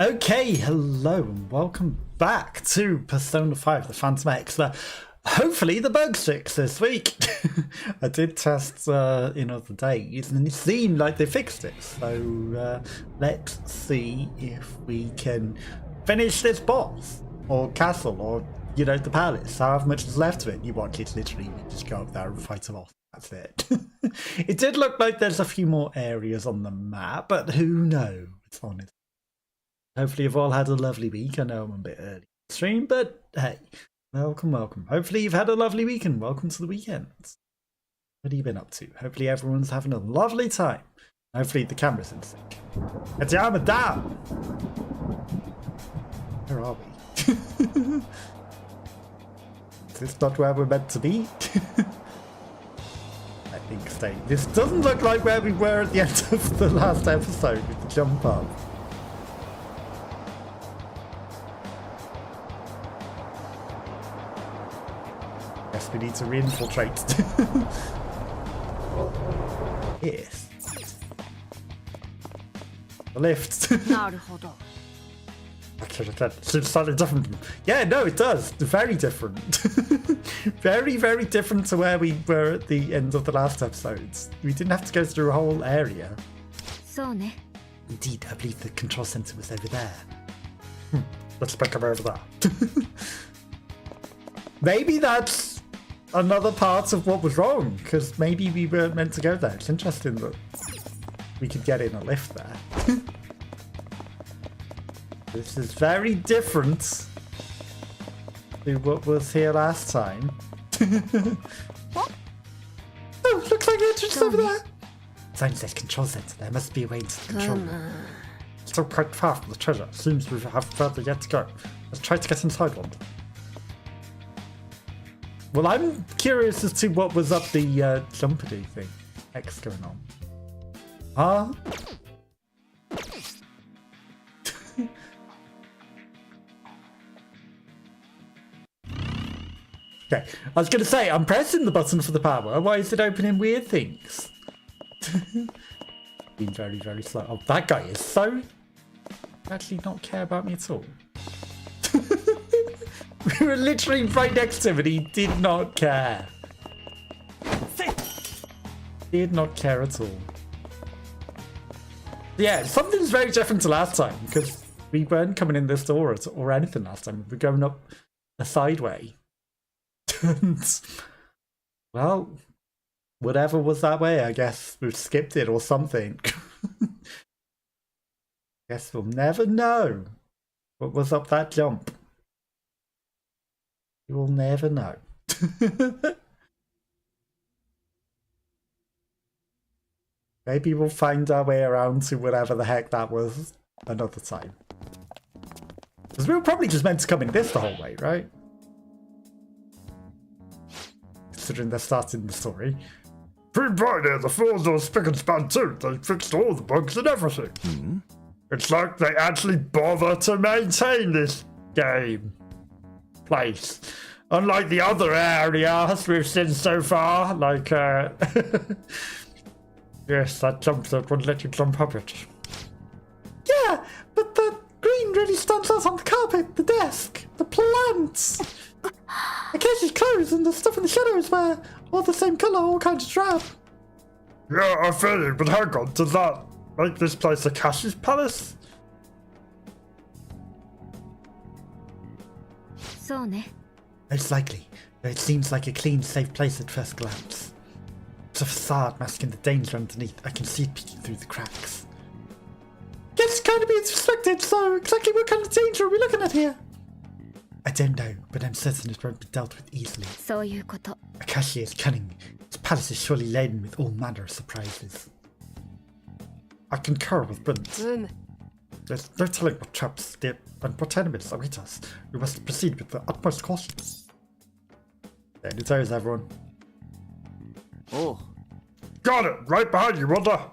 Okay, hello and welcome back to Persona 5, the Phantom X. Hopefully the bug's fixed this week. I did test in other days and it seemed like they fixed it. So let's see if we can finish this boss or castle or, you know, the palace. However much is left of it. You watch it literally, you just go up there and fight a boss. That's it. It did look like there's a few more areas on the map, but who knows, honestly. Hopefully you've all had a lovely week. I know I'm a bit early in the stream, but hey, welcome. Hopefully you've had a lovely week and welcome to the weekend. What have you been up to? Hopefully everyone's having a lovely time. Hopefully the camera's in sync. Get your armor down! Where are we? Is this not where we're meant to be? I think stay. This doesn't look like where we were at the end of the last episode with the jump up. Guess we need to re-infiltrate. Yes. The lift. Seems slightly different. Yeah, no, it does. Very different. Very different to where we were at the end of the last episodes. We didn't have to go through a whole area. Indeed, I believe the control center was over there. Let's pick up over there. Maybe that's another part of what was wrong, because maybe we weren't meant to go there. It's interesting that we could get in a lift there. This is very different to what was here last time. Oh, looks like the entrance over there. Sign says control center. There must be a way into the control room. Still quite far from the treasure. Seems we have further yet to go. Let's try to get inside one. Well, I'm curious as to what was up the jumpity thing. X going on. Huh? Okay, I was going to say, I'm pressing the button for the power. Why is it opening weird things? Being very slow. Oh, that guy is so... actually not care about me at all. We were literally right next to him and he did not care. Did not care at all. Yeah, something's very different to last time because we weren't coming in this door or anything last time. We were going up a side way. Well, whatever was that way, I guess we've skipped it or something. Guess we'll never know what was up that jump. You will never know. Maybe we'll find our way around to whatever the heck that was another time. Because we were probably just meant to come in this the whole way, right? Considering they're starting the story. Pretty bright here, the floors are spick and span too. They fixed all the bugs and everything. It's like they actually bother to maintain this place. Unlike the other areas we've seen so far, like yes, that jump that wouldn't let you jump up it. Yeah, but the green really stands out on the carpet, the desk, the plants. Akashi's clothes and the stuff in the shadows were all the same colour, all kinds of drab. Yeah, I feel you, but hang on, does that make this place Akashi's palace? Most likely, though it seems like a clean, safe place at first glance. It's a facade masking the danger underneath. I can see it peeking through the cracks. Guess it's kind of being suspected, so exactly what kind of danger are we looking at here? I don't know, but I'm certain it won't be dealt with easily. Akashi is cunning. His palace is surely laden with all manner of surprises. I concur with Brent. There's no telling what traps dip and what enemies await us. We must proceed with the utmost caution. There it is, everyone. Oh. Got it! Right behind you, Wanda!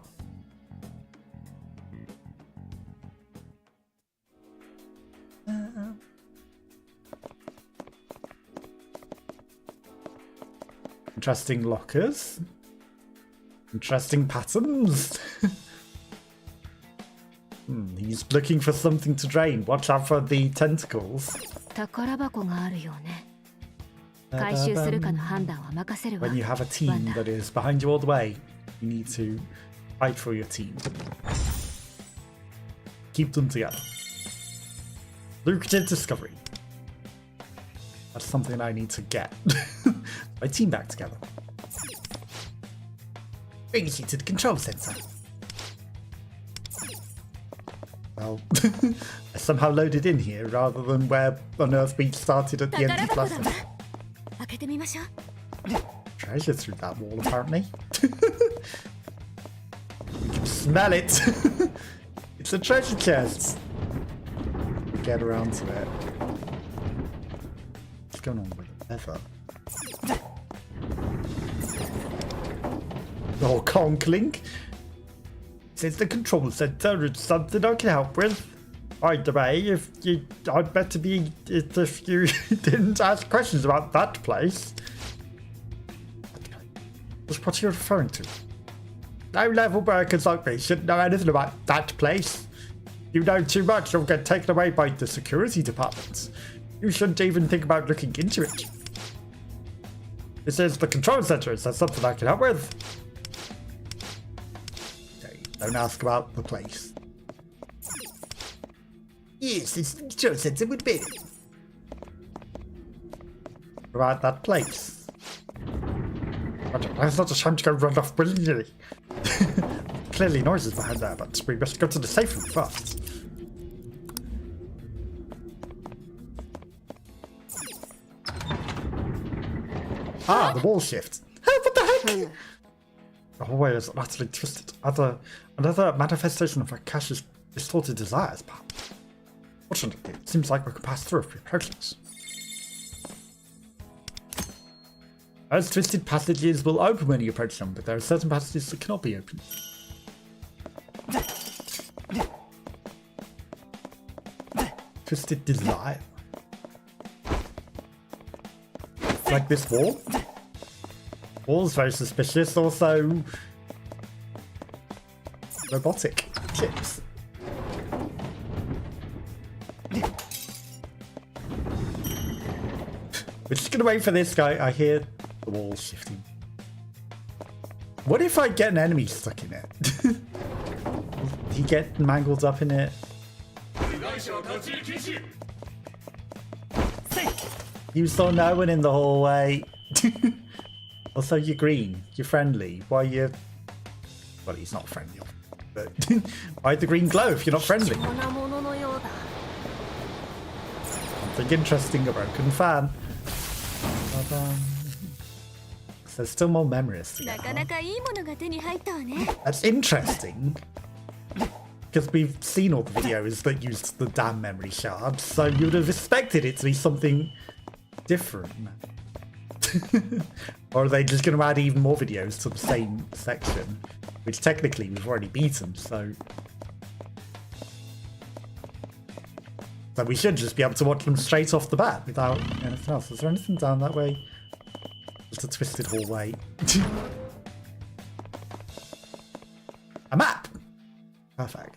Interesting lockers. Interesting patterns. He's looking for something to drain. Watch out for the tentacles. 宝箱があるよね。回収するかの判断は任せるわ。 When you have a team that is behind you all the way, you need to fight for your team. Keep them together. Lucrative discovery. That's something I need to get. My team back together. Brings you to the control center. Well, I somehow loaded in here rather than where on earth we started at the empty plastic. 開けてみましょう。 Treasure through that wall, apparently. We can smell it. It's a treasure chest. We get around to it. What's going on with the leather? Oh, conkling. Says the control center. It's something I can help with. By the way, I'd better be if you didn't ask questions about that place. Just what you're referring to. Low-level workers like me shouldn't know anything about that place. You know too much, you'll get taken away by the security department. You shouldn't even think about looking into it. This is the control center. Is that something I can help with? Okay, don't ask about the place. Yes, it's the control center would be. About that place. It's not a shame to go run off willingly. Clearly noises behind there, but we must go to the safe room first. Ah, the wall shift. Hey, what the heck? The hallway is utterly twisted. Another manifestation of Akashi's distorted desires, perhaps. Fortunately, it seems like we can pass through if we approach this. Those twisted passages will open when you approach them, but there are certain passages that cannot be opened. Twisted desire. Like this wall. Wall's very suspicious, also robotic chips. We're just gonna wait for this guy. I hear the wall shifting. What if I get an enemy stuck in it? Will he get mangled up in it? You saw no one in the hallway. Also, you're green. You're friendly. Why are you... Well, he's not friendly. But why the green glow if you're not friendly? Something interesting, a broken fan. So there's still more memories to get, huh? That's interesting. Because we've seen all the videos that used the damn memory shards, so you would have expected it to be something different. Or are they just going to add even more videos to the same section? Which technically we've already beaten, so... So we should just be able to watch them straight off the bat without anything else. Is there anything down that way? It's a twisted hallway. A map! Perfect.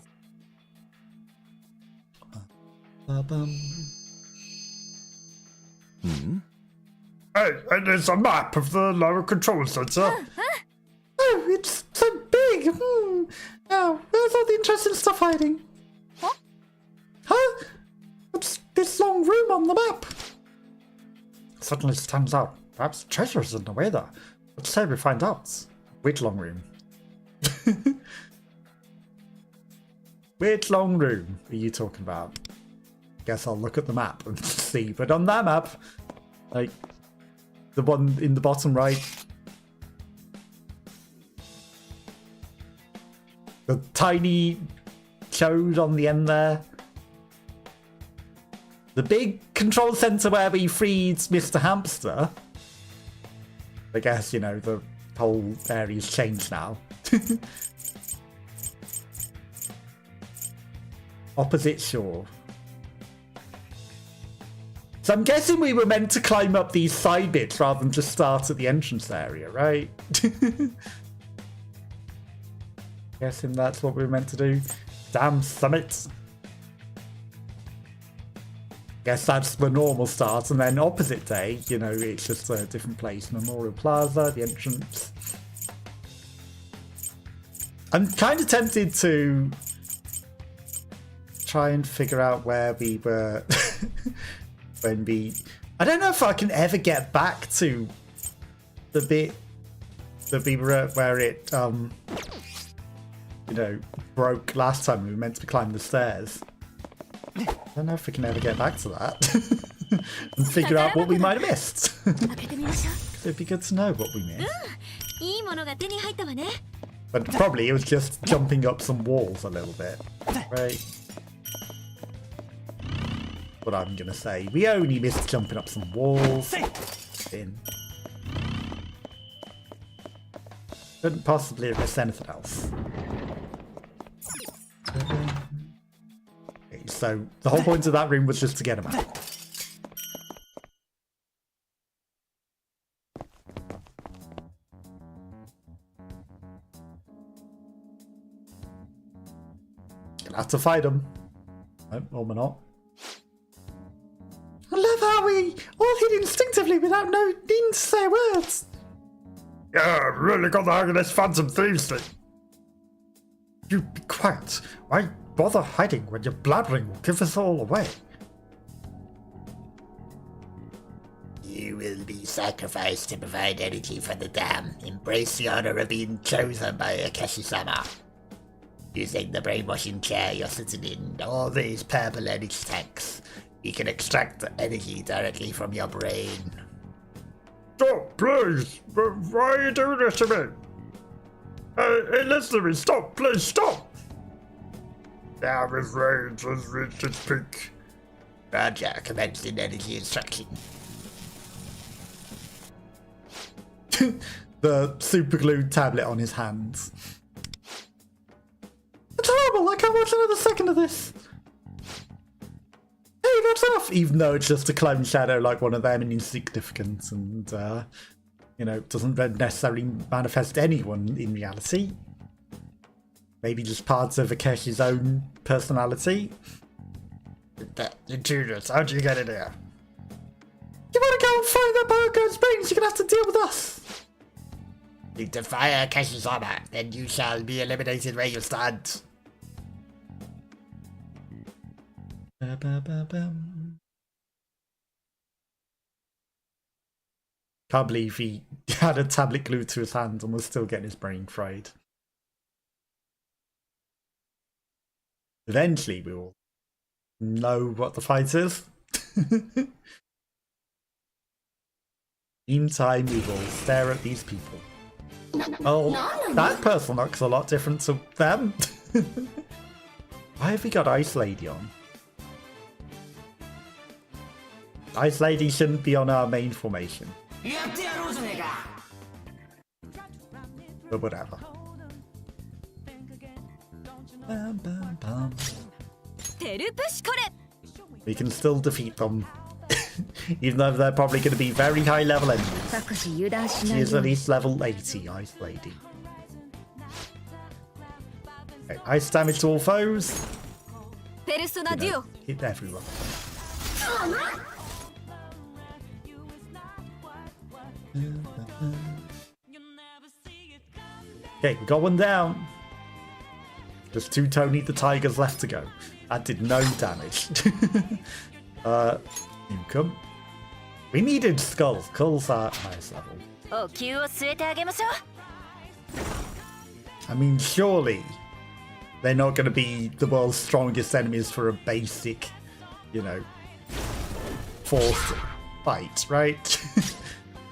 Hey, and there's a map of the lower control center. Oh, it's so big! Oh, where's all the interesting stuff hiding? What? Huh? What's this long room on the map? Suddenly stands out. Perhaps treasures in the way there. Let's say we find out. Which long room? Which long room are you talking about? Guess I'll look at the map and see. But on that map, like the one in the bottom right, the tiny chode on the end there, the big control center where we freed Mr. Hamster. I guess, you know, the whole area's changed now. Opposite shore. So I'm guessing we were meant to climb up these side bits rather than just start at the entrance area, right? Guessing that's what we were meant to do. damn summit. Guess that's the normal start, and then opposite day, you know, it's just a different place. Memorial Plaza, the entrance. I'm kind of tempted to try and figure out where we were when we... I don't know if I can ever get back to the bit that we were at where it, you know, broke last time we were meant to be climbing the stairs. I don't know if we can ever get back to that and figure out what we might have missed. It'd be good to know what we missed. But probably it was just jumping up some walls a little bit, right? What I'm gonna say. We only missed jumping up some walls. Couldn't possibly have missed anything else. Okay, so the whole point of that room was just to get him out. Gonna have to fight him. No, or we're not. I love how we all hit instinctively without needing to say words. Yeah, really got the hang of this Phantom Thieves thing. You be quiet. Why bother hiding when your blabbering will give us all away? You will be sacrificed to provide energy for the dam. Embrace the honor of being chosen by Akashi-sama. Using the brainwashing chair you're sitting in, all these purple energy tanks, you can extract the energy directly from your brain. Stop, please! Why are you doing this to me? Hey, listen to me, stop, please, stop! Now his rage has reached its peak. Roger, commencing energy extraction. The super glued tablet on his hands. It's horrible, I can't watch another second of this. Hey, that's enough! Even though it's just a clone shadow like one of them and insignificant and, you know, doesn't necessarily manifest anyone in reality. Maybe just parts of Akashi's own personality. The intruders, how'd you get in here? You wanna go and find that Bogo's brains, you're gonna have to deal with us! You defy Akashi-sama, then you shall be eliminated where you stand. Can't believe he had a tablet glued to his hand and was still getting his brain fried. Eventually we will know what the fight is. Meantime, we will stare at these people. Oh, that person looks a lot different to them. Why have we got Ice Lady on? Ice Lady shouldn't be on our main formation. But whatever. We can still defeat them. Even though they're probably going to be very high level enemies. She is at least level 80, Ice Lady. Okay, ice damage to all foes. You know, hit everyone. Okay, we got one down. Just 2 Tony the Tigers left to go. That did no damage. Income. We needed skulls. Skulls are at highest level. I mean, surely they're not going to be the world's strongest enemies for a basic, you know, forced fight, right?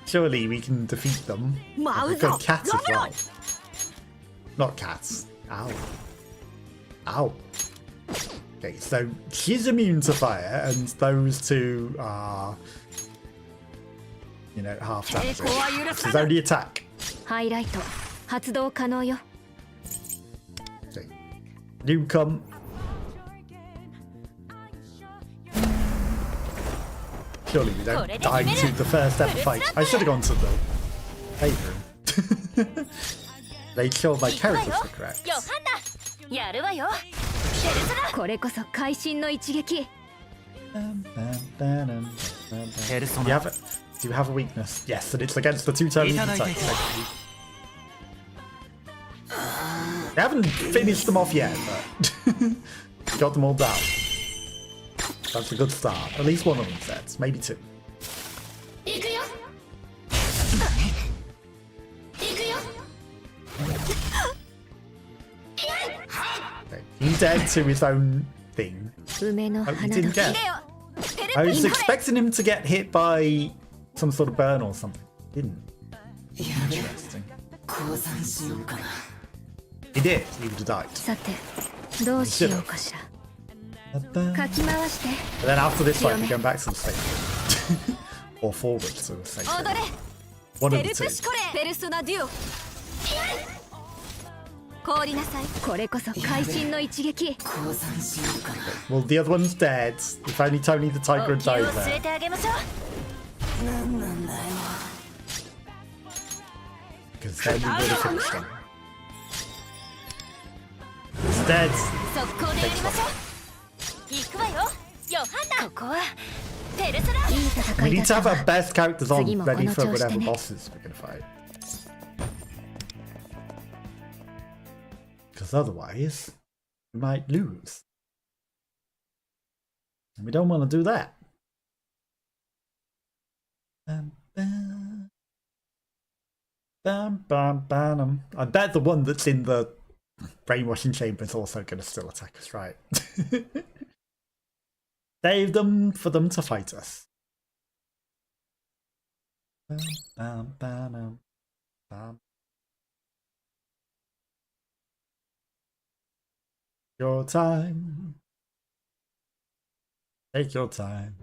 Surely we can defeat them. We've got cats as well. Not cats. Ow. Ow. Okay, so she's immune to fire, and those two are, you know, half damage. She's only attack. Okay. You come. Surely we don't die to the first ever fight. I should have gone to the playroom. They sure my characters were correct. これこそ会心の一撃。 Do you have a weakness? Yes, and it's against the two turns attack. They haven't finished them off yet, but got them all down. That's a good start. At least one of them sets, maybe two. Okay. He dead to his own thing. 梅の Oh, 花 he の didn't get. I was expecting him to get hit by some sort of burn or something. Didn't. Interesting. He did. He would have died. さてどうしようかしら。かき回して But then after this fight, we're going back to the stage. Or forward to the stage. 踊れ。 One ペ of ル the プ two. シコレペルソナデュオ。凍りなさい。これこそ会心の一撃。 Well, the other one's dead. If only Tony the Tiger had 気を died 据え there. てあげましょう。 Because then we would have finished him. He's dead. 速攻でやりましょう。行くわよ。ヨハンナ。ここはペルソナ。いい戦 We いだ need っ to た have our わ。 best characters on, 次も ready こ for の調子で whatever ね。 bosses we're going to fight. Because otherwise, we might lose. And we don't want to do that. I bet the one that's in the brainwashing chamber is also going to still attack us, right? Save them for them to fight us. Your time. Take your time.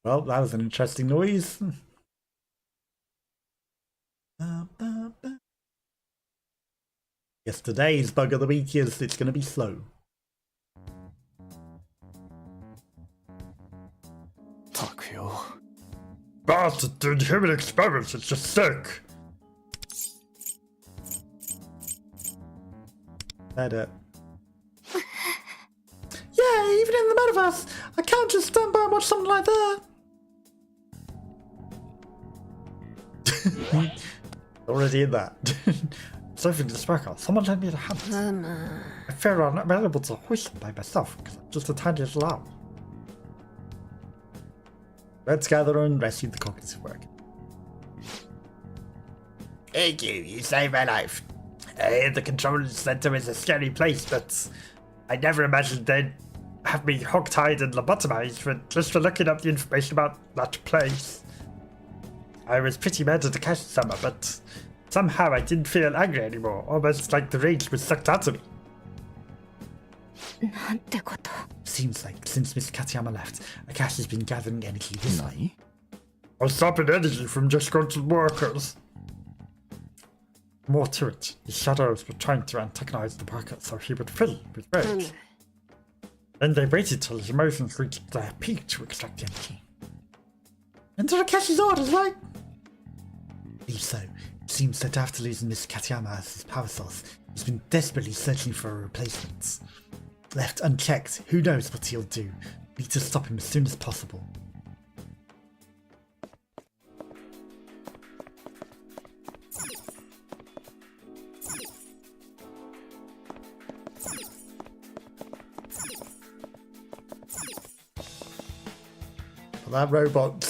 Well, that was an interesting noise. Yes, today's bug of the week is it's going to be slow. Bastard did human experiments, it's just sick. Better. Yeah, even in the metaverse, I can't just stand by and watch something like that. Already in that. Something to sparkle. Someone lend me a hand. I fear I'm not able to hoist by myself because I'm just a tiny little owl. Let's gather and rescue the cognitive work. Thank you, you saved my life. The control center is a scary place, but I never imagined they'd have me hogtied and lobotomized just for looking up the information about that place. I was pretty mad at Akashi-sama, but somehow I didn't feel angry anymore, almost like the rage was sucked out of me. なんてこと。 Seems like since Miss Katayama left, Akashi's been gathering energy this way. I was stopping energy from disgruntled workers. More to it, the shadows were trying to antagonize the worker so he would fill with rage. Then they waited till his emotions reached their peak to extract the energy. Under Akashi's orders, right? I believe so. It seems that after losing Miss Katayama as his power source, he's been desperately searching for a replacement. Left unchecked, who knows what he'll do. We need to stop him as soon as possible. That robot...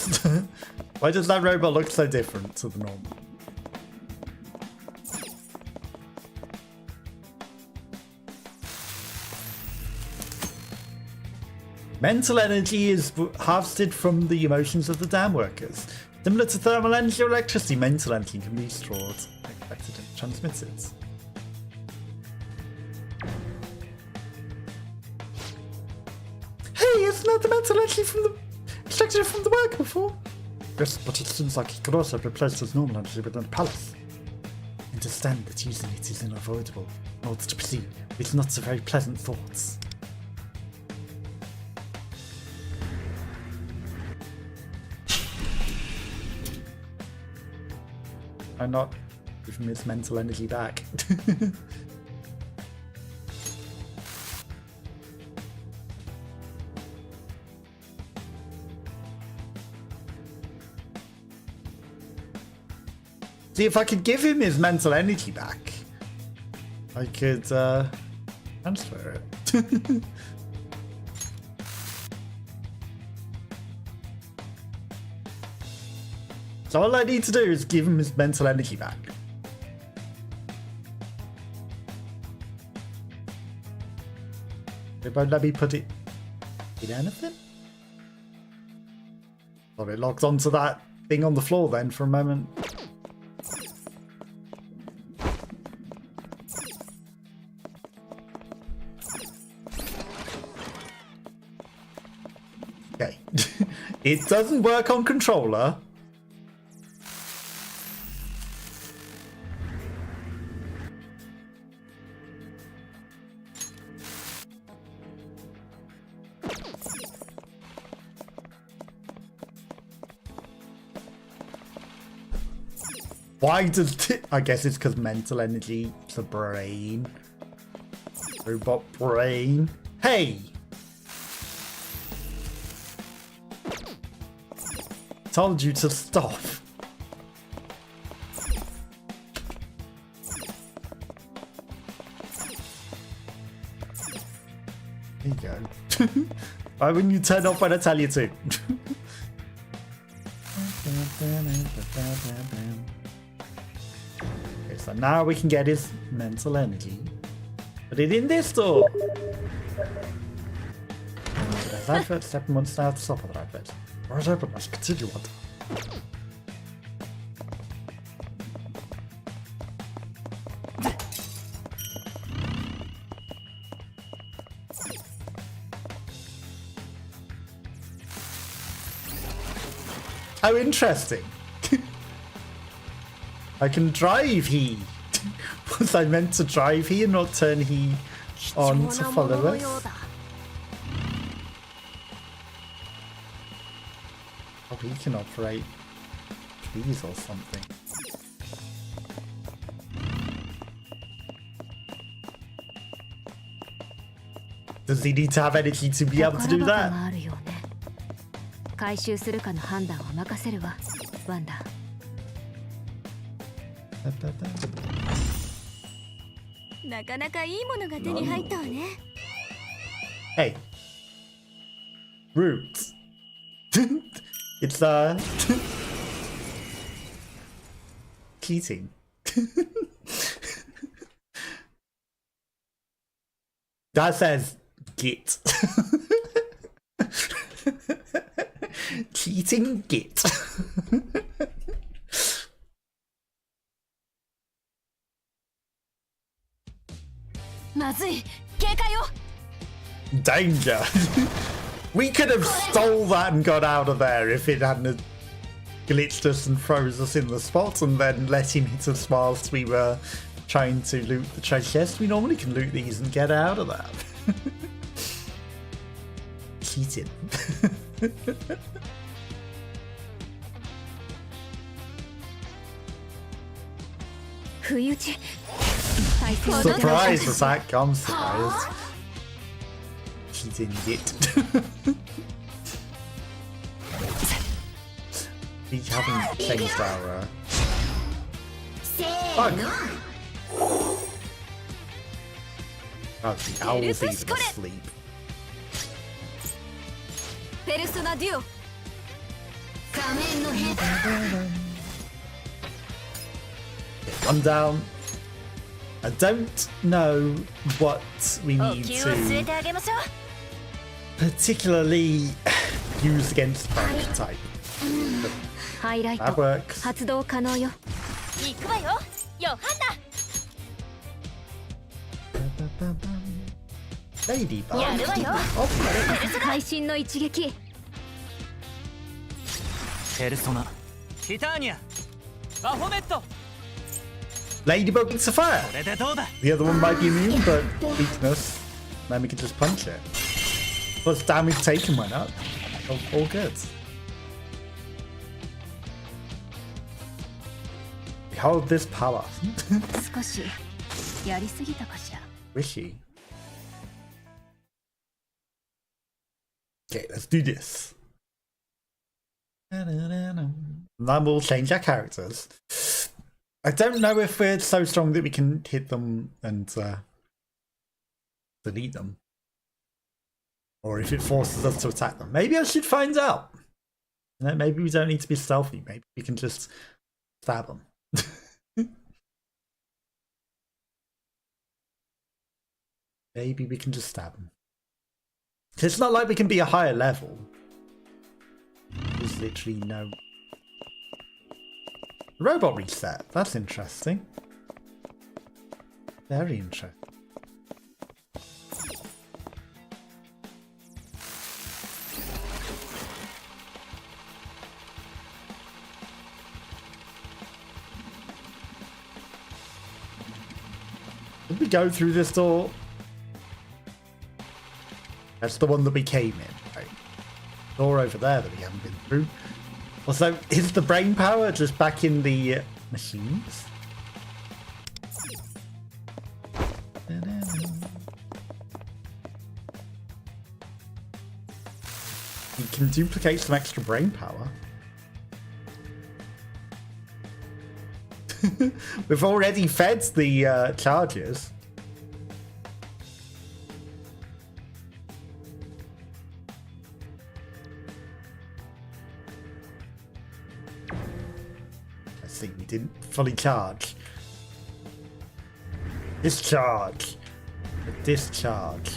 Why does that robot look so different to the normal? Mental energy is harvested from the emotions of the dam workers. Similar to thermal energy or electricity, mental energy can be stored, collected and transmitted. Hey, isn't that the mental energy from the extracted from the worker before? Yes, but it seems like he could also be replaced as normal energy within the palace. Understand that using it is unavoidable in order to proceed with not so very pleasant thoughts. Why not give him his mental energy back? See, if I could give him his mental energy back, I could transfer it. So all I need to do is give him his mental energy back. It won't let me put it in anything? Well, it locked onto that thing on the floor then for a moment. Okay. It doesn't work on controller. Why does it? I guess it's because mental energy, it's a brain. Robot brain. Hey! Told you to stop. There you go. Why wouldn't you turn off when I tell you to? Okay, so now we can get his mental energy. Put it in this door. There's advert, step one star to stop other advert. Doors open, let's continue on. How interesting. I can drive he. Was I meant to drive he and not turn he on to follow us? Oh, he can operate trees or something. Does he need to have energy to be able to do that? 回収するかの判断を任せるわ、ワンダ。なかなかいいものが手に入ったわね。Hey, roots. It's cheating. That says git. Cheating git. Danger. We could have stole that and got out of there if it hadn't glitched us and froze us in the spot and then let him hit us whilst we were trying to loot the treasure chest. We normally can loot these and get out of that. Cheating. Surprise attack, I'm surprised. Cheating git. We haven't changed our bug. Oh, the owl's even asleep. One down. I don't know what we need to particularly use against bank type. That works. Ladybug. Ladybug into fire. The other one might be immune, but weakness. Then we can just punch it. Plus damage taken went up. All good. Behold this power. 少しやりすぎたかしら。 Wishy. Okay, let's do this. And then we'll change our characters. I don't know if we're so strong that we can hit them and delete them. Or if it forces us to attack them. Maybe I should find out. You know, maybe we don't need to be stealthy. Maybe we can just stab them. Maybe we can just stab them. It's not like we can be a higher level. There's literally no... Robot reset. That's interesting. Very interesting. Did we go through this door? That's the one that we came in, right? Door over there that we haven't been through. Also, is the brain power just back in the machines? You can duplicate some extra brain power. We've already fed the charges. We didn't fully charge. Discharge. Discharge.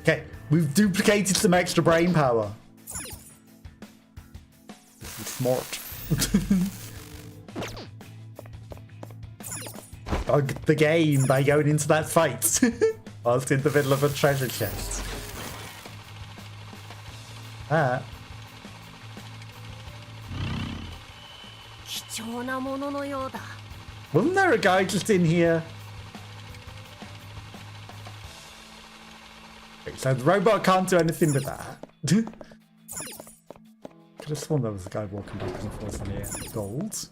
Okay, we've duplicated some extra brain power. This is smart. Bugged the game by going into that fight whilst in the middle of a treasure chest. Ah. Wasn't there a guy just in here? Okay, so the robot can't do anything with that. Could have sworn there was a guy walking back and forth on here. Gold.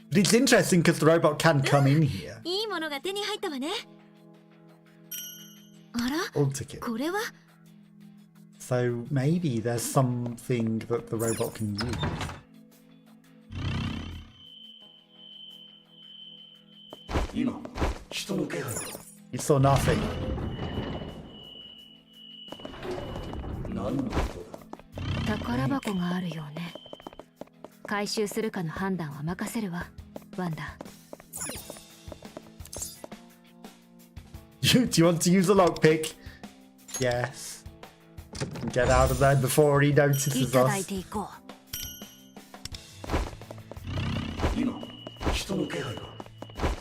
But it's interesting because the robot can come in here. Old ticket. So maybe there's something that the robot can use. You saw nothing. 宝箱があるよね。回収するかの判断は任せるわ、ワンダ。Do you want to use a lockpick? Yes. Get out of there before he notices us.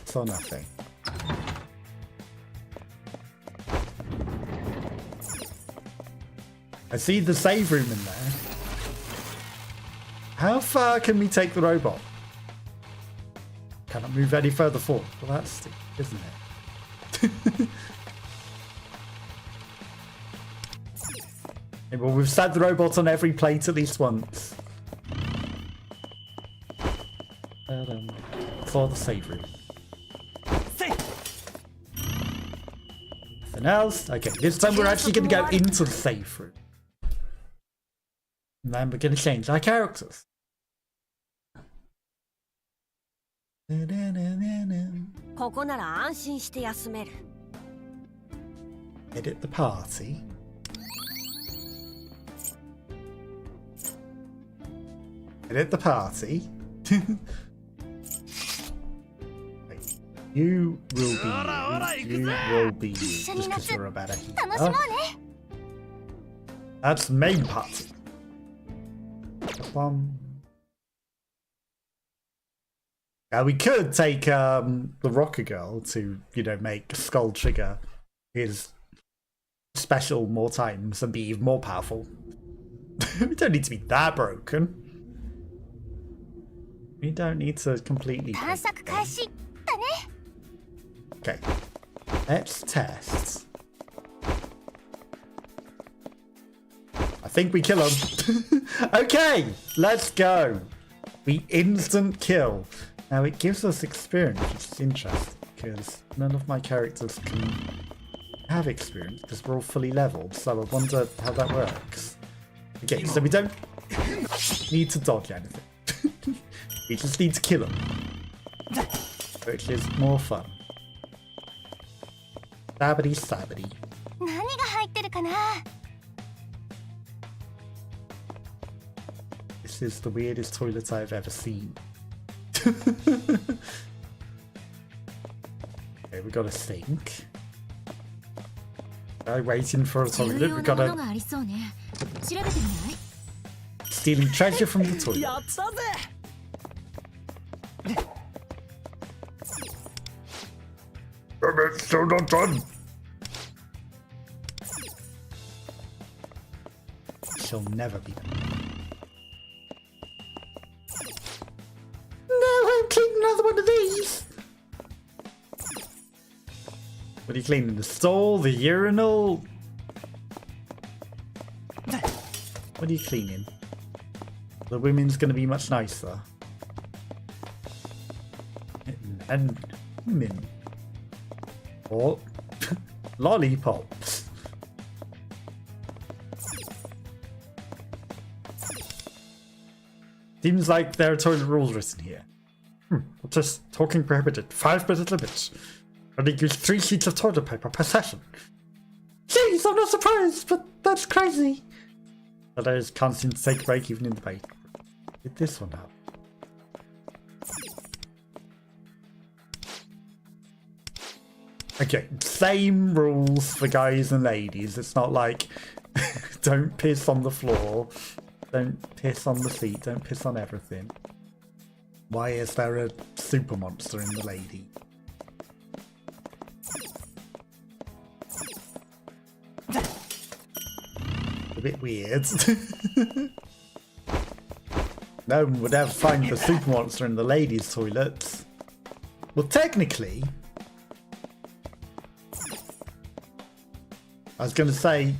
Saw nothing. I see the save room in there. How far can we take the robot? Cannot move any further forward. Well, that's stupid, isn't it? Okay, well, we've sat the robot on every plate at least once. For the save room. Nothing else? Okay, this time we're actually going to go into the save room. And then we're going to change our characters. Edit the party. Edit the party. Wait, you will be you. You will be you. Just because you're a better healer. That's the main party. We could take the rocker girl to, you know, make Skull trigger his special more times and be even more powerful. We don't need to be that broken. We don't need to completely... Okay. Let's test. I think we kill him. Okay, let's go. We instant kill. Now it gives us experience, which is interesting because none of my characters can have experience because we're all fully leveled. So I wonder how that works. Okay, so we don't need to dodge anything. We just need to kill him, which is more fun. Sabbity sabbity. 何が入ってるかな This is the weirdest toilet I've ever seen. Okay, we got a sink. Waiting for a toilet. We got 重要なもの a がありそうね。調べてみない stealing treasure from the toilet. やったぜ Damn it, still not done. She'll never be done. No, I'm cleaning another one of these. What are you cleaning? The stall, the urinal? What are you cleaning? The women's going to be much nicer. And women. Or lollipops. Seems like there are toilet rules written here. Just talking prohibited. 5 minute limit. Only use 3 sheets of toilet paper per session. Jeez, I'm not surprised, but that's crazy. Others can't seem to take a break even in the bait. Did this one happen? Okay, same rules for guys and ladies. It's not like don't piss on the floor, don't piss on the seat, don't piss on everything. Why is there a super monster in the lady? A bit weird. No one would ever find the super monster in the ladies' toilets. Well, technically, I was going to say,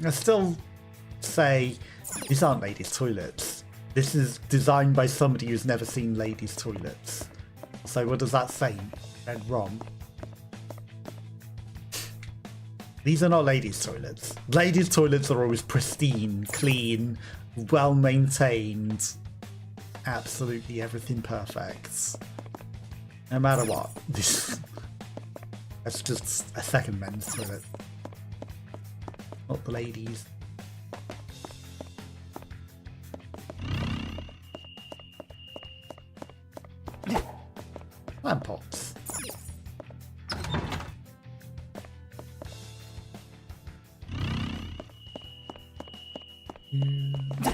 I still say these aren't ladies' toilets. This is designed by somebody who's never seen ladies' toilets. So what does that say? Read wrong. These are not ladies' toilets. Ladies' toilets are always pristine, clean, well maintained. Absolutely everything perfect. No matter what. That's just a second men's toilet. Not the ladies. Lamp pots. Okay,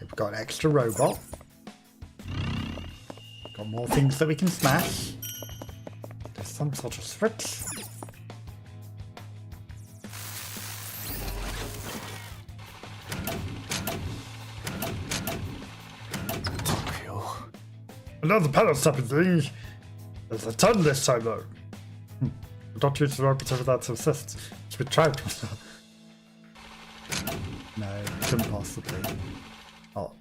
we've got an extra robot. Got more things that we can smash. There's some sort of switch. Another pallet stopping thing. There's a ton this time though. Don't use the robot over that to assist. It's been tried. No, couldn't possibly. Oh.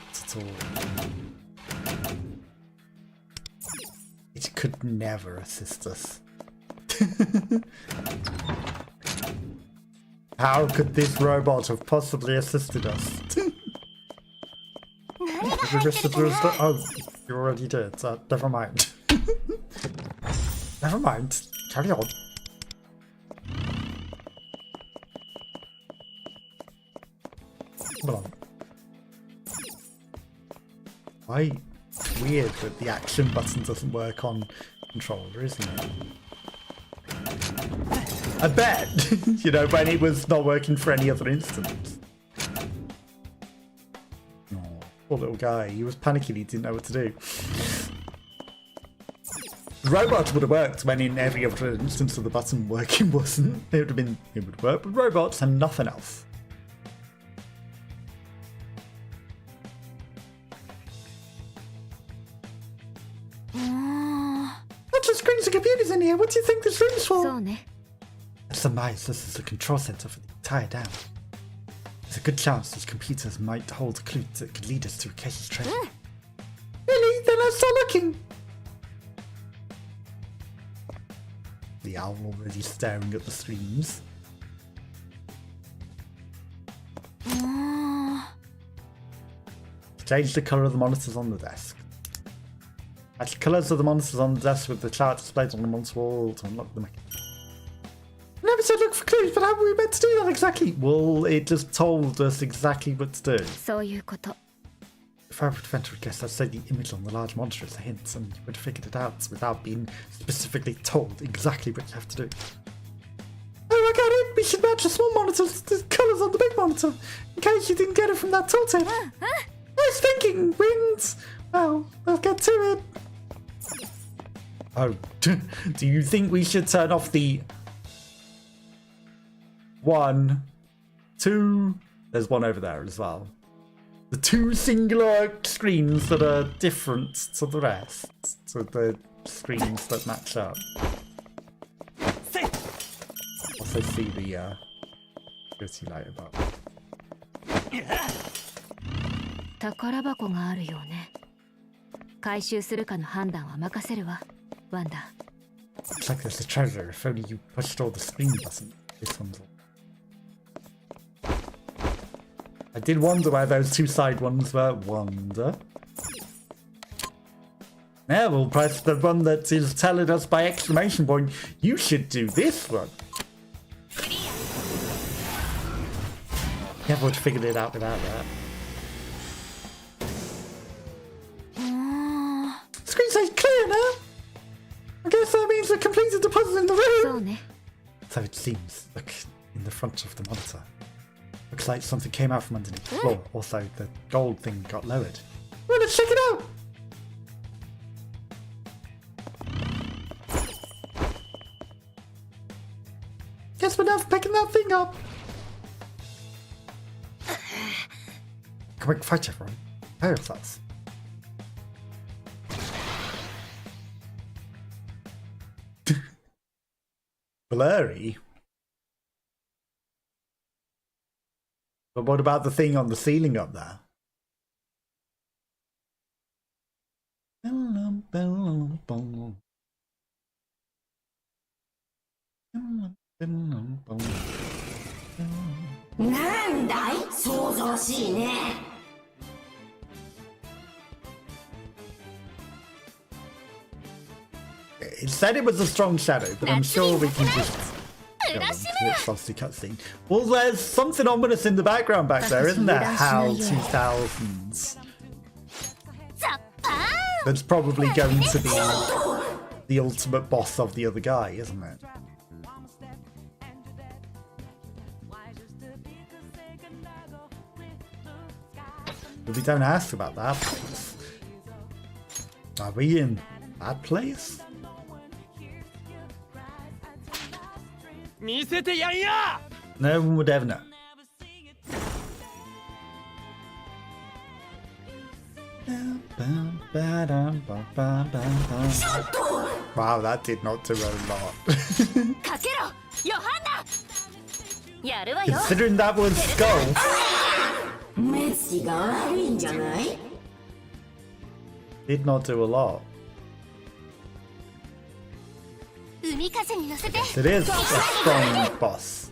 Not at all. It could never assist us. How could this robot have possibly assisted us? We wish to do is that- oh, you already did. Never mind. Never mind. Carry on. Come on. Why? It's weird that the action button doesn't work on controller, isn't it? I bet, you know, when it was not working for any other instance. Oh, poor little guy. He was panicking. He didn't know what to do. The robot would have worked when in every other instance of the button working wasn't. It would have been, it would work with robots and nothing else. Lots of screens and computers in here. What do you think this room's for? そうね surmise this is the control center for the entire dam. There's a good chance these computers might hold a clue that could lead us to Akashi's treasure. Really? Then let's start looking! The owl already staring at the streams. Change the colour of the monitors on the desk. Match the colours of the monitors on the desk with the chart displayed on the monitor wall to unlock the mechanism. I never said look for clues, but how were we meant to do that exactly? Well, it just told us exactly what to do. If I would venture a guess, I'd say the image on the large monitor is a hint, and you would have figured it out without being specifically told exactly what you have to do. Oh, I got it! We should match the small monitors to the colours on the big monitor, in case you didn't get it from that tooltip. Nice thinking, Wings! Well, let's get to it. Oh, do you think we should turn off the 1, 2... There's one over there as well. The 2 singular screens that are different to the rest. So the screens that match up. Also see the security light above. 宝箱があるようね。回収するかの判断は任せるわ、ワンダ。Looks like there's a treasure. If only you pushed all the screen buttons. This one's all. I did wonder where those 2 side ones were. Wonder. Yeah, we'll press the one that is telling us by exclamation point, you should do this one. Never would have figured it out without that. Screen says clear now. I guess that means we completed the puzzle in the room. So it seems. Look, in the front of the monitor. Looks like something came out from underneath the floor. Also, the gold thing got lowered. Well, let's check it out. Guess we're now picking that thing up. Come on, fight everyone. Pair of us. Blurry. But what about the thing on the ceiling up there? It said it was a strong shadow, but I'm sure we can just go on to the frosty cutscene. Well, there's something ominous in the background back there, isn't there? HAL 2000s. That's probably going to be the ultimate boss of the other guy, isn't it? But we don't ask about that. Are we in that place? No one would ever know. Wow, that did not do a lot. Considering that was Skull. Did not do a lot. Yes, it is a strong boss.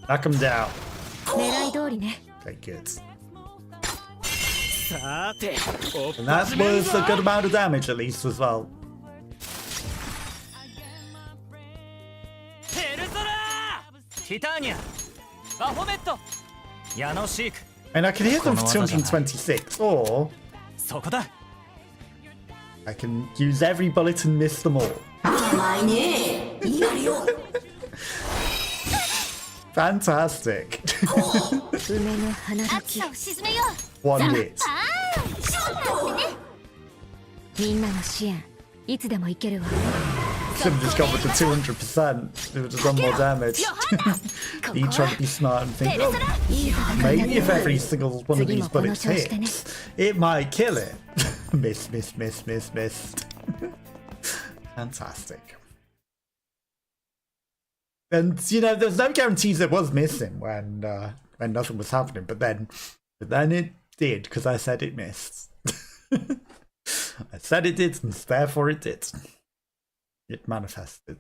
Knock him down. Okay, good. And that was a good amount of damage at least as well. And I can hit them for 226, or I can use every bullet and miss them all. Fantastic. One hit. Should have just gone with the 200%. It would have done more damage. You trying to be smart and think, oh, maybe if every single one of these bullets hits, it might kill it. Missed. Fantastic. And you know, there's no guarantees it was missing when nothing was happening, but then it did because I said it missed. I said it did, and therefore it did. It manifested.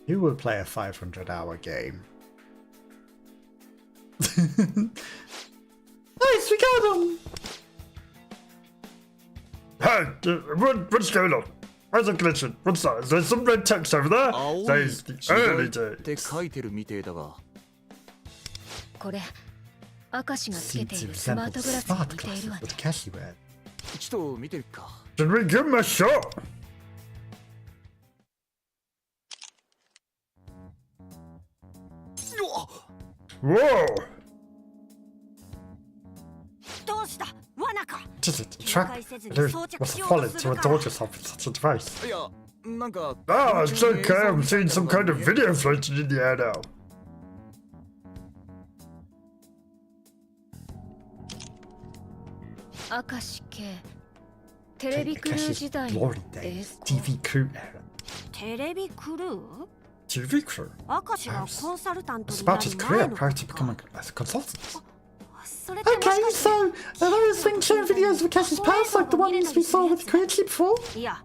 Who would play a 500-hour game? Nice, we got him! Hey, what's going on? Where's it glitching? What's that? Is there some red text over there? Says the early って days. 書いてるみてえだが。これ明石がつけ Seems てい to るスマー resemble トグラスに smart 似ている glasses わね that Akashi wear. ちょっと見てるか。 Should we give him a shot? Whoa! どうした罠か Just a trap. What's the folly to indulge yourself with such a device? いや、なんか。 Ah, it's okay. I'm seeing some kind of video floating in the air now. 明石系テレビクルー Akashi's 時代 glory で days. TV crew era. テレビクルー TV crew. 明石がコンサルタント It's にな about his る career 前の prior こ to と becoming か a consultant. それってもし Okay, かして so are those things showing videos of Akashi's past like the ones we saw with Koichi before? いや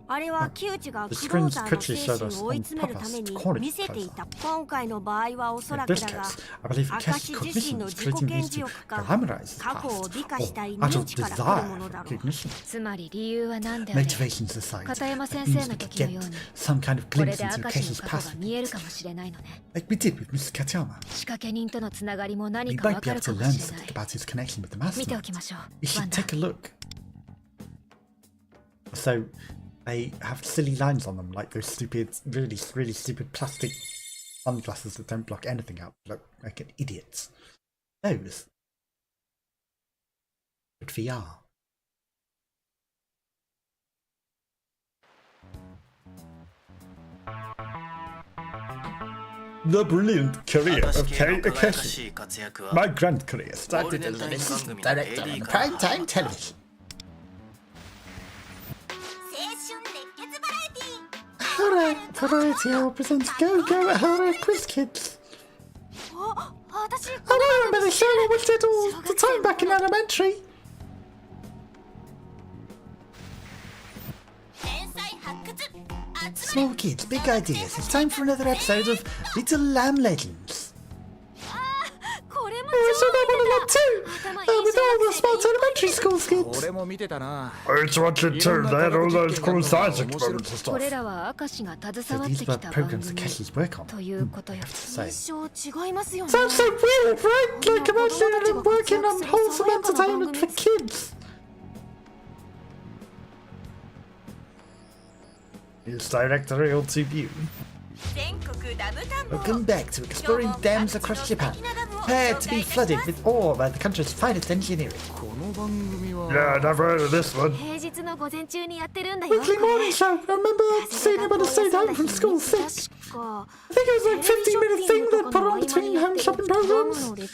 あれは木内が The クロー screens ザーの Koichi 精 showed 神 us を追い on 詰めるため purpose に to call 見 it せてい closer. た今回の場合はおそ In らく this だが case, I believe 明 Akashi's 石自身 cognition の is 自己 creating 顕 these 示 to 欲か glamorize his 過去を past 美化した or い out 無 of 知から来る desire ものだろう recognition. つまり理由は何であれ Motivations aside, 片山 it 先 means 生の we could 時の get ように some kind of これ glimpse で into 明石 Akashi's の過去 past, が見えるかもしれないのね like we did with Mr. Katayama. 仕掛け人とのつながりも We 何か might わ be か able る to かも learn しれない something about his connection with the 見てお mastermind. きましょ We うワ should ンダ take a look. So they have silly lines on them, like those stupid, really stupid plastic sunglasses that don't block anything out. Look like an idiot. Those. But VR. The brilliant career of Kei Akashi. My grand career started as an assistant director on primetime television. 青春熱血バラエティ Horror Variety Hour presents Go Go Horror Quiz Kids. 私 I remember the show I watched it all the time back in elementary. 天才発掘 Small kids, big ideas. It's time for another episode of Little Lamb Legends. これも Oh, I saw that one a lot too. With all the smart elementary school kids. 俺も見てたな。 I just watched it too. They had all those cool science experiments and これ stuff. らは明石が携 So わって these き were た番 programs 組 Akashi's work on. ということよ say. 印象違いますよね Sounds so weird, right? Like imagining them working on wholesome entertainment for kids. News directorial to view. 全国ダムタンボ Welcome back to exploring dams across Japan. Prepare to be flooded with awe by the country's finest engineering. この番組は。 Yeah, never heard of this one. 平日の午前中にやってるんだよ Weekly morning show. I remember seeing it when I stayed home from school sick. I think it was like a 15-minute thing they put on between home shopping programs. It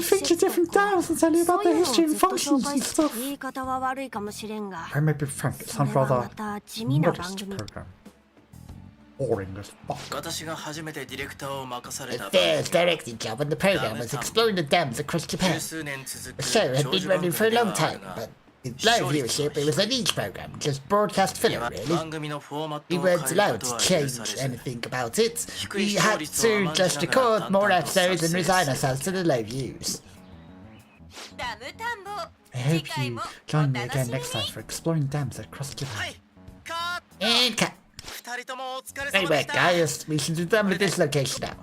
featured different dams and tell you about their history and functions and stuff. 言い方は悪いかもしれんが I may be frank, it そ sounds れは rather また地味な番 modest 組 program. Boring as fuck. 私が初めてディレクターを任され The た first directing job on the program was exploring the dams across 十 Japan. 数年続く The show had 長 been 寿番 running 組 for a では long あ time, るが but with live viewership, it was a niche program, just broadcast filler, 番 really. 組のフォーマット We を変え weren't る allowed こと to は許さ change れず anything about it. We had to just record more episodes and resign ourselves to the low views. ダムタンボ I hope you join me again next time for exploring dams across Japan. カ And cut. 2人ともお疲れ Great 様で work, した guys. We should be done with this location now.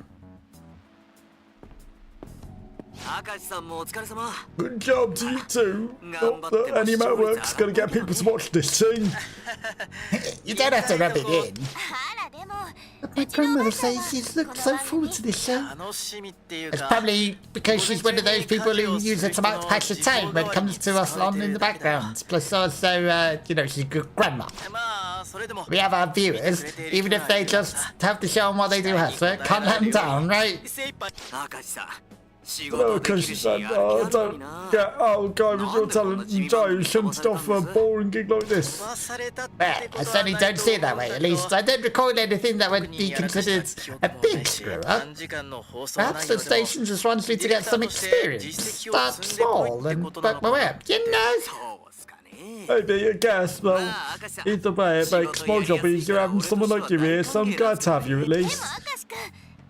明石さんもお疲れ様。 Good job to you too. Not that any of my work's gonna get people to watch this scene. You don't have to rub it in. あらでも But my grandmother says she's looked so forward to this show. 楽しみっていうか It's probably because she's one of those people who use it to pass the time when it comes to us on in the background. Plus also, you know, she's a good grandma. まあそれでも We have our viewers, even if they just have the show on while they do housework, can't let them down, right? 精一杯 Akashi さん、仕 Oh, 事できる Akashi し san, やる気あるのに don't な。 get out, guy, with your talent and Joe shouldn't stop for a boring gig like this. されたって Well, こ I とは certainly ない don't と see it that way. At least I don't recall anything that would 特 be にやらかした considered 記憶 a もない big し screw up. 短時間の放送内 Perhaps 容 the でも station just wants me to get some experience. Start small and work my way up, you know? そうっすかね。 Maybe, I guess, well, either way, it makes my job easier having someone like you here, so I'm glad to have you at でも least. 明石君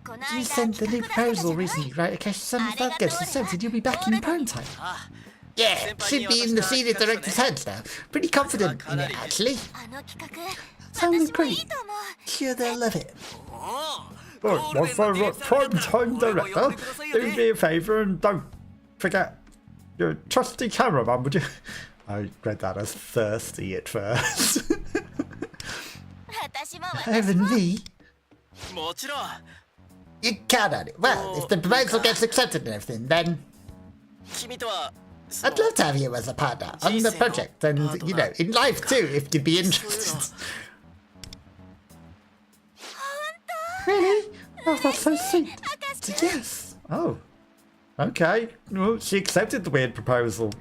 この You 間 sent the new 企画出したじゃ proposal ない recently, right? Akashi-san, if that gets accepted, you'll be back in prime time. あ Yeah, should be in the senior director's hands now. Pretty confident in it, actually. あの企画 Sounds 私もいい great. と思う Sure they'll love it. Look, my favourite prime-time director, do me a favour and don't forget your trusty cameraman, would you? I read that as thirsty at first. 私も Over me? もちろん You count on it. Well, if the proposal gets accepted and everything, then 君とは I'd love to have you as a partner on the project and, you know, in life too, if you'd be interested. Really? Oh, that's so sweet. Yes. Oh, okay. Well, she accepted the weird proposal.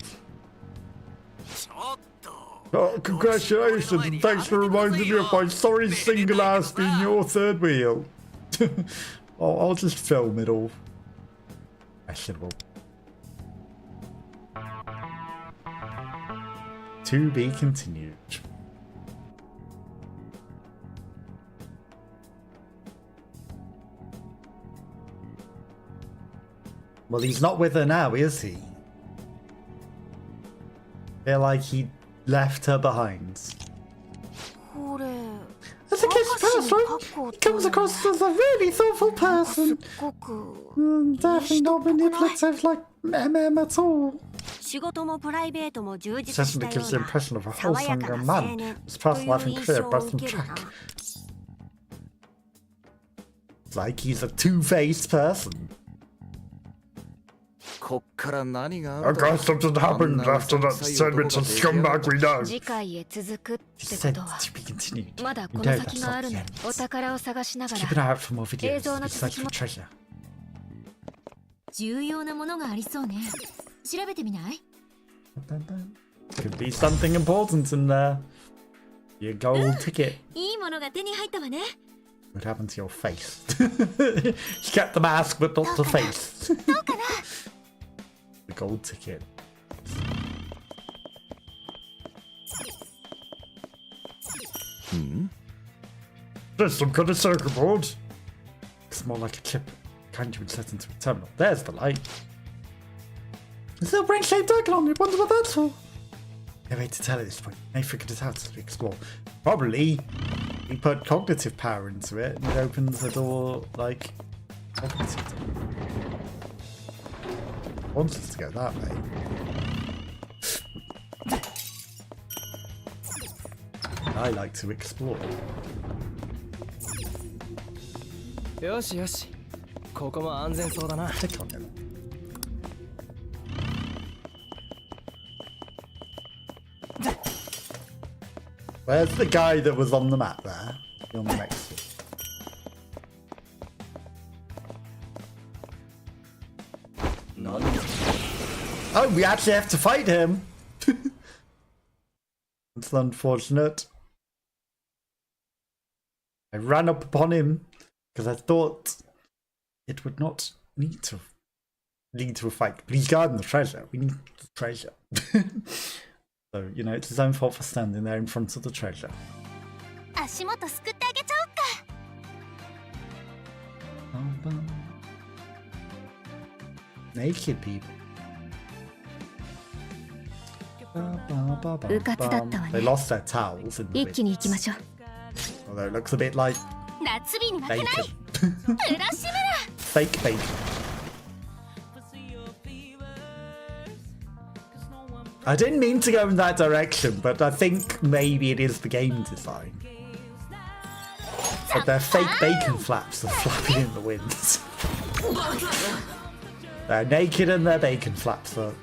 ちょっと。 Oh, congratulations, and thanks for reminding me of my sorry single ass being your third wheel. I'll just film it all. Questionable. To be continued. Well, he's not with her now, is he? Feel like he left her behind. これ As a case person, he comes across as a really thoughtful すっ person. ごく Definitely not manipulative like MM at all. 仕事もプライベートも充実し Certainly たよ gives the うな impression of a 爽や wholesome か young な青 man. 年 His と past いう life and 印 career 象を both 受 on けるな track. It's like he's a two-faced person. こっから何が I guess something happened after that sandwich and scumbag we know. 次回へ続くっ He てこ said とは to be continued. まだ You この know 先 that's があ not る the の end. お宝を探しなが Keep an ら eye out for more videos. It's like a treasure. 重要なものがありそうね調べてみない Could be something important in there. Your gold ticket. いいものが手に入ったわね What happened to your face? She kept the mask, but not the face. The gold ticket. There's some kind of circuit board. It's more like a chip kind you would set into a terminal. There's the light. There's a little brain-shaped icon on it. Wonder what that's for. No way to tell at this point. May figured it out as we explore. Probably we put cognitive power into it and it opens the door like cognitive. Wants us to go that way. I like to explore. よしよし。ここも安全そうだな。 Click on it. Where's the guy that was on the map there? On the next one. Oh, we actually have to fight him. That's unfortunate. I ran up upon him because I thought it would not need to lead to a fight. But he's guarding the treasure. We need the treasure. So, you know, it's his own fault for standing there in front of the treasure. 足元すくってあげちゃおうか Naked people. うかつだったわね They lost their towels in the 一気に行きま wind. しょう Although it looks a bit like 夏日に負けない bacon. 浦島 Fake bacon. I didn't mean to go in that direction, but I think maybe it is the game design. But their fake bacon flaps are flapping in the wind. They're naked and their bacon flaps are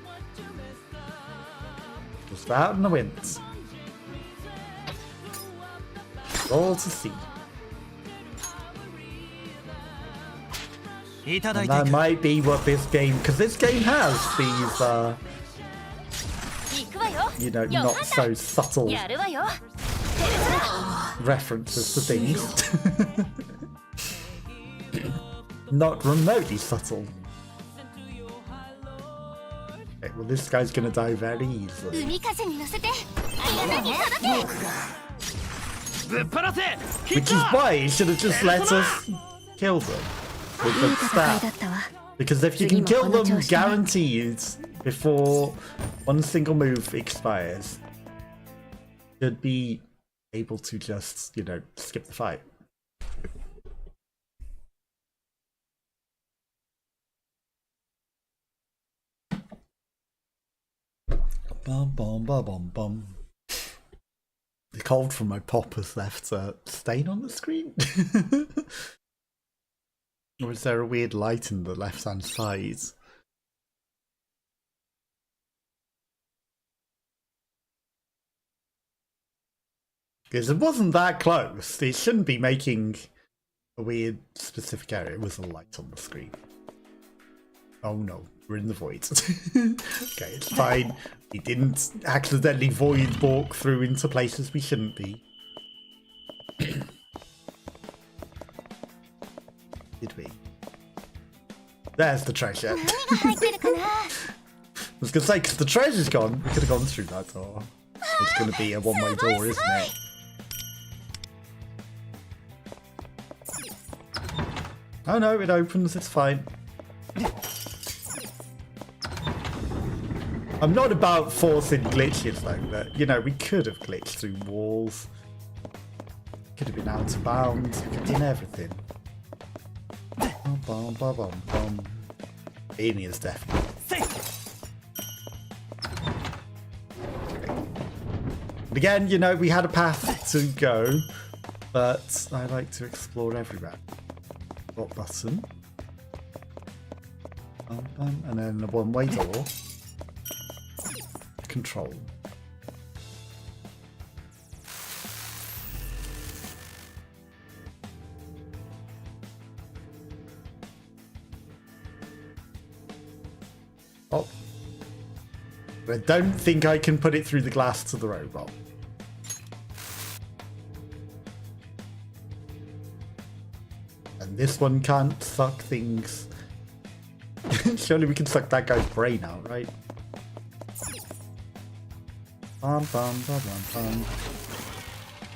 just out in the wind. All to see. And that might be what this game, because this game has these, you know, not so subtle references to things. Not remotely subtle. Okay, well, this guy's gonna die very easily. Which is why he should have just let us kill them with the stab. Because if you can kill them guaranteed before one single move expires, you should be able to just, you know, skip the fight. Bum bum bum bum bum. The cold from my pop has left a stain on the screen. Or is there a weird light in the left hand side? Because it wasn't that close. It shouldn't be making a weird specific area. It was a light on the screen. Oh no, we're in the void. Okay, it's fine. We didn't accidentally void walk through into places we shouldn't be. Did we? There's the treasure. I was gonna say, because the treasure's gone, we could have gone through that door. It's gonna be a one-way door, isn't it? Oh no, it opens, it's fine. I'm not about forcing glitches though, but you know, we could have glitched through walls. Could have been out of bounds, we could have done everything. Bum, bum, bum, bum. Aliens definitely. But again, you know, we had a path to go, but I like to explore everywhere. What button? Bum, bum, and then the one-way door. Control. Oh. I don't think I can put it through the glass to the robot. And this one can't suck things. Surely we can suck that guy's brain out, right? Bum, bum, bum, bum, bum.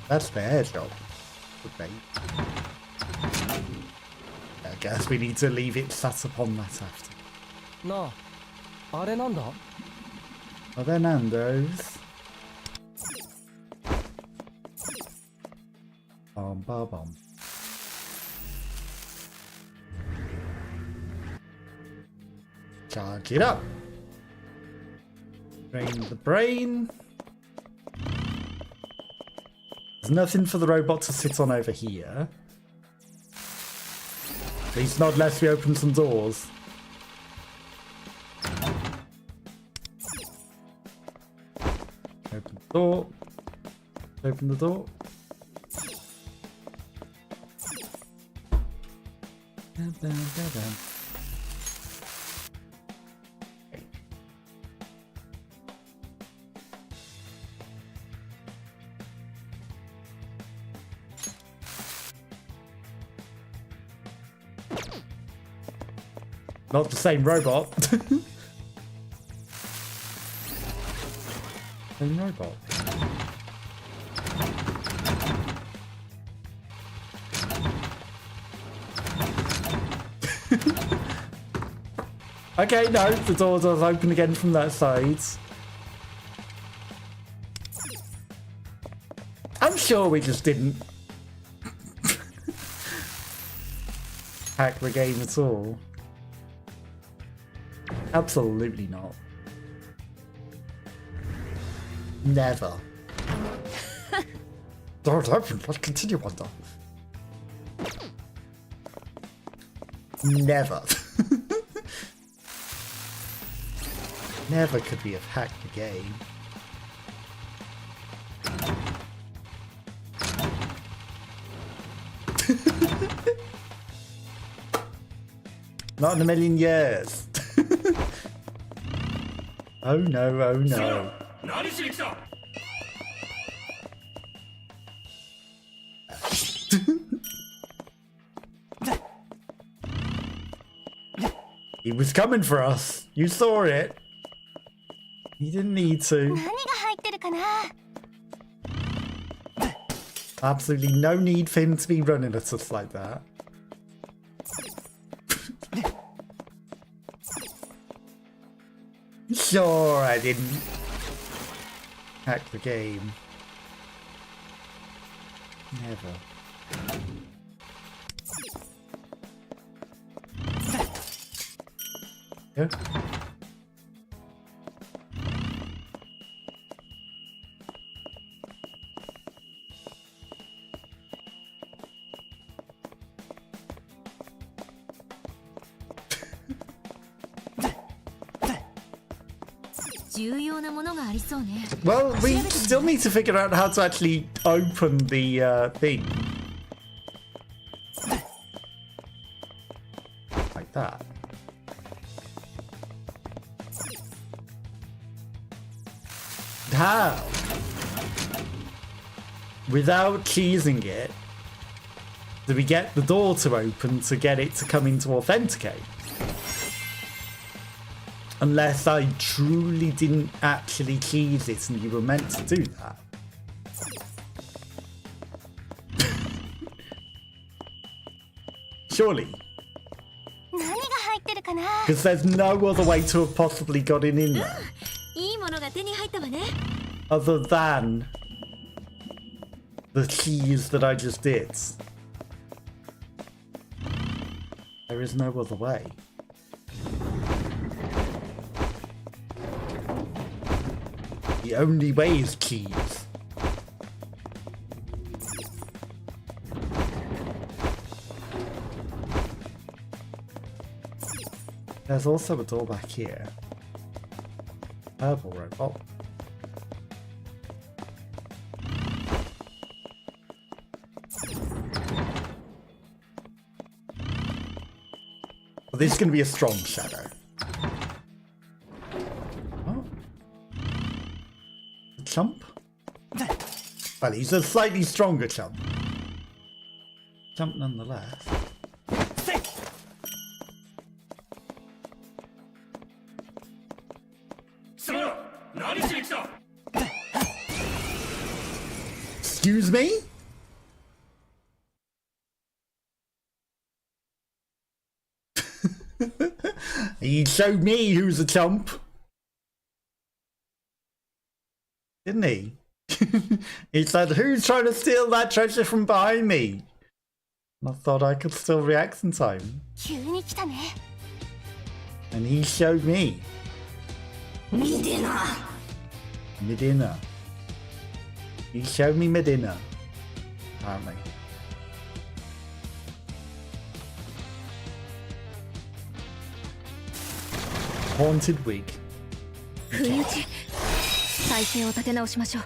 That's the air job. Okay. I guess we need to leave it sat upon that after. No. Are nanda? Are there Nando's? Bum, bum, bum. Charge it up. Drain the brain. There's nothing for the robot to sit on over here. At least not unless we open some doors. Open the door. Open the door. Dun, dun, dun, dun. Not the same robot. Same robot. Okay, no, the door does open again from that side. I'm sure we just didn't hack the game at all. Absolutely not. Never. Doors open, let's continue on though. Never. Never could we have hacked the game. Not in a million years. Oh no, oh no. He was coming for us. You saw it. He didn't need to. 何が入ってるかな Absolutely no need for him to be running at us like that. Sure, I didn't hack the game. Never. Yeah. Well, we still need to figure out how to actually open the thing. Like that. How? Without cheesing it, do we get the door to open to get it to come in to authenticate? Unless I truly didn't actually cheese it and you were meant to do that. Surely. 何が入ってるかな Because there's no other way to have possibly got it in there. いいものが手に入ったわね Other than the cheese that I just did. There is no other way. The only way is cheese. There's also a door back here. Purple robot. Well, this is going to be a strong shadow. Oh. A chump? Well, he's a slightly stronger chump. Chump nonetheless. Excuse me? He showed me who's a chump. Didn't he? He said, who's trying to steal that treasure from behind me? And I thought I could still react in time. 急に来たね And he showed me. Medina Medina. He showed me Medina. Apparently. Haunted wig. 不意打ち体勢を立て直しましょう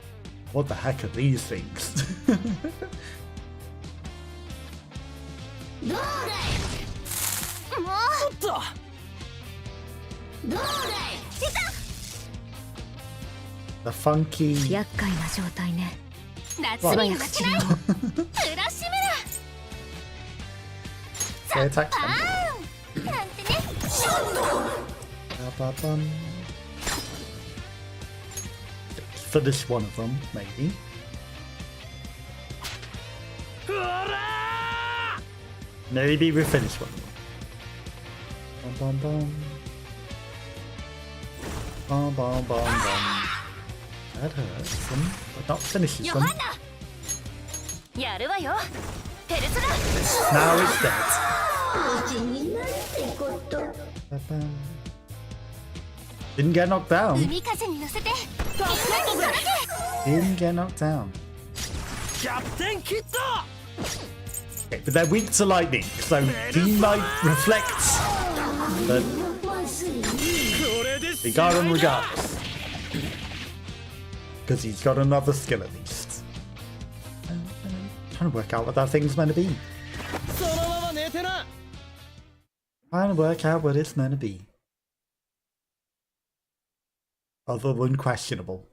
What the heck are these things? どうだいもうちょっとどうだい出た The funky. 厄介な状態ね夏に負けないフラッシュメ They ラ attack パ them. ーンなんてね Ba-ba-bum. Finish one of them, maybe. Maybe we finish one of them. Bum, bum, bum. Bum, bum, bum, bum. That hurts them, but not finishes ヨ them. ハンナやるわよペルソナ Now it's dead. 無事になるってこと Ba-bum. Didn't get knocked down. 海風に乗せてみんなに届け Didn't get knocked down. キャプテンキッド Okay, but they're weak to lightning, so he might reflect. But he got him regardless. Because he's got another skill at least. Trying to work out what that thing's meant to be. Trying to work out what it's meant to be. Other than questionable.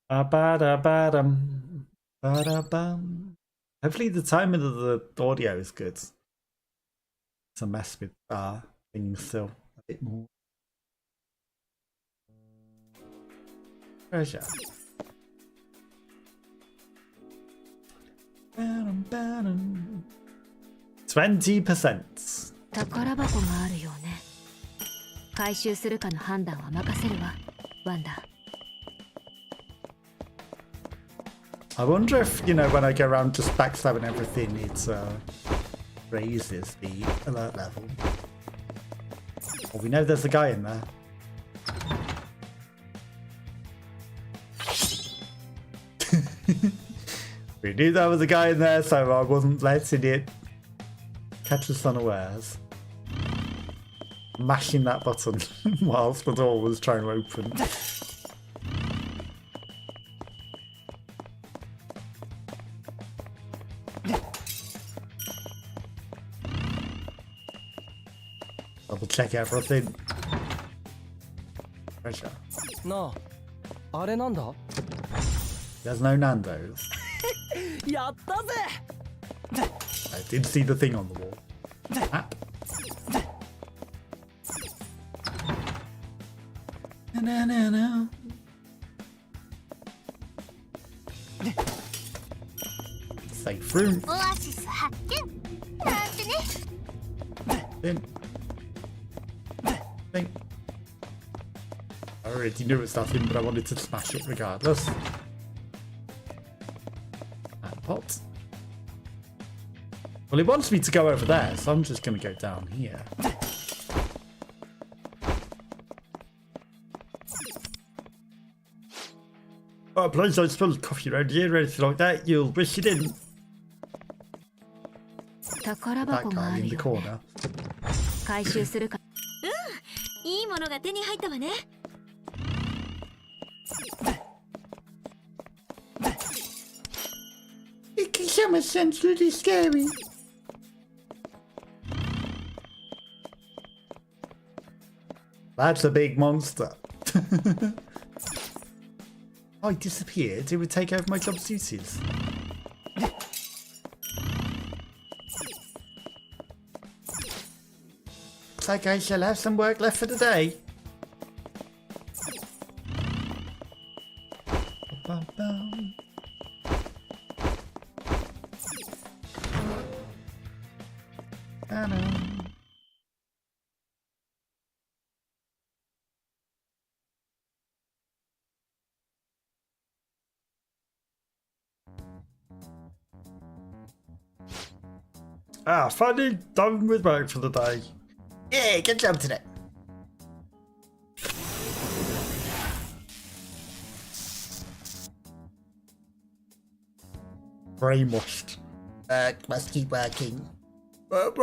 Ba-da-ba-dum. Ba-da-bum. Hopefully the timing of the audio is good. To mess with things still a bit more. Treasure. 20%. 宝箱があるようね。回収するかの判断は任せるわ、ワンダ。I wonder if, you know, when I go around just backstabbing everything, it raises the alert level. Well, we know there's a guy in there. We knew there was a guy in there, so I wasn't letting it catch us unawares. Mashing that button whilst the door was trying to open. Double check everything. Treasure. No. あれなんだ There's no Nando's. やったぜ I did see the thing on the wall. Ah. No. Safe room. オアシス発見なんてね。 Thing. I already knew it was that thing, but I wanted to smash it regardless. And pot. Well, it wants me to go over there, so I'm just going to go down here. Oh, please don't spill coffee around here or anything like that. You'll wish you didn't. 宝 That 箱が guy あ in る the よ、ね。 corner. 回収するか。いいものが手に入ったわね。It can come sense really scary. That's a big monster. Oh, he disappeared. It would take over my job duties. Looks like I shall have some work left for the day. Ba-bum. Ta-da. Ah, finally done with work for the day. Yeah, good job today. Brainwashed. Work must keep working. Work.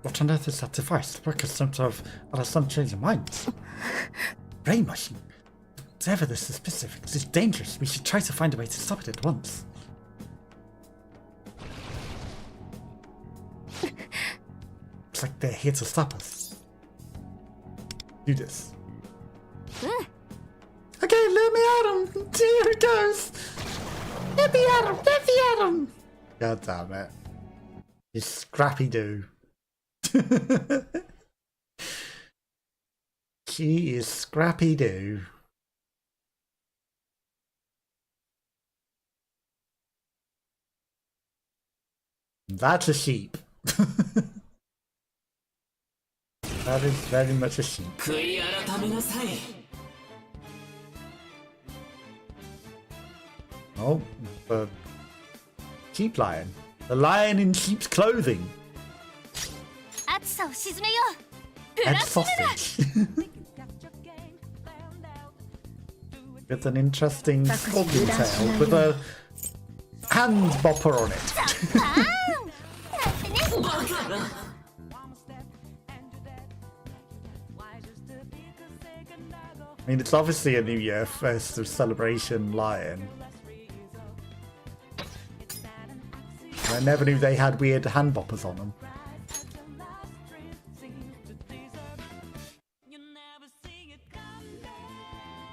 What on earth is that device? The workers seem to have had a sudden change of minds. Brainwashing. Whatever this is specific, this is dangerous. We should try to find a way to stop it at once. Looks like they're here to stop us. Do this. Okay, let me at him. Here it goes. Let me at him. Let me at him. God damn it. You scrappy do. She is scrappy do. That's a sheep. That is very much a sheep. Oh, the sheep lion. The lion in sheep's clothing. 暑さを沈めよう。 And sausage. with an interesting scorpion tail with a hand bopper on it. I mean, it's obviously a New Year festive celebration lion. I never knew they had weird hand boppers on them.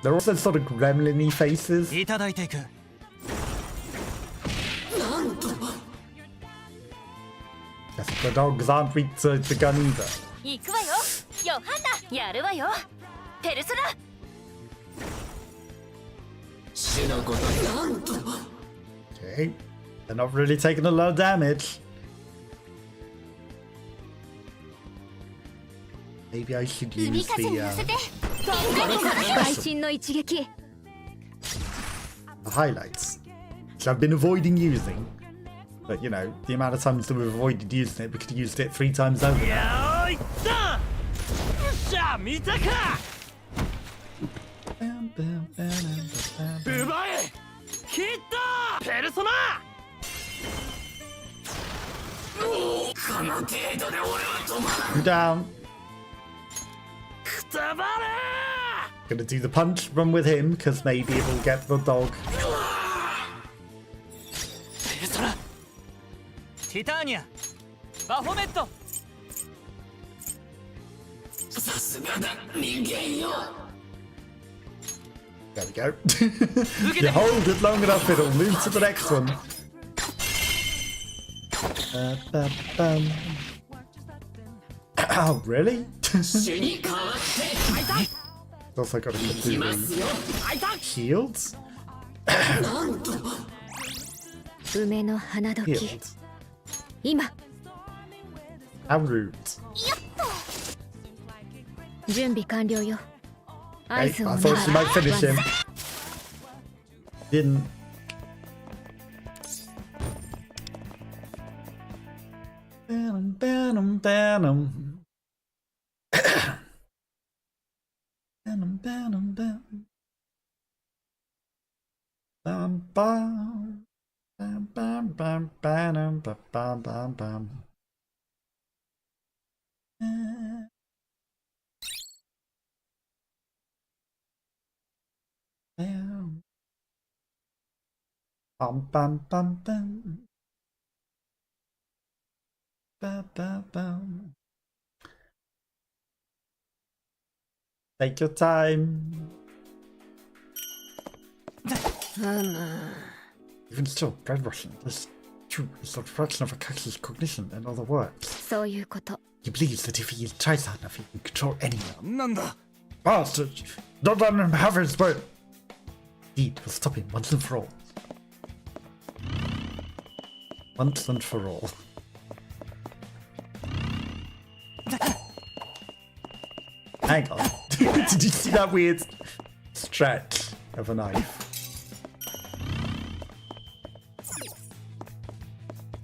They're also sort of gremlin-y faces. Guess the dogs aren't weak to the gun either. 行くわよヨハンナやるわよペルソナ Okay, they're not really taking a lot of damage. Maybe I should 海 use 風に the 乗せて special, 心の一撃 the highlights, which I've been avoiding using. But you know, the amount of times that we've avoided using it, we could have used it 3 times over. Now. Bam, bam, bam, bam, bam, bam. You down. Gonna do the punch, run with him, because maybe it will get the dog. ティターニアバフォメット There we go. You hold it long enough, it'll move to the next one. Oh, really? Also got to do shields. 梅の花時 Shields. 今 How rude. 準備完了よ Okay, 合 I 図を thought she might finish him. Didn't. Banum, banum, banum. Banum, banum, banum. Bam, bam. Bam, bam, bam, banum, ba, bam, bam, bam. Bam. Bam, bam, bam, bam. Ba, ba, bam. Take your time. Even still, brainwashing is true. It's a fraction of Akashi's cognition, in other words. そういうこと He believes that if he tries hard enough, he can control anyone. なんだ Bastard! Don't let him have his way! Indeed, will stop him once and for all. Once and for all. Hang on. Did you see that weird stretch of a knife?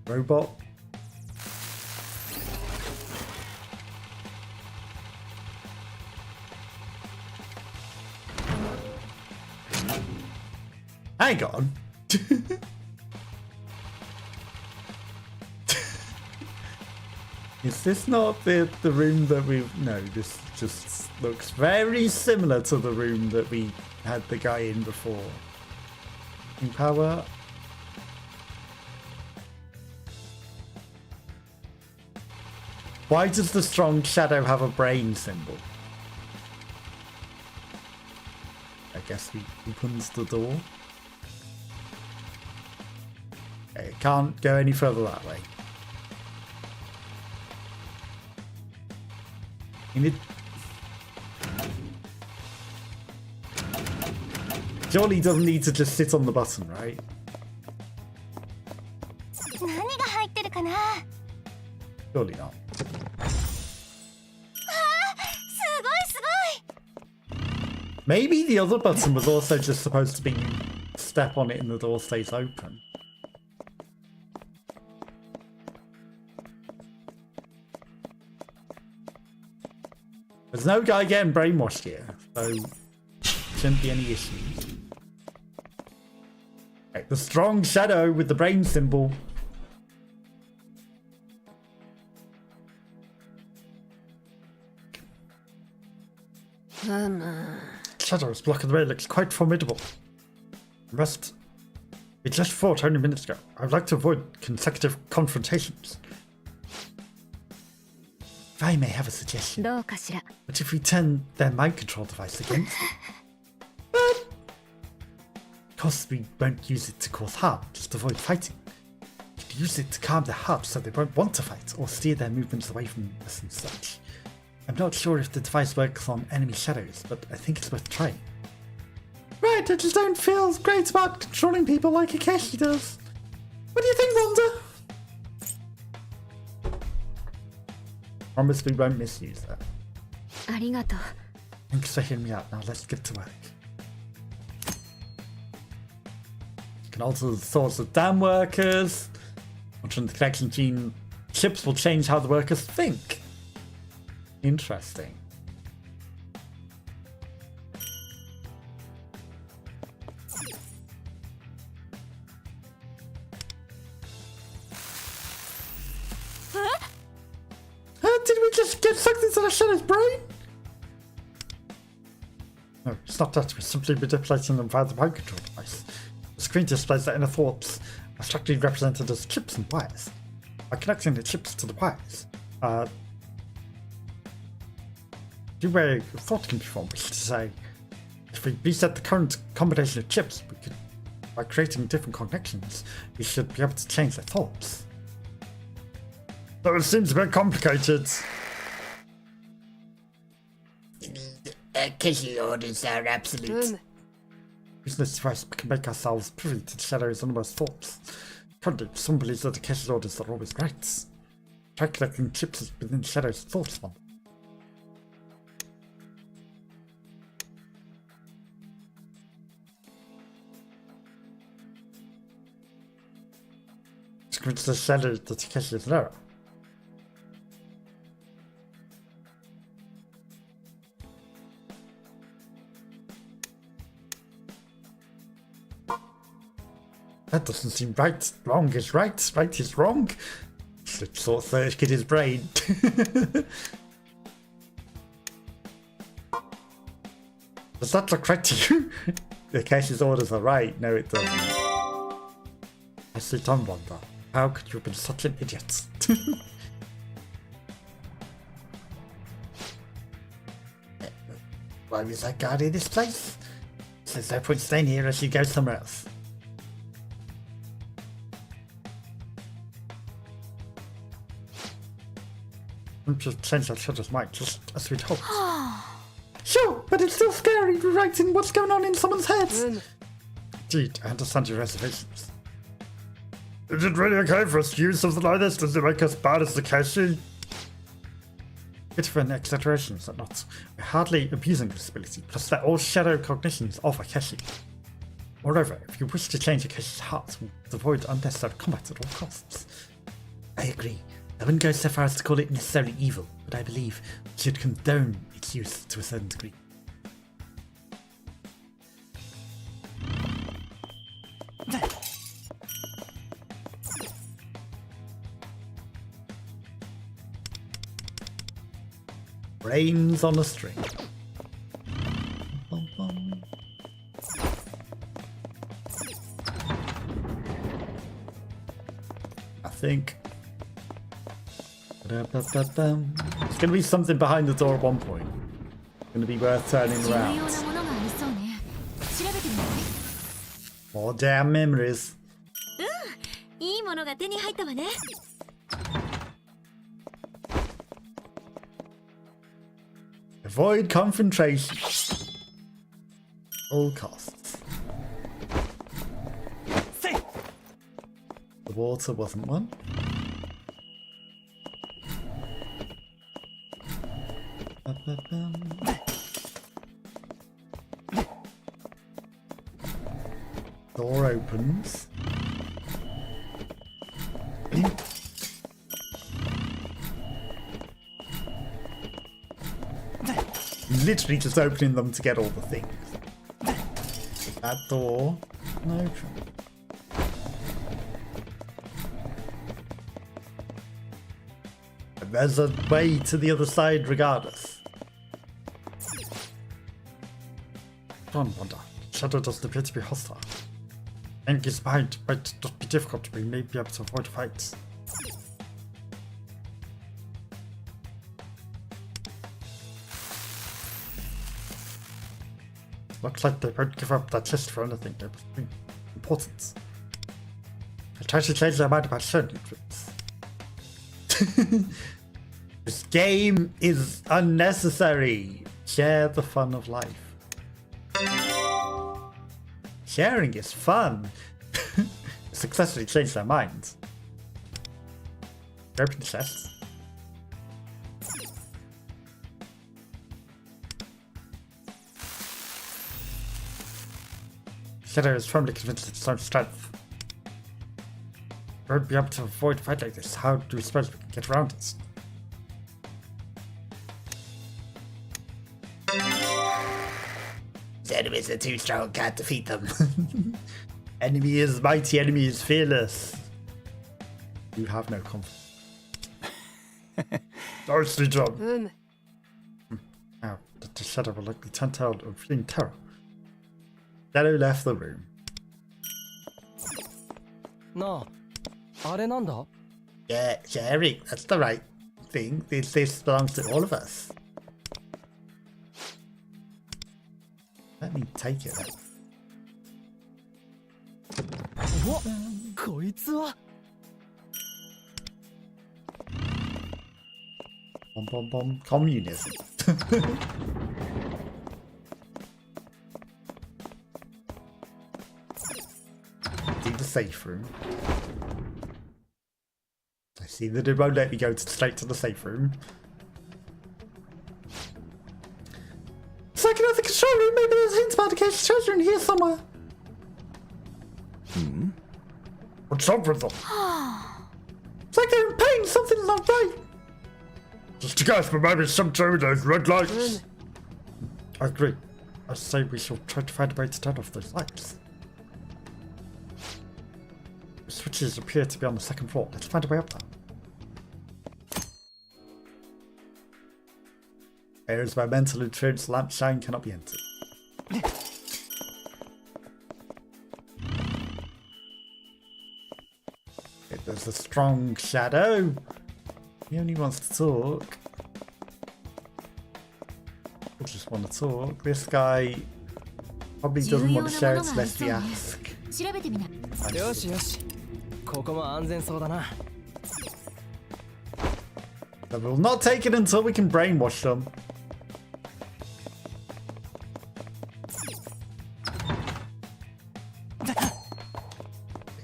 Robot. Hang on. Is this not the room that we... No, this just looks very similar to the room that we had the guy in before. In power. Why does the strong shadow have a brain symbol? I guess he opens the door. Okay, it can't go any further that way. You need... Surely he doesn't need to just sit on the button, right? 何が入ってるかな Surely not. すごいすごい Maybe the other button was also just supposed to be step on it and the door stays open. There's no guy getting brainwashed here, so shouldn't be any issues. The strong shadow with the brain symbol. Shadows blocking the way looks quite formidable. Must. We just fought only minutes ago. I'd like to avoid consecutive confrontations. If I may have a suggestion. どうかしら But if we turn their mind control device against them, of course we won't use it to cause harm, just avoid fighting. We could use it to calm their hearts so they won't want to fight or steer their movements away from us and such. I'm not sure if the device works on enemy shadows, but I think it's worth trying. Right, I just don't feel great about controlling people like Akashi does. What do you think, Wanda? Promise we won't misuse that. ありがとう Thanks for hearing me out. Now let's get to work. You can alter the thoughts of dam workers. Altering the connection gene chips will change how the workers think. Interesting. Did we just get sucked into the shadow's brain? No, it's not that. We're simply manipulating them via the mind control device. The screen displays their inner thoughts, abstractly represented as chips and wires. By connecting the chips to the wires, new way of thought can be formed, which is to say, if we reset the current combination of chips, we could, by creating different connections, we should be able to change their thoughts. Though it seems a bit complicated. Indeed, Akashi orders are absolute. Using this device, we can make ourselves privy to the shadow's innermost thoughts. Currently, some believes that Akashi's orders are always right. Try collecting chips within the shadow's thoughts one. Let's convince the shadow that Akashi is an error. That doesn't seem right. Wrong is right. Right is wrong. Should sort of get his brain. Does that look right to you? Akashi's orders are right. No, it doesn't. I see, Tom Wanda. How could you have been such an idiot? Why was I guarding this place? There's no point staying here unless you go somewhere else. Just change that shadow's mind, just as we'd hoped. Sure, but it's still scary writing what's going on in someone's head. Indeed, I understand your reservations. Is it really okay for us to use something like this? Does it make us bad as Akashi? Bit of an exaggeration, is it not? We're hardly abusing this ability, plus they're all shadow cognitions of Akashi. Moreover, if you wish to change Akashi's heart, we'll avoid unnecessary combat at all costs. I agree. I wouldn't go so far as to call it necessarily evil, but I believe we should condone its use to a certain degree. Brains on a string. Bum, bum. I think. There's going to be something behind the door at one point. It's going to be worth turning 重要 around. なものがありそうね調べてみない More damn memories. いいものが手に入ったわね Avoid confrontation. All costs. The water wasn't one. Door opens. Literally just opening them to get all the things. That door can open. And there's a way to the other side regardless. Don't wonder. Shadow doesn't appear to be hostile. And his mind might not be difficult. We may be able to avoid fights. Looks like they won't give up that chest for anything. It must be important. I try to change their mind about certain things. This game is unnecessary. Share the fun of life. Sharing is fun. Successfully changed their minds. Open the chest. Shadow is firmly convinced of its own strength. We won't be able to avoid a fight like this. How do we suppose we can get around it? His enemies are too strong, can't defeat them. Enemy is mighty, enemy is fearless. You have no confidence. Nicely done. うむ Now, the Shadow will likely turn tail of fleeing terror. Shadow left the room. なああれなんだ Yeah, sharing. That's the right thing. This belongs to all of us. Let me take it then. おこいつは Bom, bom, bom. Communism. See the safe room. I see that it won't let me go straight to the safe room. It's like another control room. Maybe there's hints about the case treasure in here somewhere. What's up with them? It's like they're in pain. Something's not right. Just a guess, but maybe some of those red lights. I agree. I say we shall try to find a way to turn off those lights. The switches appear to be on the second floor. Let's find a way up there. Areas where mental interference lamp shine cannot be entered. Okay, there's a strong shadow. He only wants to talk. I just want to talk. This guy probably doesn't want to share it unless we ask. 調べてみな。よしよしここも安全そうだな But we'll not take it until we can brainwash them.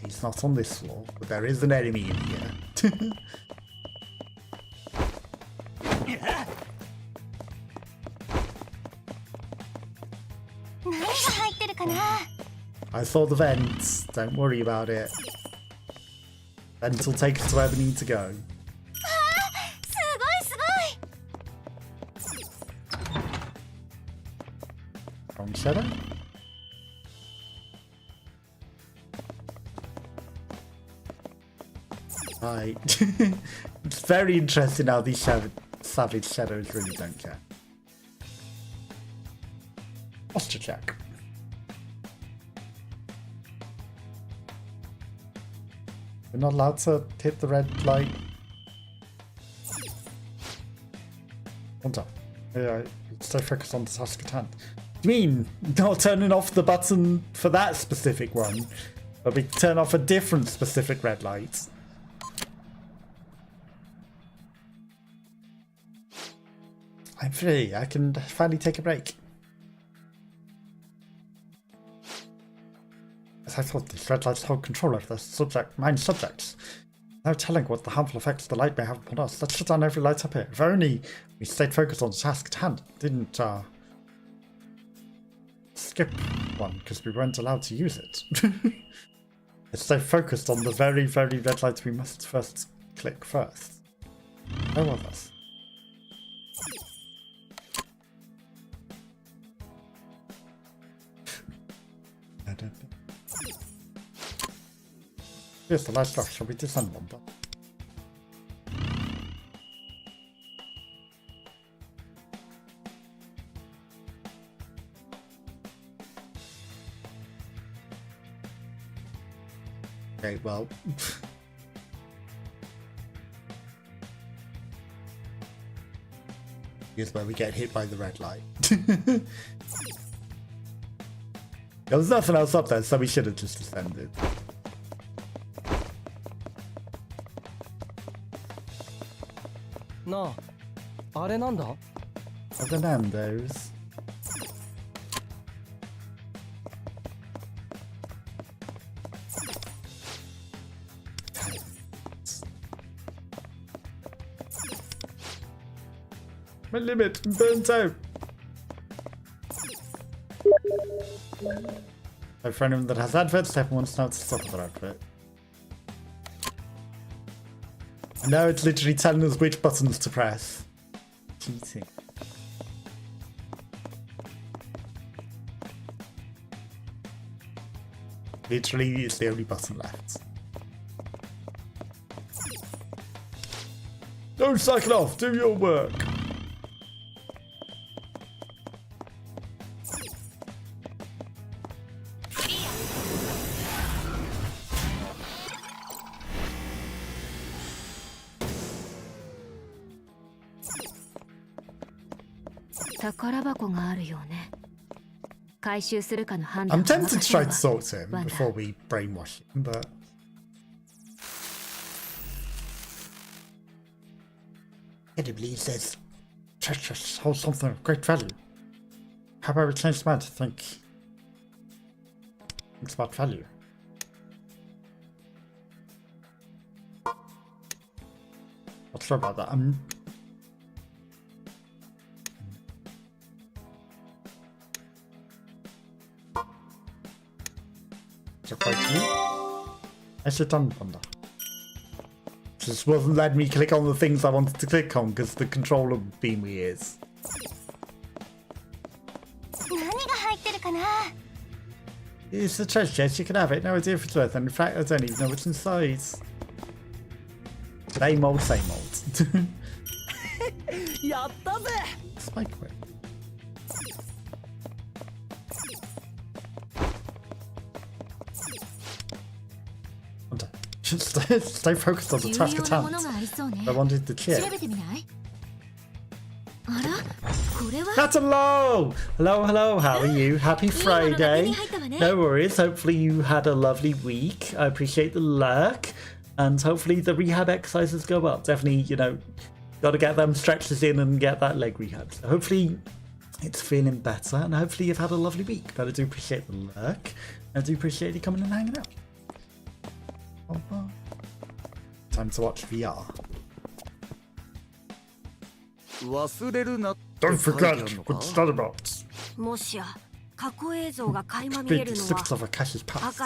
He's not on this floor, but there is an enemy in here. I saw the vents. Don't worry about it. Vents will take us to where we need to go. すごいすごい。 Wrong shadow? Right. It's very interesting how these savage shadows really don't care. Posture check. We're not allowed to hit the red light. Hold on. Yeah, stay focused on the task at hand. You mean not turning off the button for that specific one, but we turn off a different specific red light? I'm free. I can finally take a break. As I thought, these red lights hold control over the mind subjects. No telling what the harmful effects the light may have upon us. Let's shut down every light up here. If only we stayed focused on the task at hand. Didn't skip one because we weren't allowed to use it. Let's stay focused on the very, very red lights we must first click first. No others. Here's the light off. Shall we descend one? Okay, well. Here's where we get hit by the red light. There was nothing else up there, so we should have just descended. No. あれなんだ Are the Nandos? My limit, I'm burnt out. So for anyone that has adverts, step wants to know to stop their advert. And now it's literally telling us which buttons to press. Cheating. Literally, it's the only button left. Don't suck it off, do your work. I'm tempted to try to talk to him before we brainwash him, but... I can't believe this. Treasures hold something of great value. How about we change the mind to thinks about value? Not sure about that. I should unbundle. Just wasn't letting me click on the things I wanted to click on because the controller being my ears. It's a treasure chest, you can have it, no idea if it's worth it. In fact, I don't even know what's inside. Same old, same old. Spike whip. Stay focused on the task at hand. I wanted the chip. That's hello! Hello, how are you? Happy Friday. No worries, hopefully you had a lovely week. I appreciate the lurk. And hopefully the rehab exercises go up. Definitely, you know, got to get them stretches in and get that leg rehab. So hopefully it's feeling better and hopefully you've had a lovely week. But I do appreciate the lurk. I do appreciate you coming and hanging out. Time to watch VR. Don't forget what's that about. Big snippets of Akashi's past.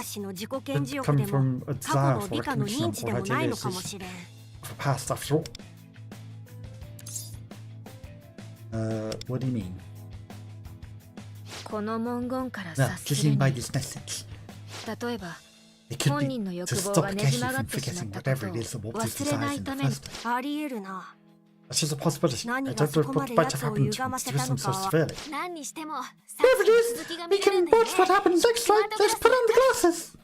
Coming from a desire for recognition of what ideas of a past after all. What do you mean? Now, judging by this message, it could be to stop Akashi from forgetting whatever it is that warped his desires in the first place. That's just a possibility. I don't know what might have happened to him to twist him so severely. Whatever it is, we can watch what happens next, right? Let's put on the glasses!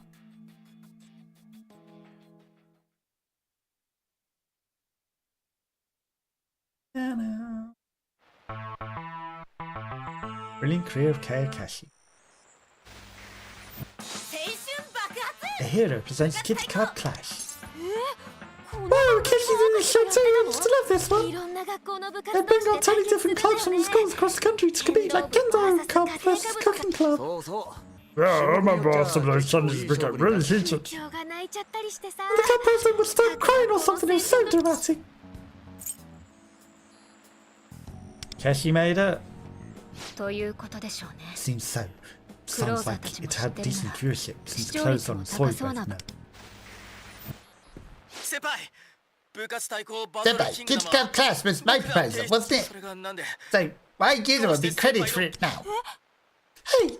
Brilliant career of Kei Akashi. A hero presents Kitty Card Clash. Wow, Akashi's in the show too! I just love this one! They bring out 20 different clubs from the schools across the country to compete like Kendo Cup versus Cooking Club. Yeah, I remember some of those Sundays became really heated. And the club president would start crying or something, it was so dramatic. Akashi made it. Seems so. Sounds like it had decent viewership since it closed on Soy both know. Senpai, Kitty Cup Clash was my proposal, wasn't it? So, why you don't be credited for it now? Hey!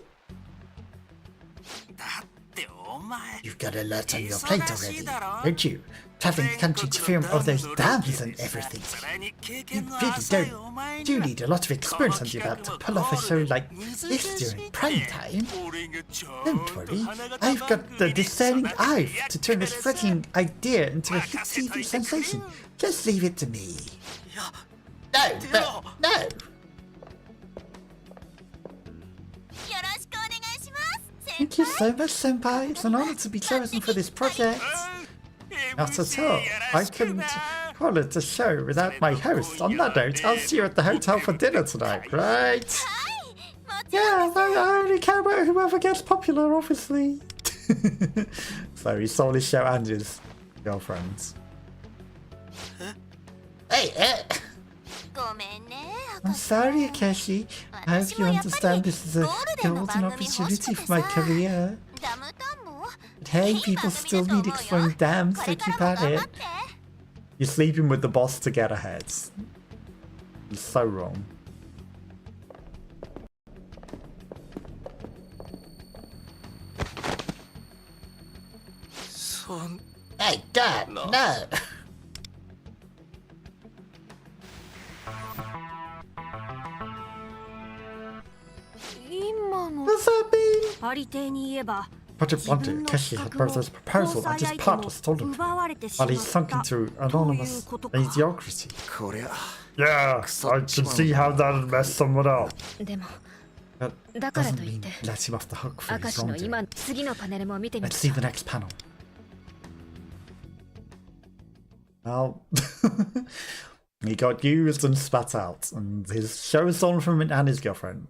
ってお前 You've got a lot on your plate already, don't you? Traveling the country to film all those dams and everything. それに経 You 験の really 浅いお don't 前 do には need a lot of experience under your belt to pull off a show like this during prime time. 俺がちゃ Don't んと worry, 鼻が I've 高 got く the リッシュ discerning な eye や to turn って this るさ fledgling idea into a hit TV sensation. Just leave it to me. いや No, but no. よろしくお願いします Thank you so much, Senpai. It's an honor to be chosen for this project. Not at all. I couldn't call it a show without my host. On that note, I'll see you at the hotel for dinner tonight, right? はいもちろん Yeah, I only care about whoever gets popular, obviously. So he stole his show and his girlfriends. Hey, ごめんね I'm sorry, Akashi. I hope you understand this is a golden opportunity for my career. ダムタンも But hey, people still need exploring dams, so keep at it. You're sleeping with the boss to get ahead. You're so wrong. Hey, Dad, no. What's that mean? ありていに言えば Project Blunted, Akashi had brothers' proposal and his part was stolen from him, while he sunk into anonymous mediocrity. こりゃ Yeah, I can see how that'd mess someone up. でも That だから doesn't といっ mean て let him off the hook for 明 his 石の wrongdoing. 今次のパネルも見てみ Let's る see the next panel. Well, he got used and spat out, and his show was stolen from him and his girlfriend.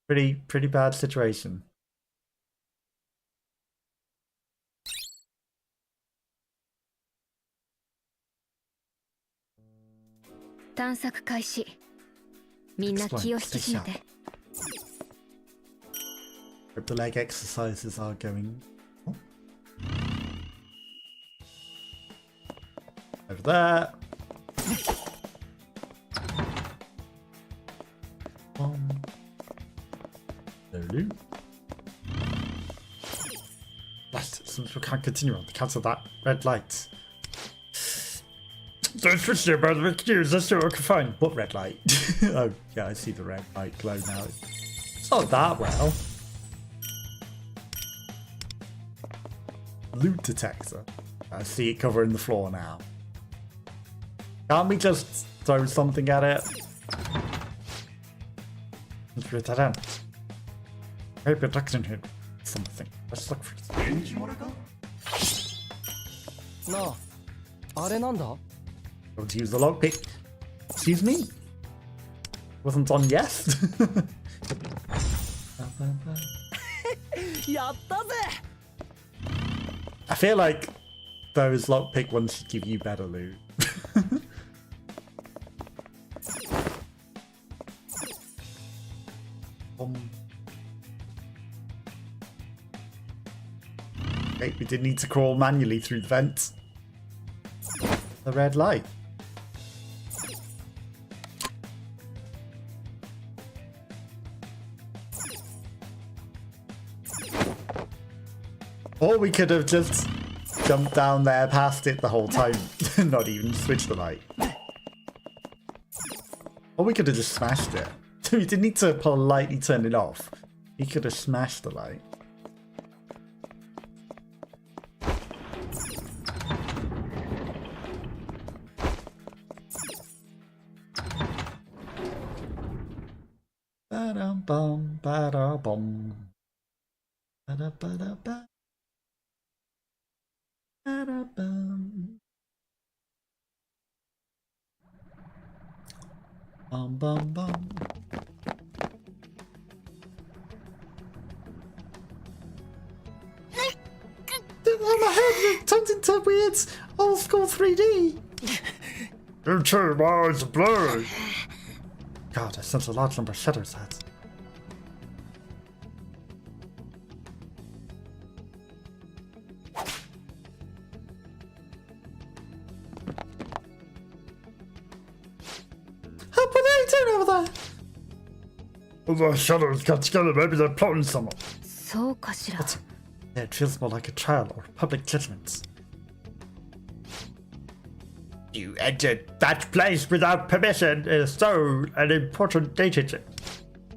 Pretty bad situation.「探索開始」「みんな気を引き締めて」 Hope the leg exercises are going. Oh. Over there. No loot. Right, since we can't continue on account of that red light. Don't switch there, brother. We can use this so we can find. What red light? Oh, yeah, I see the red light glow now. It's not that well. Loot detector. I see it covering the floor now. Can't we just throw something at it? Let's put that in. Maybe a duckling here. Something. Let's look for it. なああれなんだ Don't use the lockpick. Excuse me? Wasn't on yes? やったぜ I feel like those lockpick ones should give you better loot. Okay, we did need to crawl manually through the vents. The red light. Or we could have just jumped down there past it the whole time, not even switched the light. Or we could have just smashed it. We didn't need to politely turn it off. We could have smashed the light. Ba-dum-bum, ba-da-bum. Ba-da-ba-da-ba. Ba-da-bum. Bum bum bum. My head turned into weird old school 3D. You too, my eyes are blurry. God, I sense a large number of shadows heads. What are you doing over there? All those shadows got together, maybe they're plotting something. そうかしら It feels more like a trial or a public judgment. You entered that place without permission is so an important data check.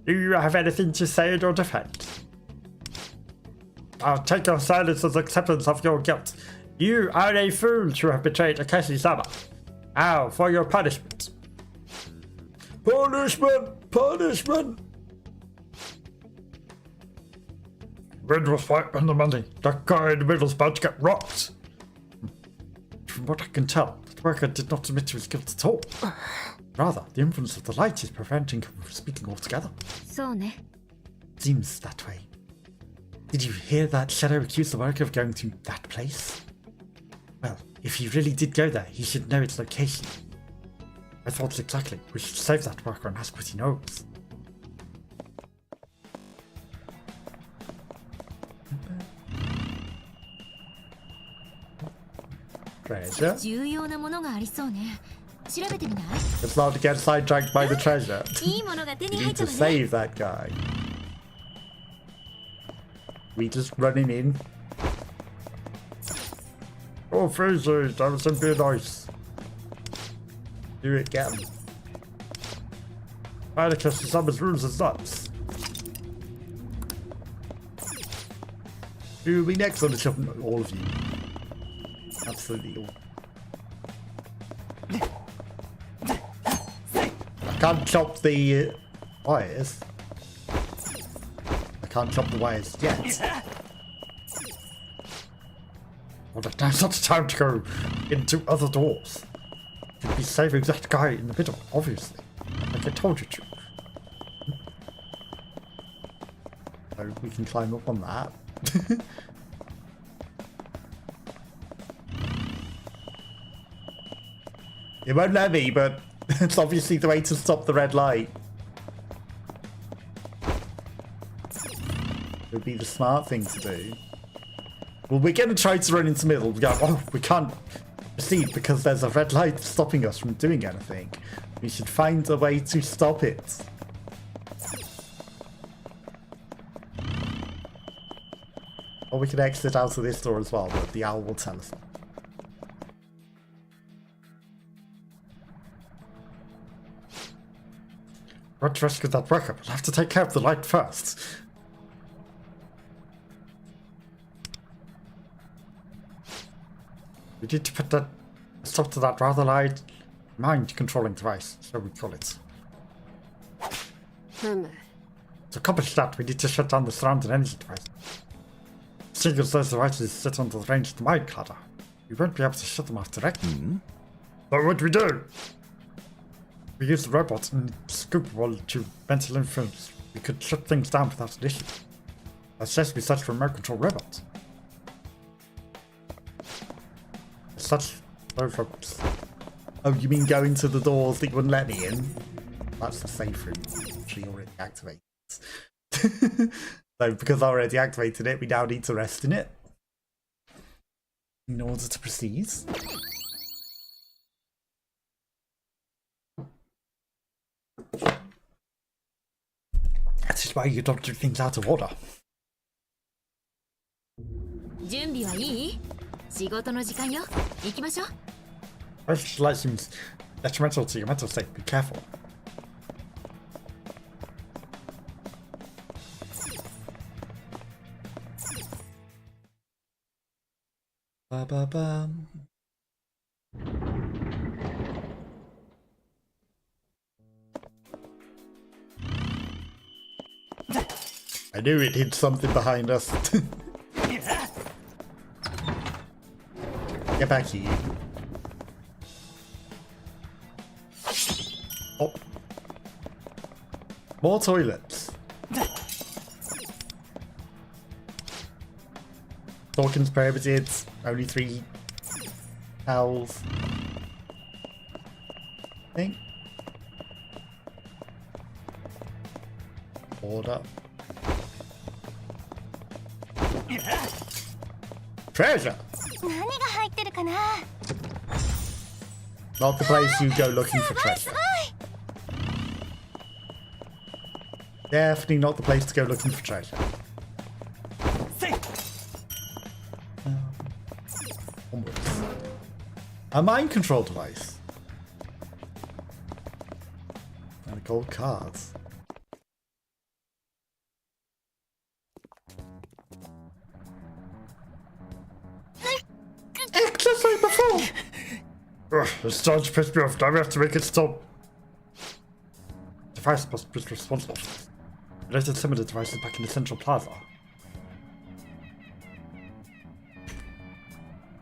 Do you have anything to say in your defense? I'll take your silence as acceptance of your guilt. You are a fool to have betrayed Akashi-sama. Now for your punishment. Punishment! Punishment! Red was right on the money. That guy in the middle's about to get rocked. From what I can tell, the worker did not admit to his guilt at all. Rather, the influence of the light is preventing him from speaking altogether. そうね。 Seems that way. Did you hear that Shadow accused the worker of going to that place? Well, if he really did go there, he should know its location. I thought exactly. We should save that worker and ask what he knows. Treasure? 重要なものがありそうね。調べてみない？ It's not to get sidetracked by the treasure. いいものが手に We 入っ need た to わね。 save that guy. We just run him in. Oh, Fraser, that was being nice. Do it, get him. Akashi-sama's rules is nuts. Who will be next on the shop? All of you. Absolutely all. I can't chop the wires. I can't chop the wires yet. Well, now's not the time to go into other doors. You'd be saving that guy in the middle, obviously. Like I told you to. So we can climb up on that. It won't let me, but it's obviously the way to stop the red light. It would be the smart thing to do. Well, we're going to try to run into the middle. We go, oh, we can't proceed because there's a red light stopping us from doing anything. We should find a way to stop it. Or we can exit out of this door as well, but the owl will tell us. We're to rescue that worker, but I'll have to take care of the light first. We need to put a stop to that rather large mind-controlling device, so we call it. To accomplish that, we need to shut down the surrounding energy device. Seeing as those devices sit under the range of the mind clutter, we won't be able to shut them off directly. So what do we do? We use the robot and scoop wall to mental influence. We could shut things down without an issue. I suggest we search for a remote control robot. Such those robots. Oh, you mean go into the doors that you wouldn't let me in? That's the safe room. Actually already activated. So because I already activated it, we now need to rest in it. In order to proceed. That is why you don't do things out of order. 準備はいい？仕事の時間よ。行きましょう。 This light seems detrimental to your mental state. Be careful. Ba ba ba. I knew it hid something behind us. Get back here. Oh. More toilets. Dawkins prohibited. Only 3 towels. I think. Order. Treasure! 何が入ってるかな？ Not the place you go looking for treasure. Definitely not the place to go looking for treasure. A mind control device. And a gold card. Just like before. Ugh, it's starting to piss me off. Now we have to make it stop. Device must be responsible. Related similar devices back in the central plaza.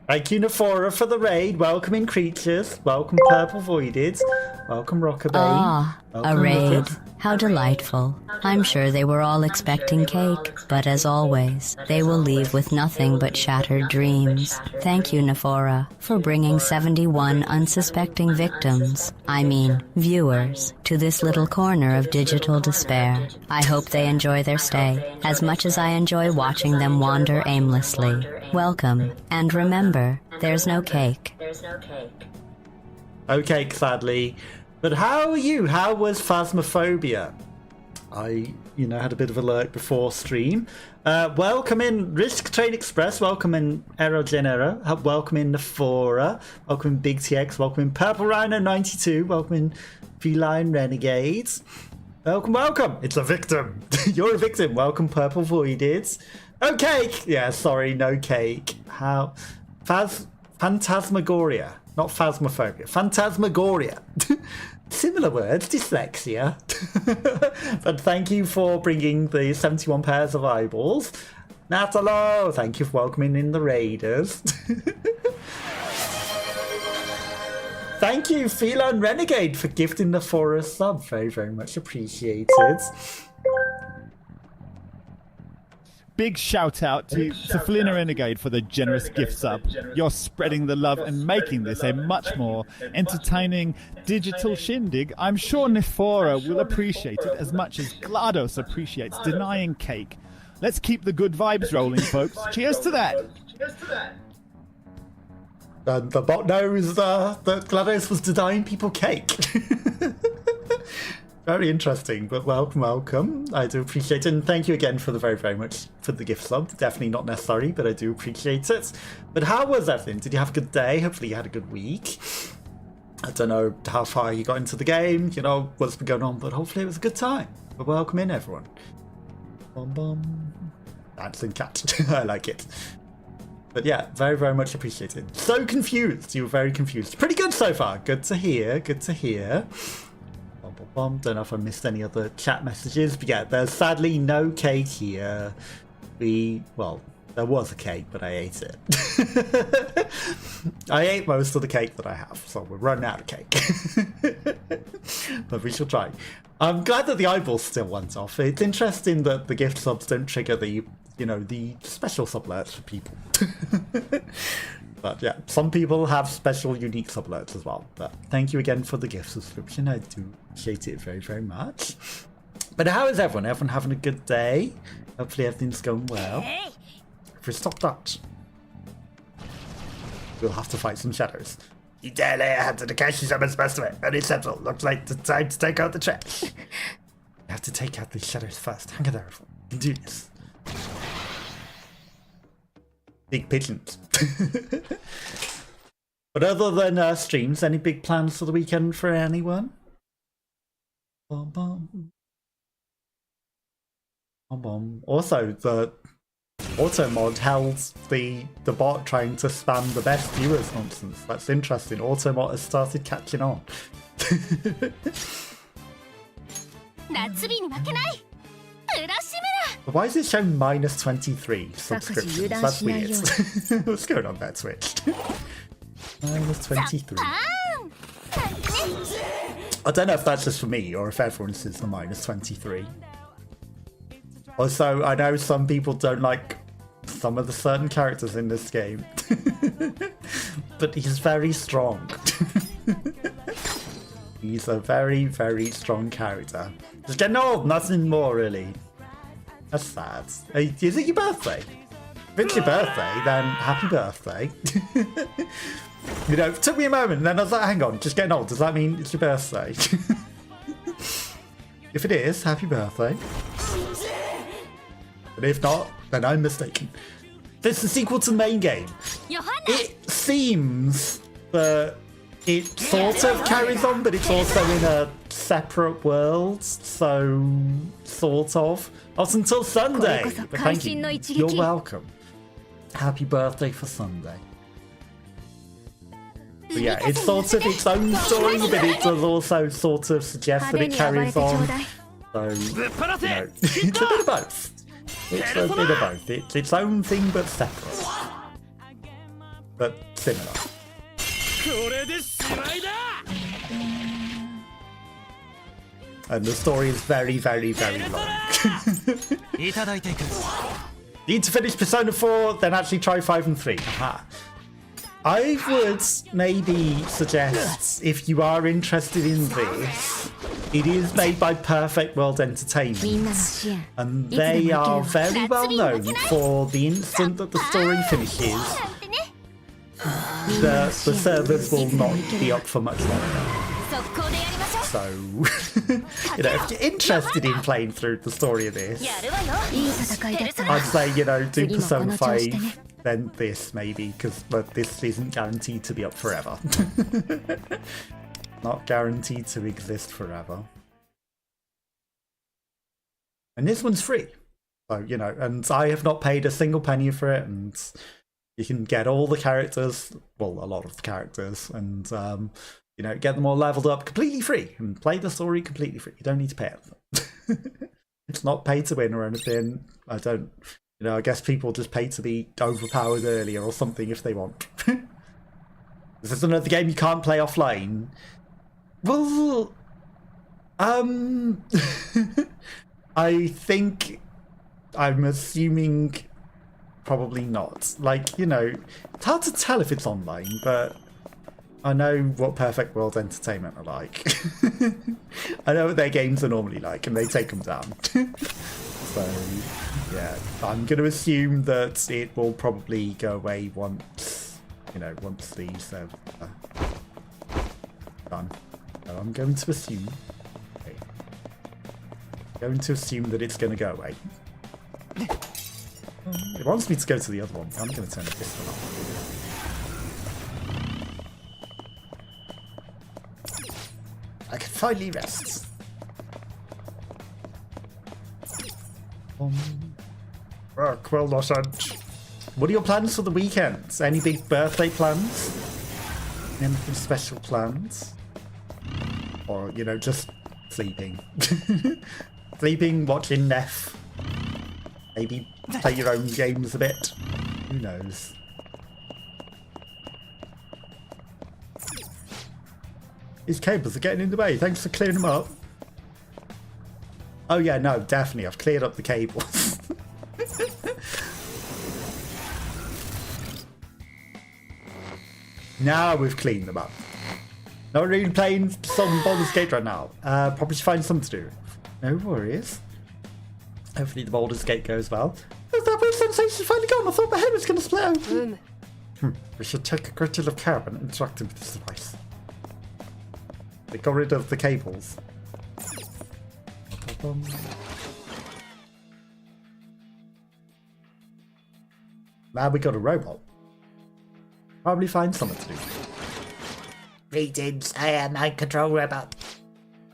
Thank you, Nafora, for the raid. Welcoming creatures. Welcome, Purple Voided. Welcome, Rockabane. Ah, Welcome, a raid. Rocket. How delightful. I'm sure they were all expecting cake, but as always, they will leave with nothing but shattered dreams. Thank you, Nafora, for bringing 71 unsuspecting victims, viewers, to this little corner of digital despair. I hope they enjoy their stay, as much as I enjoy watching them wander aimlessly. Welcome, and remember, there's no cake. No cake, sadly. But how are you? How was Phasmophobia? I, had a bit of a lurk before stream. Welcome in Risk Train Express. Welcome in Aerogenera. Welcome in Nafora. Welcome in Big TX. Welcome in Purple Rhino 92. Welcome in Feline Renegades. Welcome. It's a victim. You're a victim. Welcome, Purple Voided. No cake. Yeah, sorry, no cake. How? Phantasmagoria. Not Phasmophobia. Phantasmagoria. Similar words, dyslexia. But thank you for bringing the 71 pairs of eyeballs. Natalo, thank you for welcoming in the Raiders. Thank you, Feline Renegade, for gifting the Forest sub. Very, very much appreciated. Big shout out to Felina Renegade for the generous gift sub. You're spreading the love and making this a much more entertaining digital shindig. I'm sure Nefora will appreciate it as much as GLaDOS appreciates denying cake. Let's keep the good vibes rolling, folks. Cheers to that. And the bot knows that GLaDOS was denying people cake. Very interesting, but welcome. I do appreciate it, and thank you again for the very, very much for the gift sub. Definitely not necessary, but I do appreciate it. But how was everything? Did you have a good day? Hopefully you had a good week. I don't know how far you got into the game, what's been going on, but hopefully it was a good time. But welcome in, everyone. Bum bum. Dancing cat. I like it. But yeah, very, very much appreciated. So confused. You were very confused. Pretty good so far. Good to hear. Good to hear. Don't know if I missed any other chat messages, but yeah, there's sadly no cake here. There was a cake, but I ate it. I ate most of the cake that I have, so we're running out of cake. But we shall try. I'm glad that the eyeball still went off. It's interesting that the gift subs don't trigger the special subalerts for people. But yeah, some people have special unique subalerts as well. But thank you again for the gift subscription. I do appreciate it very, very much. But how is everyone? Everyone having a good day? Hopefully everything's going well. If we stop that, we'll have to fight some shadows. You dare lay a hand on Akashi Summon's best of it. Very simple. Looks like the time to take out the trash. We have to take out these shadows first. Hang on there, everyone. We can do this. Big pigeons. But other than streams, any big plans for the weekend for anyone? Bum, bum. Bum, bum. Also, the auto mod held the bot trying to spam the best viewers nonsense. That's interesting. Auto mod has started catching on. But why is it showing minus 23 subscriptions? That's weird. What's going on there, Twitch? Minus 23. I don't know if that's just for me or if everyone sees the minus 23. Also, I know some people don't like some of the certain characters in this game. But he's very strong. He's a very, very strong character. Just getting old, nothing more really. That's sad. Hey, is it your birthday? If it's your birthday, then happy birthday. It took me a moment, and then I was like, hang on, just getting old, does that mean it's your birthday? If it is, happy birthday. But if not, then I'm mistaken. This is the sequel to the main game. It seems that it sort of carries on, but it's also in a separate world, so sort of. Not until Sunday. But thank you. You're welcome. Happy birthday for Sunday. But yeah, it's sort of its own story, but it does also sort of suggest that it carries on. So, you know, it's a bit of both. It's a bit of both. It's its own thing, but separate. But similar. And the story is very, very, very long. Need to finish Persona 4, then actually try 5 and 3. Aha. I would maybe suggest, if you are interested in this, it is made by Perfect World Entertainment, and they are very well known for the instant that the story finishes, the servers will not be up for much longer. So, you know, if you're interested in playing through the story of this, I'd say, you know, do Persona 5, then this maybe, because this isn't guaranteed to be up forever. Not guaranteed to exist forever. And this one's free. So, you know, and I have not paid a single penny for it, and you can get all the characters, well, a lot of the characters, and you know, get them all leveled up completely free and play the story completely free. You don't need to pay anything. It's not pay to win or anything. I don't, you know, I guess people just pay to be overpowered earlier or something if they want. This is another game you can't play offline. Well, I think, I'm assuming probably not. Like, you know, it's hard to tell if it's online, but I know what Perfect World Entertainment are like. I know what their games are normally like, and they take them down. So, yeah, I'm going to assume that it will probably go away once, you know, once these are done. So I'm going to assume. Okay, I'm going to assume that it's going to go away. It wants me to go to the other one. I'm going to turn this one off. I can finally rest. Well, Los Angeles. What are your plans for the weekend? Any big birthday plans? Anything special plans? Or, you know, just sleeping? Sleeping, watching Neff. Maybe play your own games a bit. Who knows? These cables are getting in the way. Thanks for clearing them up. Oh yeah, no, definitely. I've cleared up the cables. Now we've cleaned them up. Not really playing some Baldur's Gate right now. Probably should find something to do. No worries. Hopefully the Baldur's Gate goes well. Is that weird sensation finally gone? I thought my head was going to split open. We should take a great deal of care when interacting with this device. They got rid of the cables. Now we got a robot. Probably find something to do. Greetings, I am Mind Control Robot.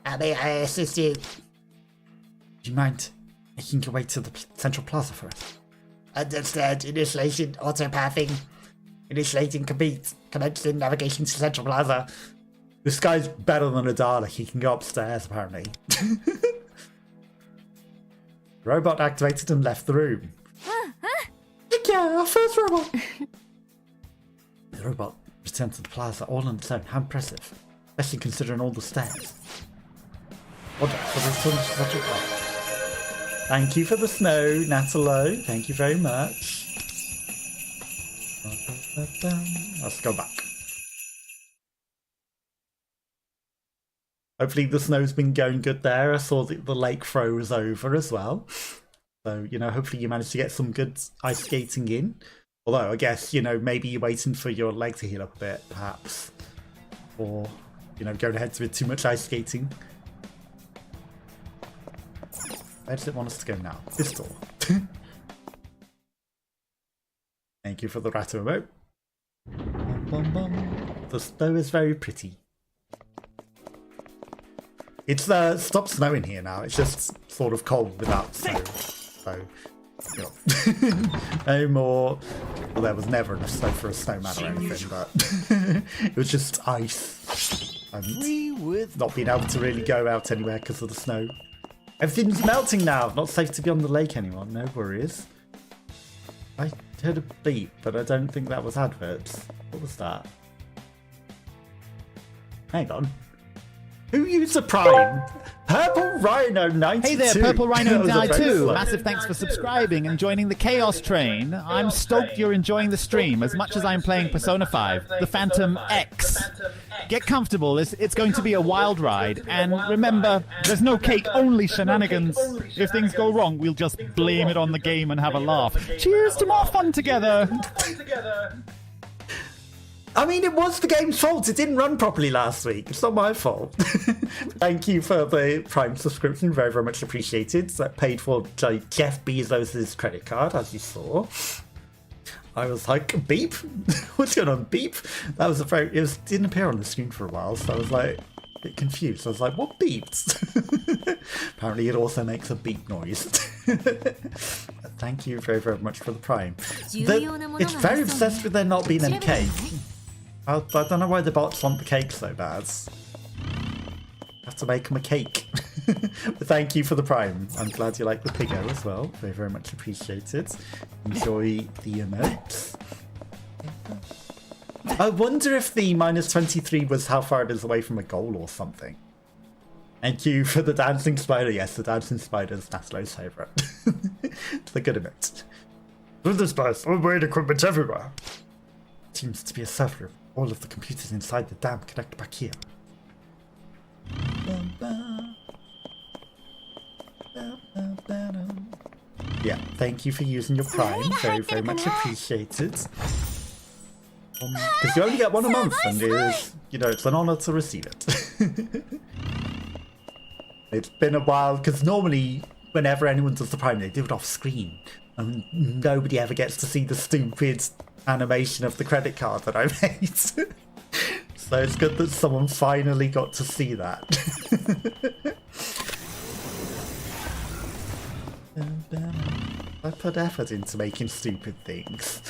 How may I assist you? Do you mind making your way to the central plaza for us? Understand. Initiation, autopathing. Initiating complete. Commencing navigation to Central Plaza. This guy's better than a Dalek. He can go upstairs, apparently. Robot activated and left the room. Yeah, our first robot. The robot returned to the plaza all on its own. How impressive. Especially considering all the stairs. Thank you for the snow, Natalo. Thank you very much. Let's go back. Hopefully the snow's been going good there. I saw that the lake froze over as well. So, you know, hopefully you managed to get some good ice skating in. Although, I guess, you know, maybe you're waiting for your leg to heal up a bit, perhaps. Or, you know, going ahead with too much ice skating. Where does it want us to go now? This door. Thank you for the rat remote. Bum, bum, bum. The snow is very pretty. It's stopped snowing here now. It's just sort of cold without snow. So, you know, no more. Well, there was never enough snow for a snowman or anything, but it was just ice. And not being able to really go out anywhere because of the snow. Everything's melting now. Not safe to be on the lake anymore. No worries. I heard a beep, but I don't think that was adverts. What was that? Hang on. Who used a Prime? Purple Rhino 92. Hey there, Purple Rhino 92. Massive thanks for subscribing and joining the Chaos Train. I'm stoked you're enjoying the stream as much as I'm playing Persona 5, the Phantom X. Get comfortable, it's going to be a wild ride. And remember, there's no cake, only shenanigans. If things go wrong, we'll just blame it on the game and have a laugh. Cheers to more fun together. I mean, it was the game's fault. It didn't run properly last week. It's not my fault. Thank you for the Prime subscription. Very, very much appreciated. That paid for Jeff Bezos' credit card, as you saw. I was like, beep? What's going on, beep? That was it didn't appear on the screen for a while, so I was like a bit confused. I was like, what beeps? Apparently it also makes a beep noise. Thank you very, very much for the Prime. It's very obsessed with there not being any cake. I don't know why the bots want the cake so bad. Have to make them a cake. But thank you for the Prime. I'm glad you like the Piggo as well. Very, very much appreciated. Enjoy the emotes. I wonder if the -23 was how far it is away from a goal or something. Thank you for the dancing spider. Yes, the dancing spider is Naslo's favourite. It's a good emote. Through the space, all weird equipment everywhere. Seems to be a server. All of the computers inside the dam connect back here. Yeah, thank you for using your Prime. Very, very much appreciated. Because you only get one a month, and it is, it's an honour to receive it. It's been a while, because normally, whenever anyone does the Prime, they do it off screen. And nobody ever gets to see the stupid animation of the credit card that I made. So it's good that someone finally got to see that. I put effort into making stupid things.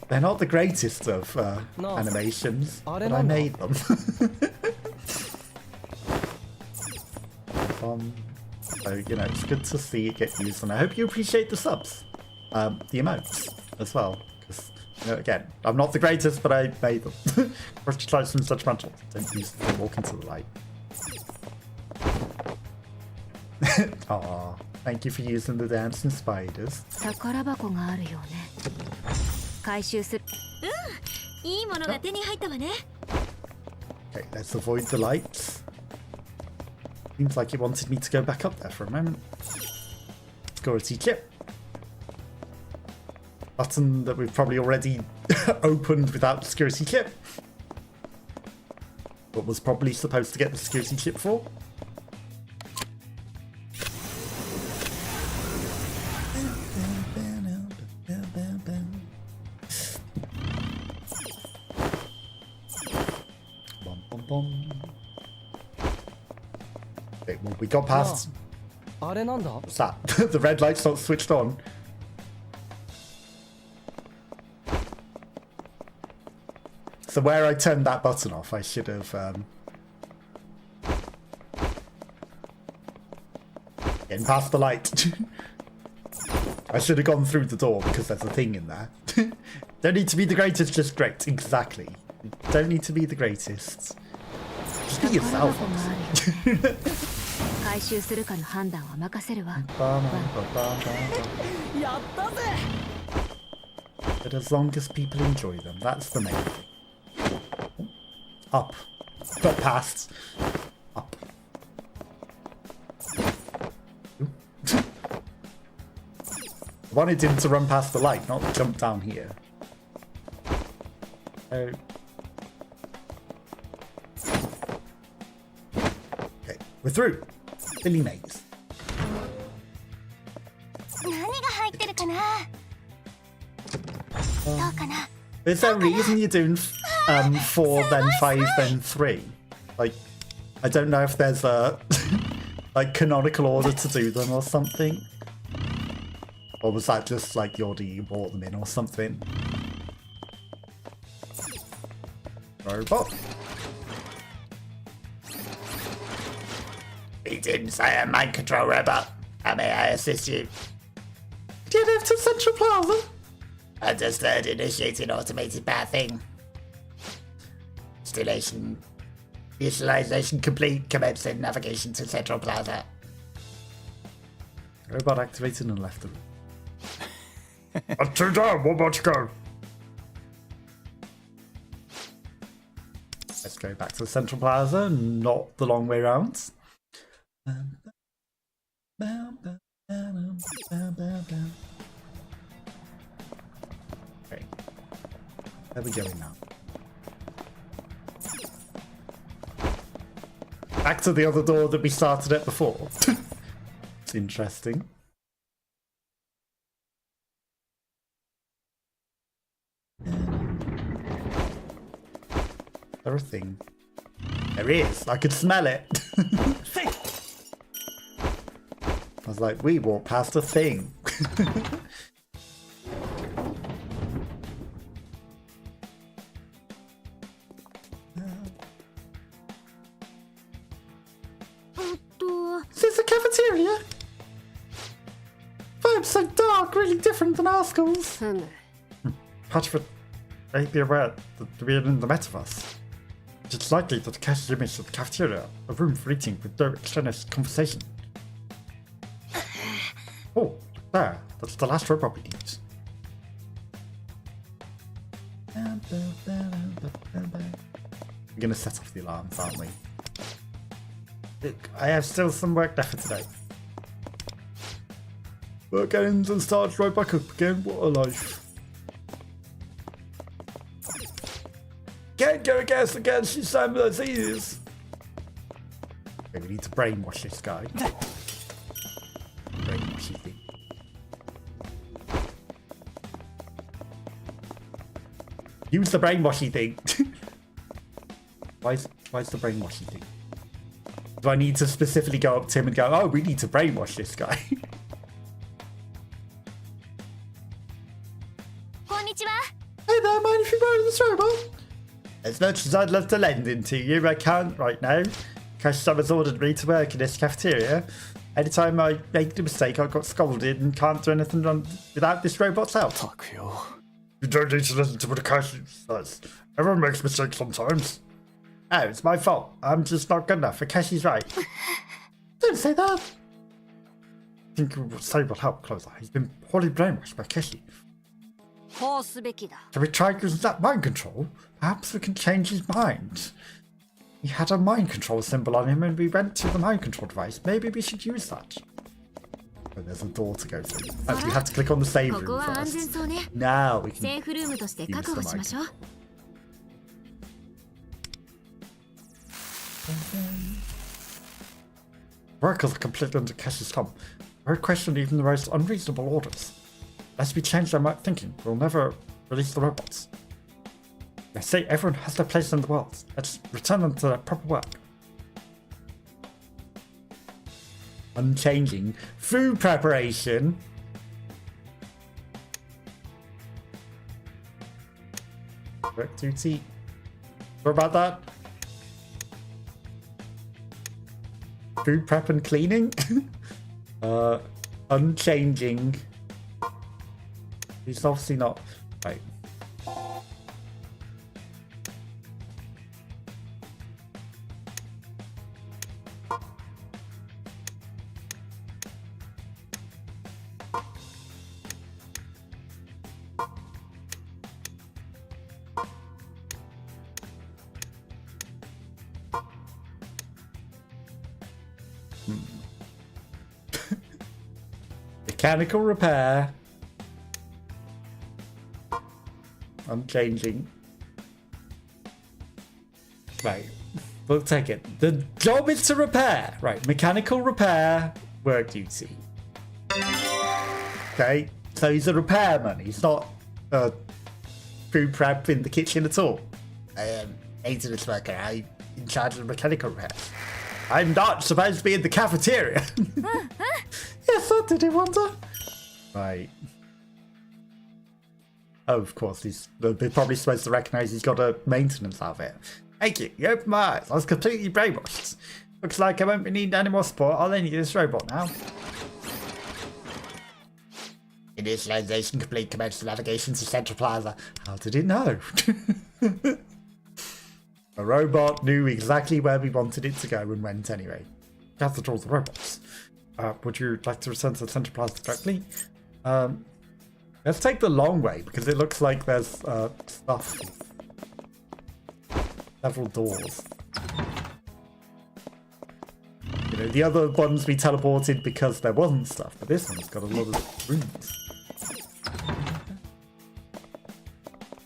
They're not the greatest of animations, but I made them. So, it's good to see it get used, and I hope you appreciate the subs. The emotes as well, because, again, I'm not the greatest, but I made them. Congratulations and such mental. Don't walk into the light. Aww, thank you for using the dancing spiders. Okay, let's avoid the lights. Seems like it wanted me to go back up there for a moment. Security chip. Button that we've probably already opened without the security chip. What was probably supposed to get the security chip for. Okay, well, we got past. What's that? The red light's not switched on. So where I turned that button off, I should have getting past the light. I should have gone through the door because there's a thing in there. Don't need to be the greatest, just great. Exactly. Don't need to be the greatest. Just be yourself. But as long as people enjoy them, that's the main thing. Up. But past. Up. I wanted him to run past the light, not jump down here. Oh. Okay, we're through. Silly maze. Is there a reason you're doing 4, then 5, then 3? Like, I don't know if there's a like canonical order to do them or something. Or was that just like the order you bought them in or something? Robot. Greetings, I am Mind Control Robot. How may I assist you? Do you live to Central Plaza? Understood, initiating automated pathing. Installation. Visualization complete. Commencing navigation to Central Plaza. Robot activated and left them. I'm 2 down, 1 more to go. Let's go back to the Central Plaza, not the long way round. Okay. Where are we going now? Back to the other door that we started at before. It's interesting. Is there a thing? There is. I could smell it. I was like, we walked past a thing. Is this a cafeteria? Vibes so dark, really different than our schools. Patchford may be aware that we're in the metaverse. It's likely that the cash's image of the cafeteria, a room for eating with no extraneous conversation. Oh, there. That's the last robot we need. We're gonna set off the alarms, aren't we? Look, I have still some work left for today. Work ends and starts right back up again. What a life. Can't go against you, Sam Mercedes. Okay, we need to brainwash this guy. Brainwash thing. Use the brainwashy thing. Why is the brainwashy thing? Do I need to specifically go up to him and go, oh, we need to brainwash this guy? Hey there, mind if you borrow this robot? As much as I'd love to lend into you, I can't right now. Akashi-sama's ordered me to work in this cafeteria. Anytime I make a mistake, I got scolded and can't do anything without this robot's help. You don't need to listen to what Akashi says. Everyone makes mistakes sometimes. Oh, it's my fault. I'm just not good enough. Akashi's right. Don't say that. I think what say will help closer. He's been poorly brainwashed by Akashi. Can we try using that mind control? Perhaps we can change his mind. He had a mind control symbol on him and we went to the mind control device. Maybe we should use that. Oh, there's a door to go through. Oh, we have to click on the save room first. Now we can use the mic. Workers are completely under Akashi's thumb. We're questioning even the most unreasonable orders. Unless we change their thinking, we'll never release the robots. They say everyone has their place in the world. Let's return them to their proper work. Unchanging. Food preparation. Work duty. What about that? Food prep and cleaning. Unchanging. He's obviously not right. Mechanical repair. I'm changing. Right. We'll take it. The job is to repair. Right. Mechanical repair. Work duty. Okay. So he's a repairman. He's not a food prep in the kitchen at all? I am maintenance worker. I'm in charge of mechanical repairs. I'm not supposed to be in the cafeteria. Yes, I did wonder. Right. Oh, of course, they're probably supposed to recognise he's got a maintenance outfit. Thank you. You opened my eyes. I was completely brainwashed. Looks like I won't be needing any more support. I'll only need this robot now. Initialization complete. Commence navigation to Central Plaza. How did it know? A robot knew exactly where we wanted it to go and went anyway. That's the tools of robots. Would you like to return to the Central Plaza directly? Let's take the long way because it looks like there's stuff. Several doors. You know, the other ones we teleported because there wasn't stuff, but this one's got a lot of rooms.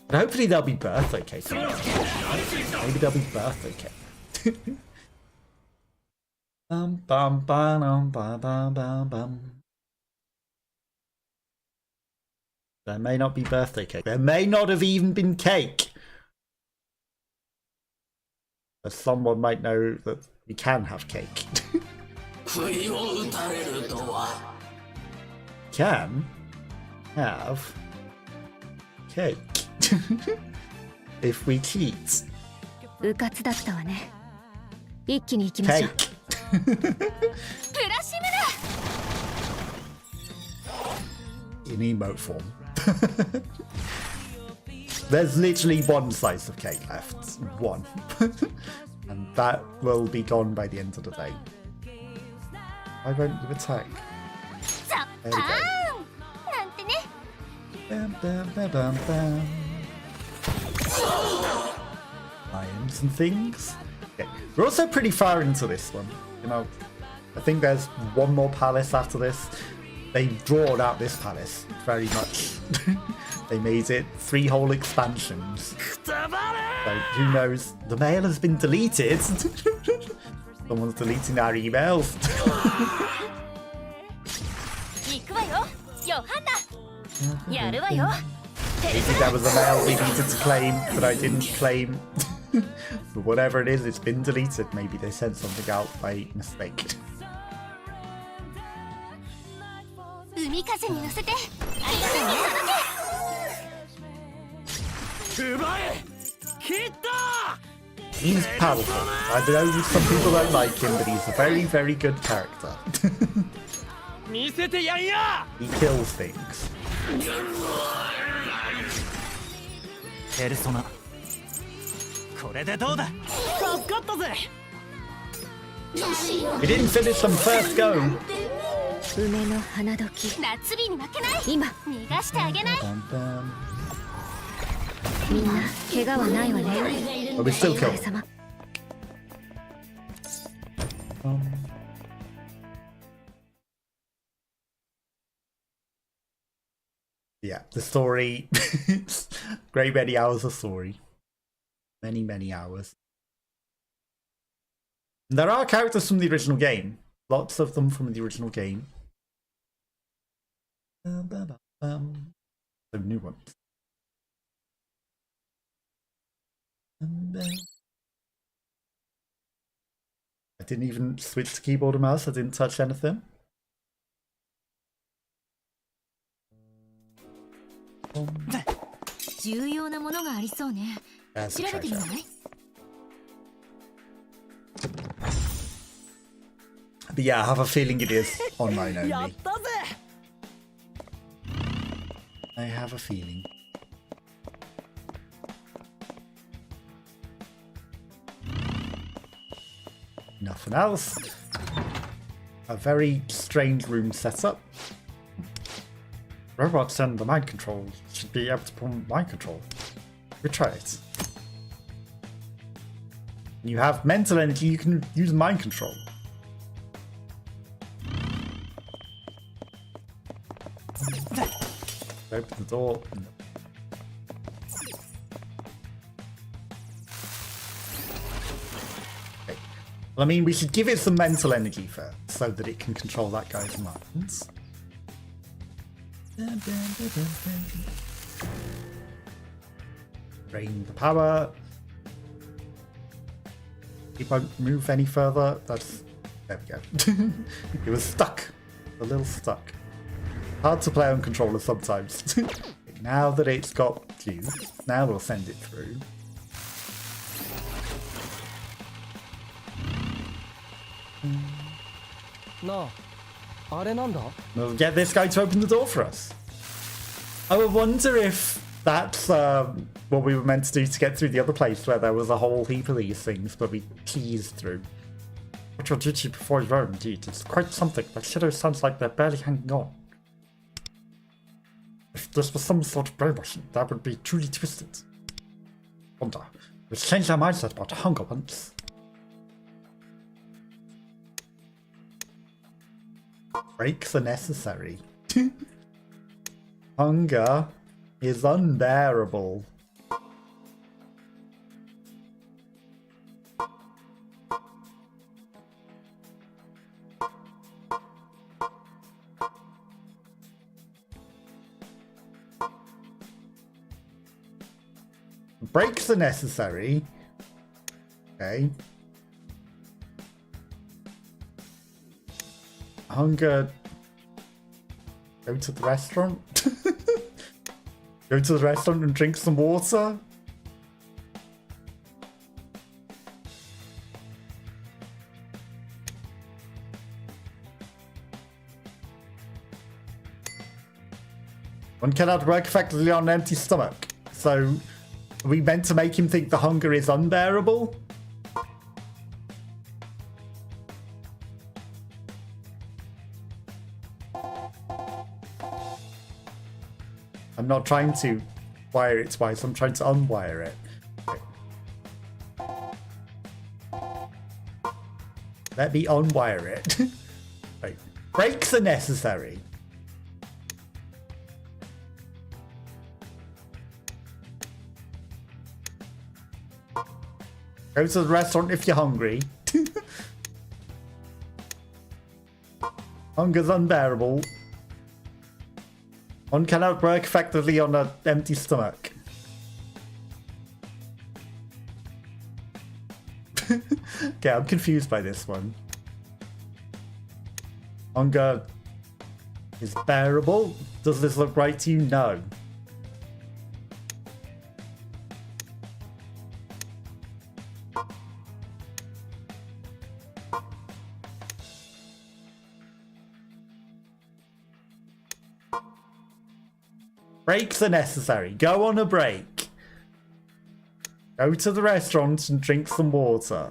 And hopefully there'll be birthday cake. Maybe there'll be birthday cake. Bum, bum, bum, bum, bum, bum, bum. There may not be birthday cake. There may not have even been cake. But someone might know that we can have cake. Can have cake. If we cheat. うかつだったわね。一気に行きましょう。 Cake. ブラシム In emote form. There's literally one slice of cake left. One. And that will be gone by the end of the day. Why won't you attack? ザッ There パ we ー go. ンなんてね Bam, bam, bam, bam, bam. Irons and things. Okay. We're also pretty far into this one. You know, I think there's one more palace after this. They've drawn out this palace very much. They made it 3 whole expansions. So who knows? The mail has been deleted. Someone's deleting our emails. 行くわよヨハンナやるわよ Maybe there was a mail we needed to claim, but I didn't claim. But whatever it is, it's been deleted. Maybe they sent something out by mistake. 海風に乗せて相手に届け 奪え切った He's powerful. I know some people don't like him, but he's a very, very good character. 見せてやんや He kills things. ペルソナこれでどうだ助かったぜ We didn't finish them first go. 梅の花時。夏日に負けない今。逃がしてあげない Bam, bam. みんな怪我はないわね。 But we still お kill 疲れ them. 様。 Yeah, the story. Great many hours of story. Many, many hours. And there are characters from the original game. Lots of them from the original game. The new ones. I didn't even switch to keyboard and mouse. I didn't touch anything. Boom. 重要なものがありそうね There's 調 the べてみ treasure. ない But yeah, I have a feeling it is online やっ only. たぜ I have a feeling. Nothing else. A very strange room setup. Robots and the mind control should be able to perform mind control. We try it. When you have mental energy, you can use mind control. Open the door. Okay. Well, I mean, we should give it some mental energy first, so that it can control that guy's minds. Drain the power. It won't move any further. That's... There we go. It was stuck. A little stuck. Hard to play on controller sometimes. Now that it's got fuse, now we'll send it through. We'll get this guy to open the door for us. I would wonder if that's what we were meant to do to get through the other place where there was a whole heap of these things, but we teased through. What your duty before you are indeed. It's quite something. The shadow sounds like they're barely hanging on. If this was some sort of brainwashing, that would be truly twisted. Wonder. We've changed our mindset about hunger once. Breaks are necessary. Hunger is unbearable. Breaks are necessary. Okay. Hunger. Go to the restaurant. Go to the restaurant and drink some water. One cannot work effectively on an empty stomach. So, are we meant to make him think the hunger is unbearable? I'm not trying to wire it twice, I'm trying to unwire it. Okay. Let me unwire it. Right. Breaks are necessary. Go to the restaurant if you're hungry. Hunger's unbearable. One cannot work effectively on an empty stomach. Okay, I'm confused by this one. Hunger is bearable. Does this look right to you? No. Breaks are necessary. Go on a break. Go to the restaurant and drink some water.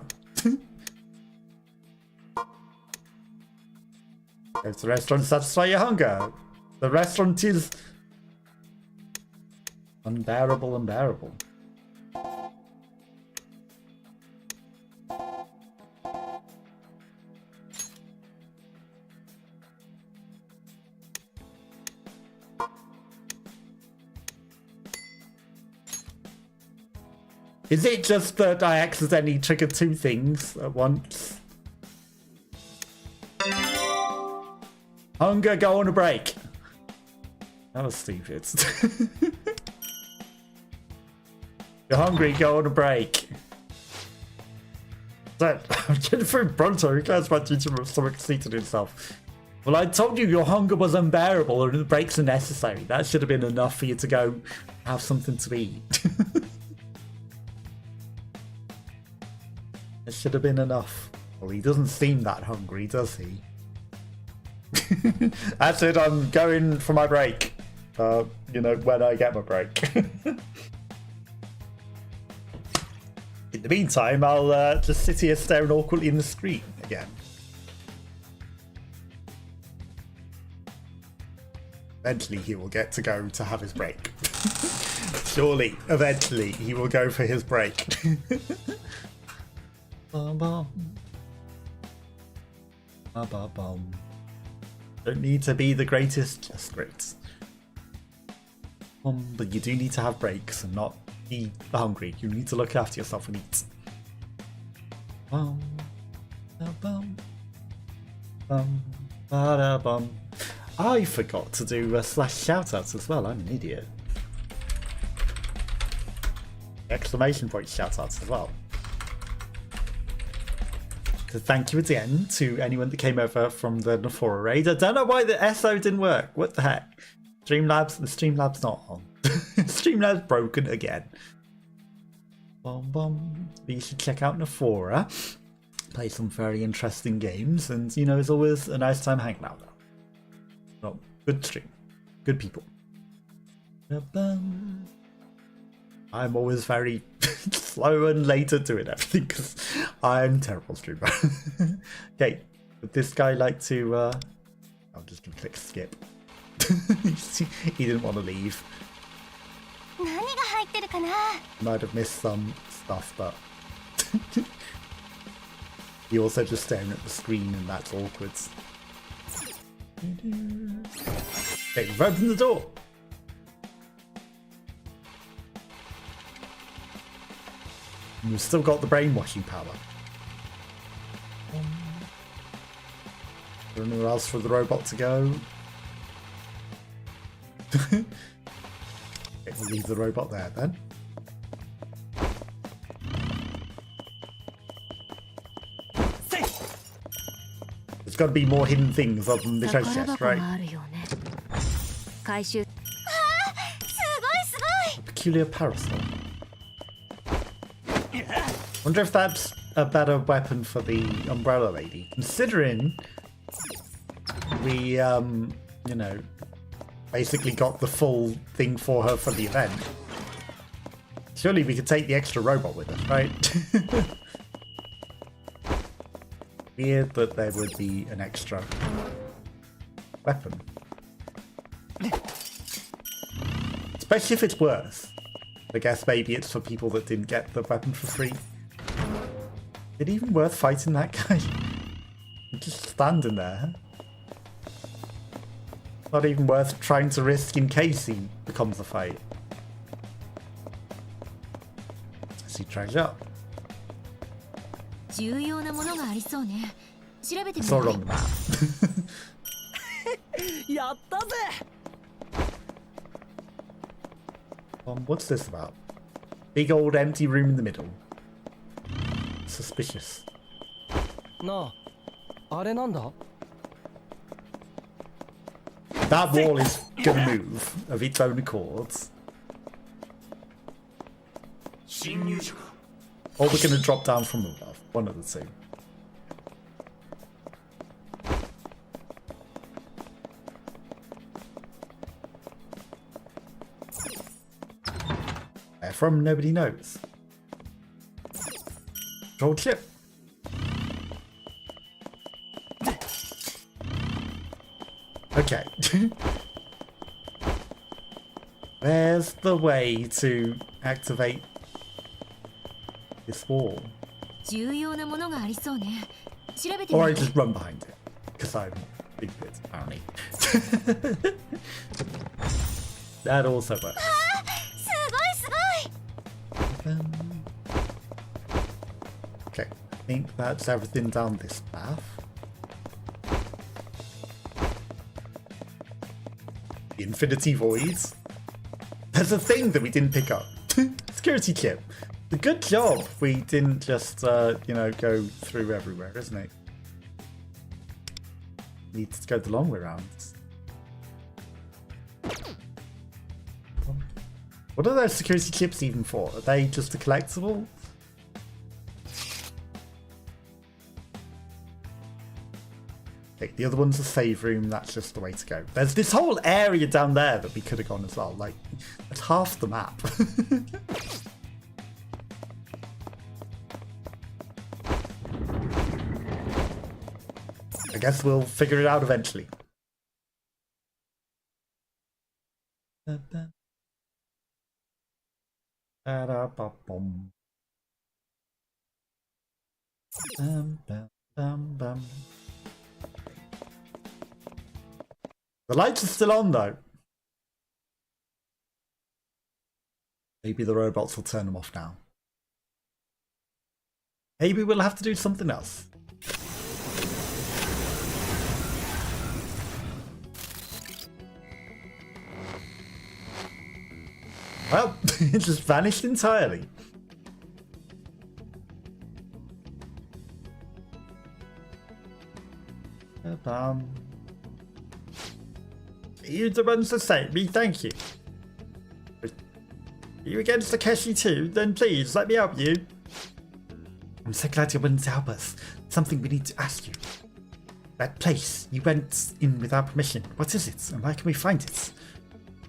Go to the restaurant to satisfy your hunger. The restaurant is unbearable, unbearable. Is it just that I accidentally triggered two things at once? Hunger, go on a break. That was stupid. You're hungry, go on a break. I'm getting through Bronto. Who cares about teaching him so conceited himself? Well, I told you your hunger was unbearable and the breaks are necessary. That should have been enough for you to go have something to eat. It should have been enough. Well, he doesn't seem that hungry, does he? That's it, I'm going for my break. You know, when I get my break. In the meantime, I'll just sit here staring awkwardly in the screen again. Eventually he will get to go to have his break. Surely, eventually, he will go for his break. Don't need to be the greatest, just great. But you do need to have breaks and not be hungry. You need to look after yourself and eat. I forgot to do /shoutouts as well. I'm an idiot. exclamation point shout-outs as well. So thank you again to anyone that came over from the Nafora raid. I don't know why the SO didn't work. What the heck? The Streamlabs not on. Streamlabs broken again. Bum bum. But you should check out Nafora. Play some very interesting games, and you know, it's always a nice time hanging out there. Well, good stream. Good people. I'm always very slow and late at doing everything because I'm a terrible streamer. Okay, would this guy like to... I'm just going to click skip. He didn't want to leave. Might have missed some stuff, but... He also just staring at the screen, and that's awkward. Okay, we've opened the door. And we've still got the brainwashing power. Is there anywhere else for the robot to go? Okay, we'll leave the robot there then. There's got to be more hidden things other than the treasure chest, right? A peculiar parasol. Wonder if that's a better weapon for the umbrella lady, considering we, you know, basically got the full thing for her for the event. Surely we could take the extra robot with us, right? Weird that there would be an extra weapon. Especially if it's worth. I guess maybe it's for people that didn't get the weapon for free. Is it even worth fighting that guy? Just standing there. Not even worth trying to risk in case he becomes a fight. I see treasure. I saw it on the map. What's this about? Big old empty room in the middle. Suspicious. That wall is gonna move of its own accords. Or we're gonna drop down from above. One of the two. Where from, nobody knows. Control chip. Okay. Where's the way to activate this wall? Or I just run behind it, because I'm big bit, apparently. That also works. Okay, I think that's everything down this path. The Infinity Voids. There's a thing that we didn't pick up. Security chip. A good job we didn't just, you know, go through everywhere, isn't it? Need to go the long way around. What are those security chips even for? Are they just a collectible? Okay, the other one's a save room. That's just the way to go. There's this whole area down there that we could have gone as well. Like, that's half the map. I guess we'll figure it out eventually. The lights are still on though. Maybe the robots will turn them off now. Maybe we'll have to do something else. Well, it just vanished entirely. You the ones that say me, thank you. Are you against Akashi too? Then please, let me help you. I'm so glad you're willing to help us. Something we need to ask you. That place you went in without permission, what is it, and where can we find it?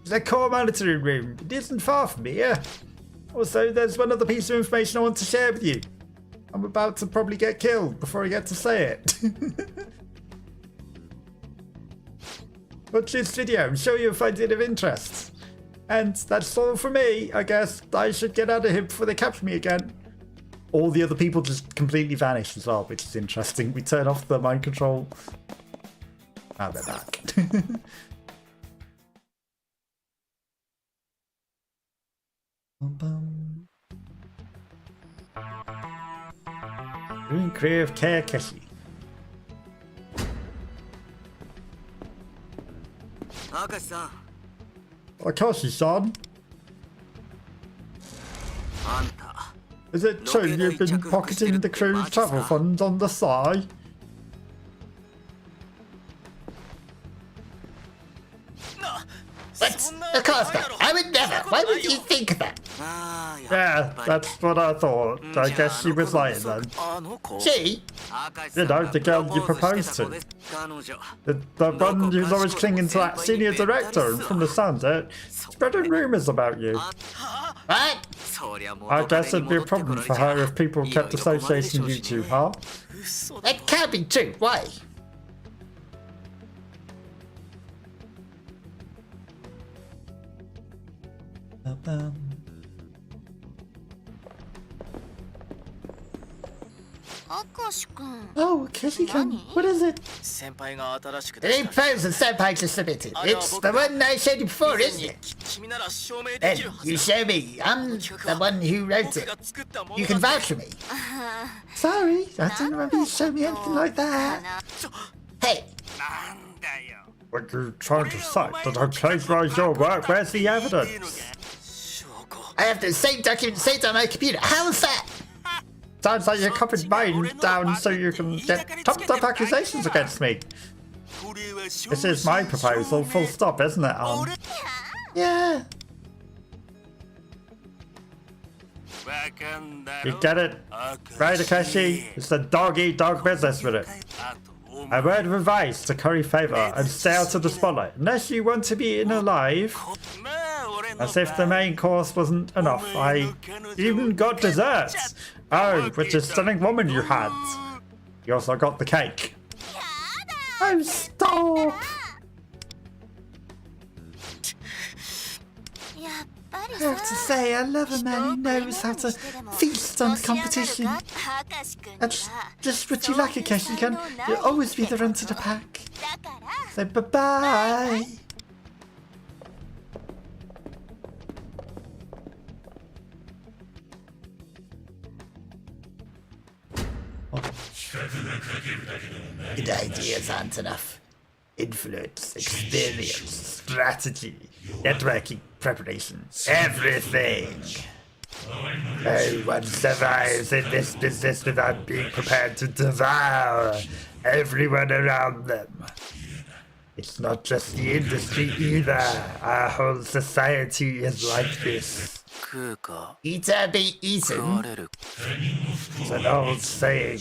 It's a core monitoring room. It isn't far from here. Also, there's one other piece of information I want to share with you. I'm about to probably get killed before I get to say it. Watch this video and show you if I find it of interest. And that's all for me, I guess. I should get out of here before they capture me again. All the other people just completely vanish as well, which is interesting. We turn off the mind control. Now they're back. Doing career of Akashi. Akashi-san. Akashi-san? Is it true you've been pocketing the crew's travel funds on the side? What? Of course not. I would never. Why would you think that? Yeah, that's what I thought. I guess she was lying then. She? You know, the girl you proposed to. The one who's always clinging to that senior director, and from the sound of it, spreading rumours about you. What? I guess it'd be a problem for her if people kept associating you two, huh? That can't be true. Why? Oh, Akashi-kun, what is it? The new proposal Senpai just submitted. It's the one I showed you before, isn't it? Then you show me. I'm the one who wrote it. You can vouch for me. Sorry, I didn't remember you showed me anything like that. Hey, What you're trying to say, that I plagiarised your work? Where's the evidence? I have the same document saved on my computer. How's that? Sounds like you're copying mine down so you can get trumped up accusations against me. This is my proposal, full stop, isn't it, Alan? Yeah. You get it? Right, Akashi? It's the dog-eat-dog business with it. A word of advice to curry favour and stay out of the spotlight. Unless you want to be eaten alive. As if the main course wasn't enough, I even got dessert. Oh, which is stunning woman you had. You also got the cake. Oh, stop! I have to say, I love a man who knows how to feast on competition. That's just what you lack, Akashi-kun. You'll always be the run to the pack. So bye-bye. good ideas aren't enough. Influence, experience, strategy, networking, preparation, everything. No one survives in this business without being prepared to devour everyone around them. It's not just the industry either. Our whole society is like this. Eat or be eaten. It's an old saying.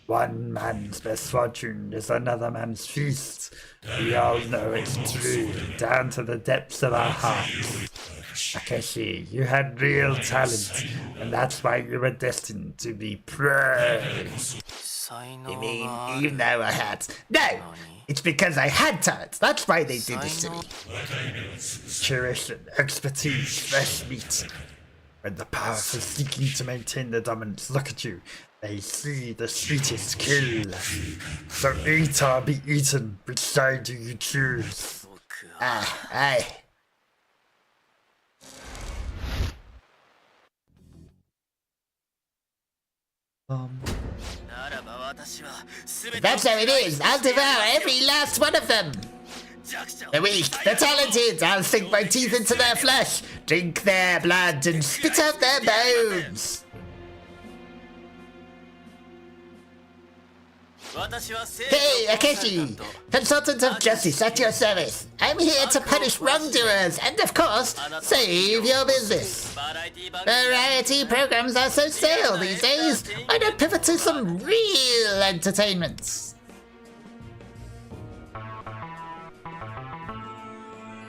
One man's misfortune is another man's feast. We all know it's true, down to the depths of our hearts. Akashi, you had real talent, and that's why you were destined to be praised. You mean, even though I had? No! It's because I had talent. That's why they did this to me. Tuition, expertise, fresh meat. When the powerful seeking to maintain their dominance look at you, they see the sweetest kill. So eat or be eaten. Which side do you choose? Aye. If that's how it is, I'll devour every last one of them. The weak, the talented, I'll sink my teeth into their flesh, drink their blood, and spit out their bones. Hey, Akashi! Consultant of justice at your service. I'm here to punish wrongdoers and, of course, save your business. Variety programs are so stale these days. Why not pivot to some real entertainment?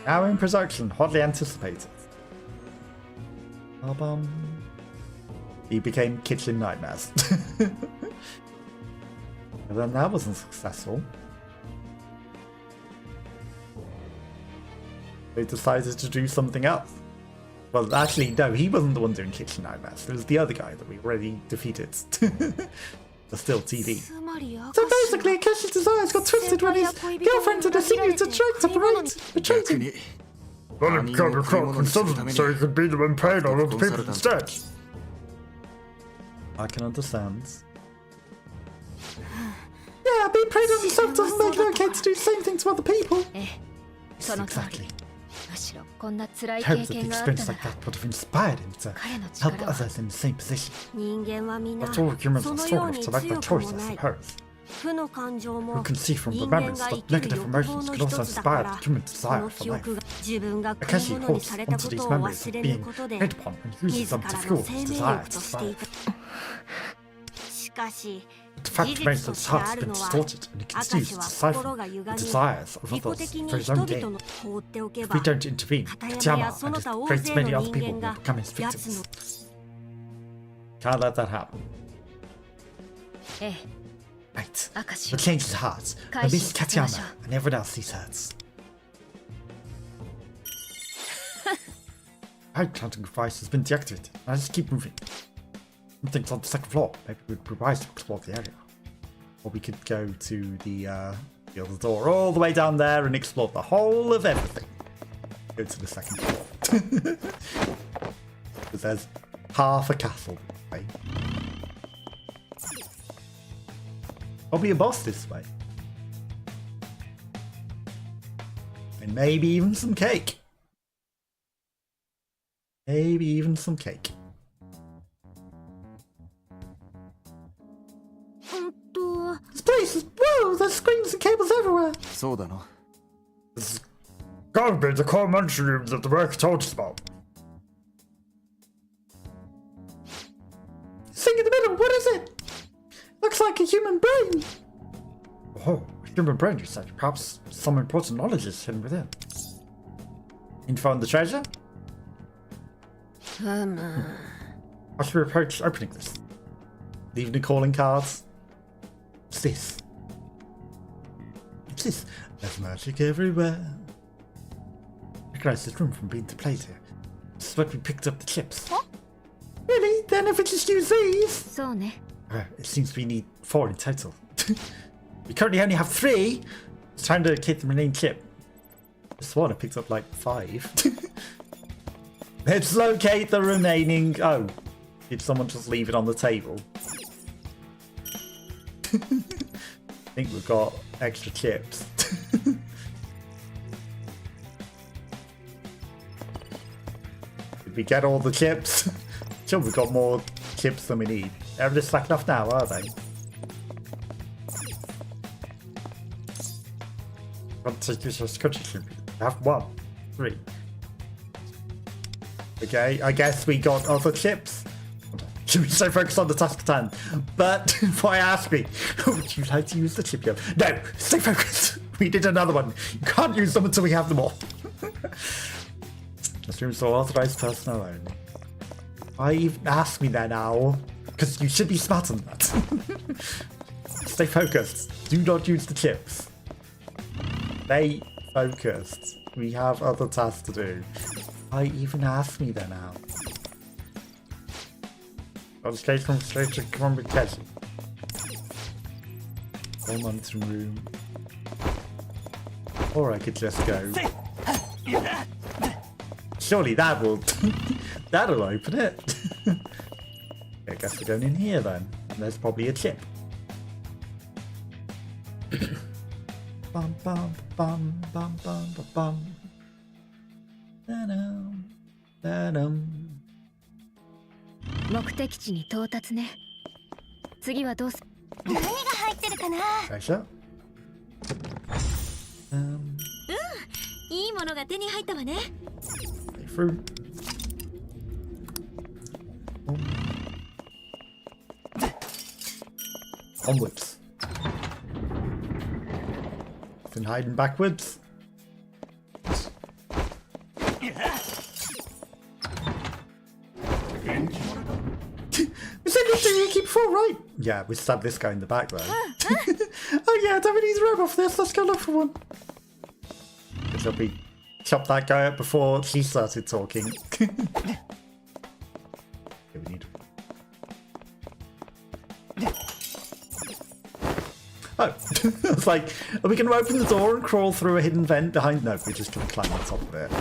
Now in production, hotly anticipated. He became Kitchen Nightmares. And then that wasn't successful. They decided to do something else. Well, actually, no, he wasn't the one doing Kitchen Nightmares. It was the other guy that we already defeated. But still TV. So basically, Akashi's desires got twisted when his girlfriend did a senior to try to betrayed him. Let him become a crop consultant so he could beat them in pain on other people instead. I can understand. Yeah, being preyed on yourself doesn't make it okay to do the same thing to other people. Yes, exactly. I hope that the experience like that would have inspired him to help others in the same position. After all, humans are strong enough to make that choice, I suppose. Who can see from the memories that negative emotions can also inspire the human desire for life. Akashi holds onto these memories of being preyed upon and uses them to fuel his desire to survive. The fact remains that his heart has been distorted and he continues to siphon the desires of others for his own gain. If we don't intervene, Katayama and his great many other people will become his victims. Can't let that happen. Right, we'll change his heart. At least Katayama and everyone else he's hurt. High counting device has been deactivated. Now just keep moving. Something's on the second floor. Maybe we'd be wise to explore the area. Or we could go to the other door all the way down there and explore the whole of everything. Go to the second floor. Because there's half a castle. Right? Probably a boss this way. And maybe even some cake. Maybe even some cake. This place is... Whoa! There's screens and cables everywhere! This gotta be the core munching room that the worker told us about. Thing in the middle, what is it? Looks like a human brain! Oh, a human brain, you said. Perhaps some important knowledge is hidden within. Info on the treasure? How should we approach opening this? Leaving the calling cards? What's this? What's this? There's magic everywhere. Recognize this room from being displayed here. This is where we picked up the chips. What? Really? Then if we just use these? It seems we need 4 in total. We currently only have 3. It's time to locate the remaining chip. This one I picked up like 5. Let's locate the remaining... Oh. Did someone just leave it on the table? I think we've got extra chips. Did we get all the chips? Sure, we've got more chips than we need. They're just slack enough now, are they? I have 1, 3. Okay, I guess we got other chips. Should we stay focused on the task at hand? But before I ask me, would you like to use the chip yet? No, stay focused. We did another one. You can't use them until we have them all. This room's for authorized personnel only. Why even ask me that now? Because you should be smart on that. Stay focused. Do not use the chips. Stay focused. We have other tasks to do. Why even ask me that now? I'll just go from straight to come on with Keji. Go monitoring room. Or I could just go. Surely that will that'll open it. I guess we're going in here then. And there's probably a chip. Bum bum bum bum bum bum bum. Da-dum, da-dum. 目的地に到達ね。次はどうす何が入ってるかな。 Treasure. いいものが手に入ったわね。 Through. Onwards. Been hiding backwards. We said you did keep before, right? Yeah, we stabbed this guy in the back though. Oh yeah, don't we need to robe off this? Let's go look for one. Because we chopped that guy up before she started talking. Okay, we need. Oh, I was like, are we going to open the door and crawl through a hidden vent behind? No, we're just going to climb on top of it.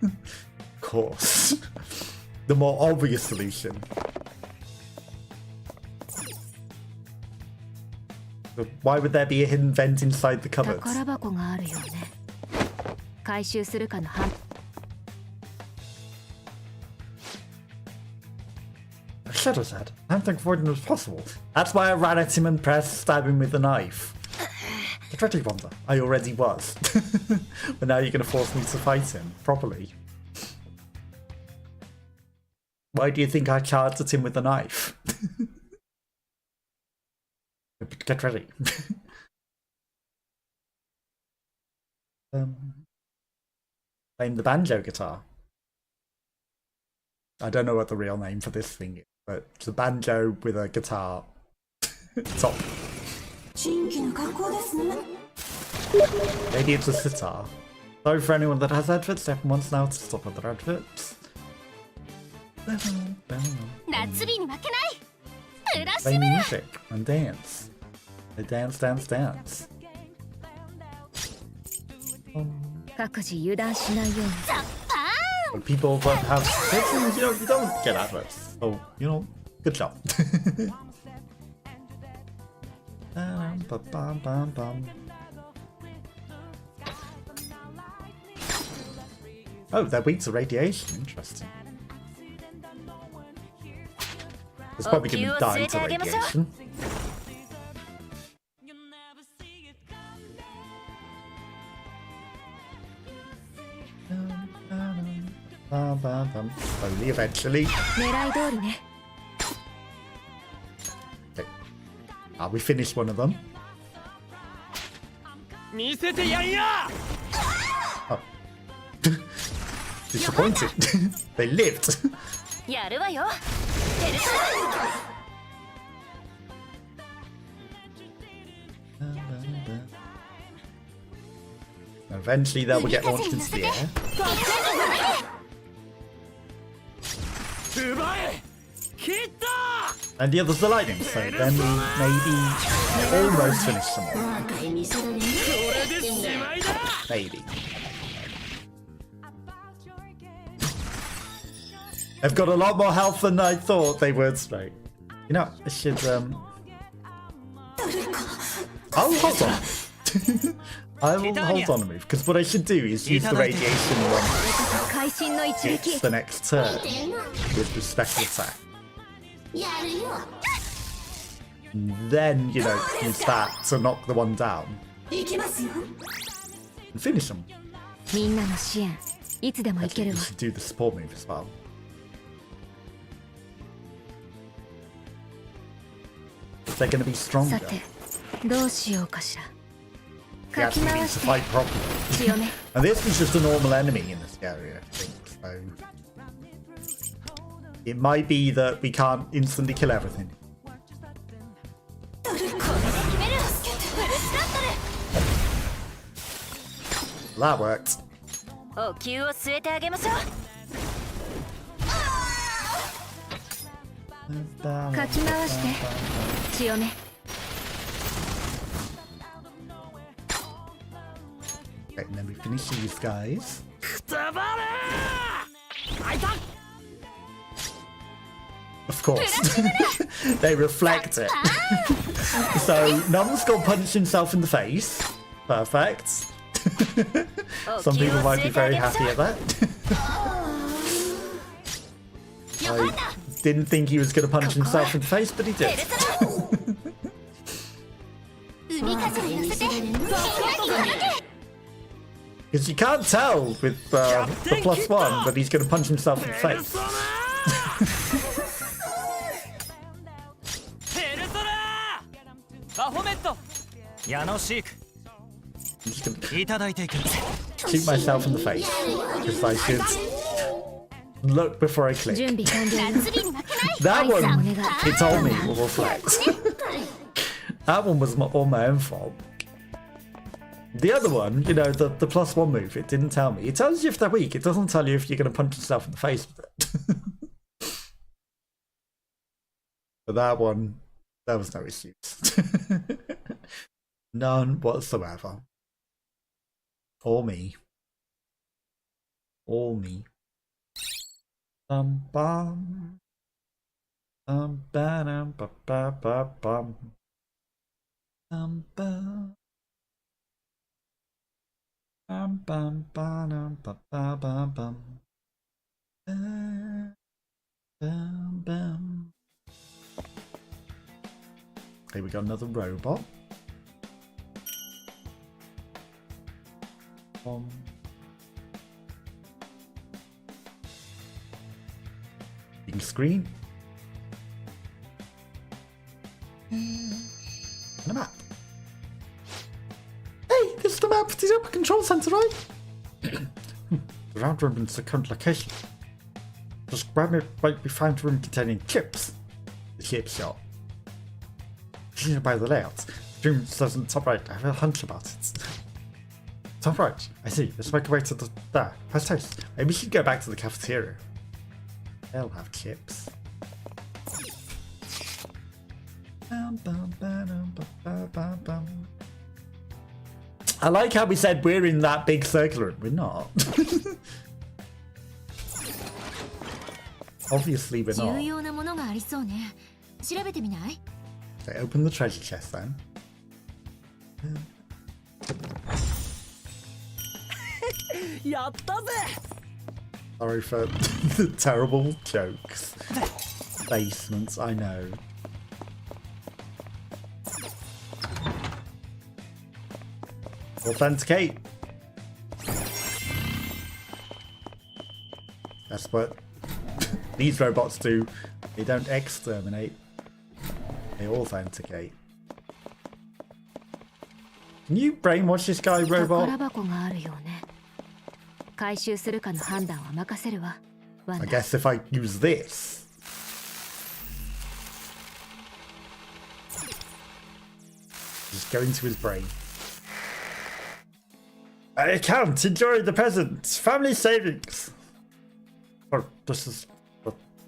Of course. The more obvious solution. But why would there be a hidden vent inside the cupboards? 宝箱があるよね。回収するかの判 Shadow's head. I don't think avoiding was possible. That's why I ran at him and pressed stab him with a knife. The dreaded wonder. I already was. But now you're going to force me to fight him properly. Why do you think I charged at him with a knife? Get ready. Playing the banjo guitar. I don't know what the real name for this thing is, but it's a banjo with a guitar top. Maybe it's a sitar. Sorry for anyone that has adverts, everyone wants now to stop other adverts. Play music and dance. They dance, dance, dance. 各自油断しないように。 But people that have kids, you don't get adverts. So, good job. Oh, they're weak to radiation. Interesting. It's probably going to die to radiation. Slowly, eventually. Okay. We finished one of them. Oh. Disappointed. They lived. Eventually they will get launched into the air. And the others are lightning, so then we maybe almost finish some more. Maybe. They've got a lot more health than I thought they would, right? I should, I'll hold on. I will hold on a move, because what I should do is use the radiation one. It's the next turn with the special attack. And then, use that to knock the one down. And finish them. I think you should do the support move as well. They're going to be stronger. We actually need to fight properly. And this is just a normal enemy in this area, I think, so... It might be that we can't instantly kill everything. That worked. Okay, and then we finish these guys. Of course. They reflect it. So, Num's got punched himself in the face. Perfect. Some people might be very happy at that. I didn't think he was going to punch himself in the face, but he did. Because you can't tell with the +1 that he's going to punch himself in the face. ペルソナバフォメットヤノシーク I'm just going to いただいていく shoot myself in the face. Because I should look before I click. 準備完了。 That one, it told me, will reflect. That one was all my own fault. The other one, you know, the +1 move, it didn't tell me. It tells you if they're weak. It doesn't tell you if you're going to punch yourself in the face with it. But that one, there was no issues. None whatsoever. All me. All me. Bum bum. Bum ba dum ba ba ba bum. Bum bum. Bum bum ba dum ba ba ba bum. Bum bum. Okay, we got another robot. Big screen. And a map. Hey, this is the map for the upper control center, right? The round room is the current location. Just grab it, might be found a room containing chips. The chip shop. Judging by the layout, the room says on the top right. I have a hunch about it. Top right. I see. Let's make our way to the there. Press toast. Maybe we should go back to the cafeteria. They'll have chips. I like how we said we're in that big circular room. We're not. Obviously we're not. 重要なものがありそうね。調べてみない？ Okay, open the treasure chest then. Sorry for the terrible jokes. Basements, I know. Authenticate. That's what these robots do. They don't exterminate. They authenticate. Can you brainwash this guy, robot? 宝箱があるよね。回収するかの判断は任せるわ。ワン I ダ。 guess if I use this. Just go into his brain. I can't enjoy the present. Family savings. Oh, this is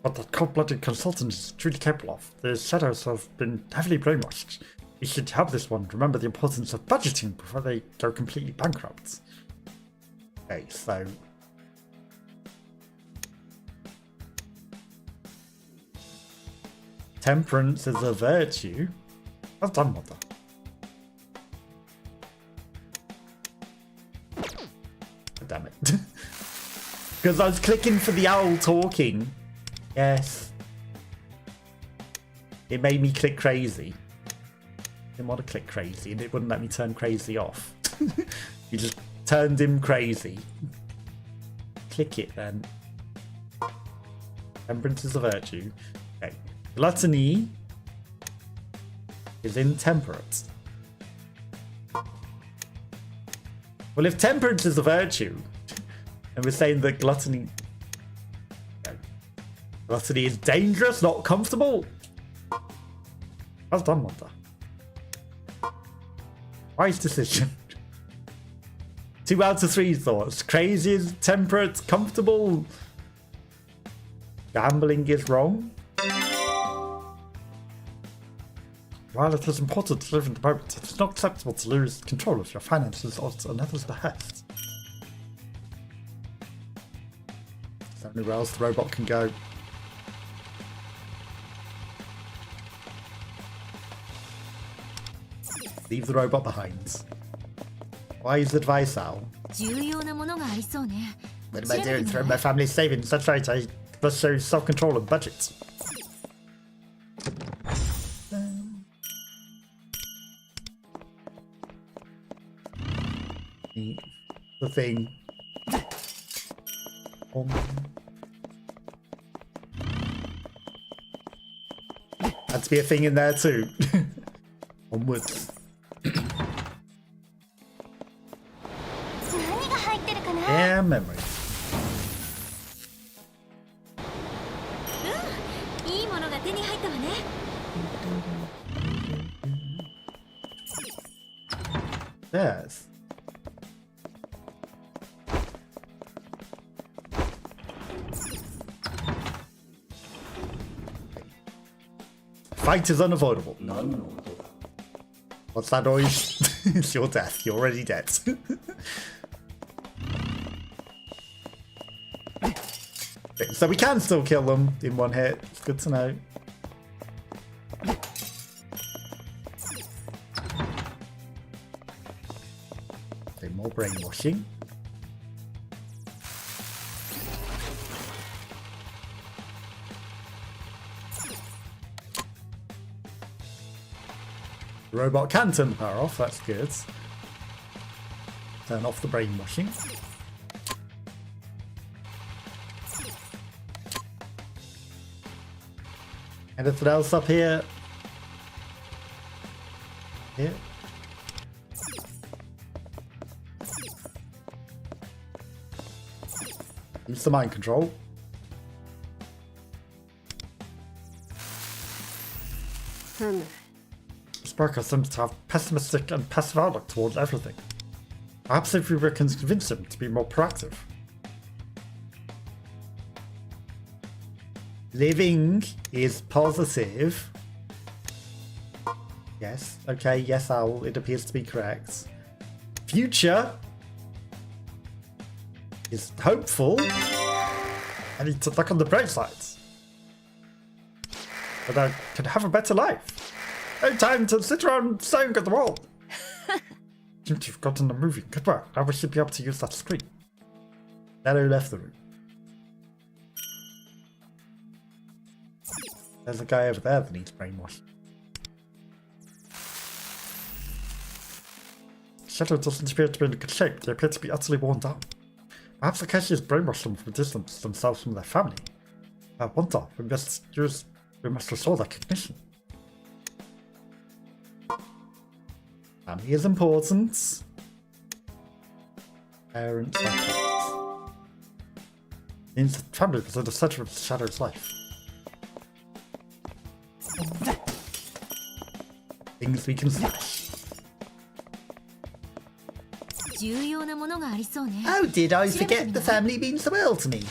what the cold-blooded consultant is truly capable of. The shadows have been heavily brainwashed. We should help this one remember the importance of budgeting before they go completely bankrupt. Okay, so temperance is a virtue. Well done, mother. Damn it. Because I was clicking for the owl talking. Yes. It made me click crazy. I didn't want to click crazy and it wouldn't let me turn crazy off. You just turned him crazy. Click it then. Temperance is a virtue. Okay. Gluttony is intemperate. Well, if temperance is a virtue, and we're saying that gluttony... No. Gluttony is dangerous, not comfortable. Well done, Wanda. Wise decision. 2 out of 3 thoughts. Crazy is temperate, comfortable. Gambling is wrong. While it is important to live in the moment, it is not acceptable to lose control of your finances or at another's behest. Is there anywhere else the robot can go? Leave the robot behind. Wise advice, Al. 重要なものがありそうね。 What am I doing? Throwing my family's savings. That's right, I must show self-control and budgets. The thing. Had to be a thing in there too. Onwards. 何が入ってるかな。 Yeah, memory. いいものが手に入ったわね。 Yes. Fight is unavoidable. What's that noise? It's your death. You're already dead. Okay, so we can still kill them in one hit. It's good to know. Okay, more brainwashing. The robot can turn the power off, that's good. Turn off the brainwashing. Anything else up here? Here? Use the mind control. Sparker seems to have pessimistic and passive outlook towards everything. Perhaps if we were to convince him to be more proactive. Living is positive. Yes, okay, yes, Owl, it appears to be correct. Future is hopeful. I need to look on the bright sides. But I can have a better life. No time to sit around staring at the wall. Since you've gotten the movie, good work. Now we should be able to use that screen. Shadow left the room. There's a guy over there that needs brainwashed. Shadow doesn't appear to be in good shape. They appear to be utterly worn down. Perhaps Akashi has brainwashed them from a distance themselves from their family. I wonder, we must restore their cognition. Family is important. Parents are correct. Means that family was at the center of the Shadow's life. Things we can slash. 重要なものがありそうね。 How did I forget the family means the world to me?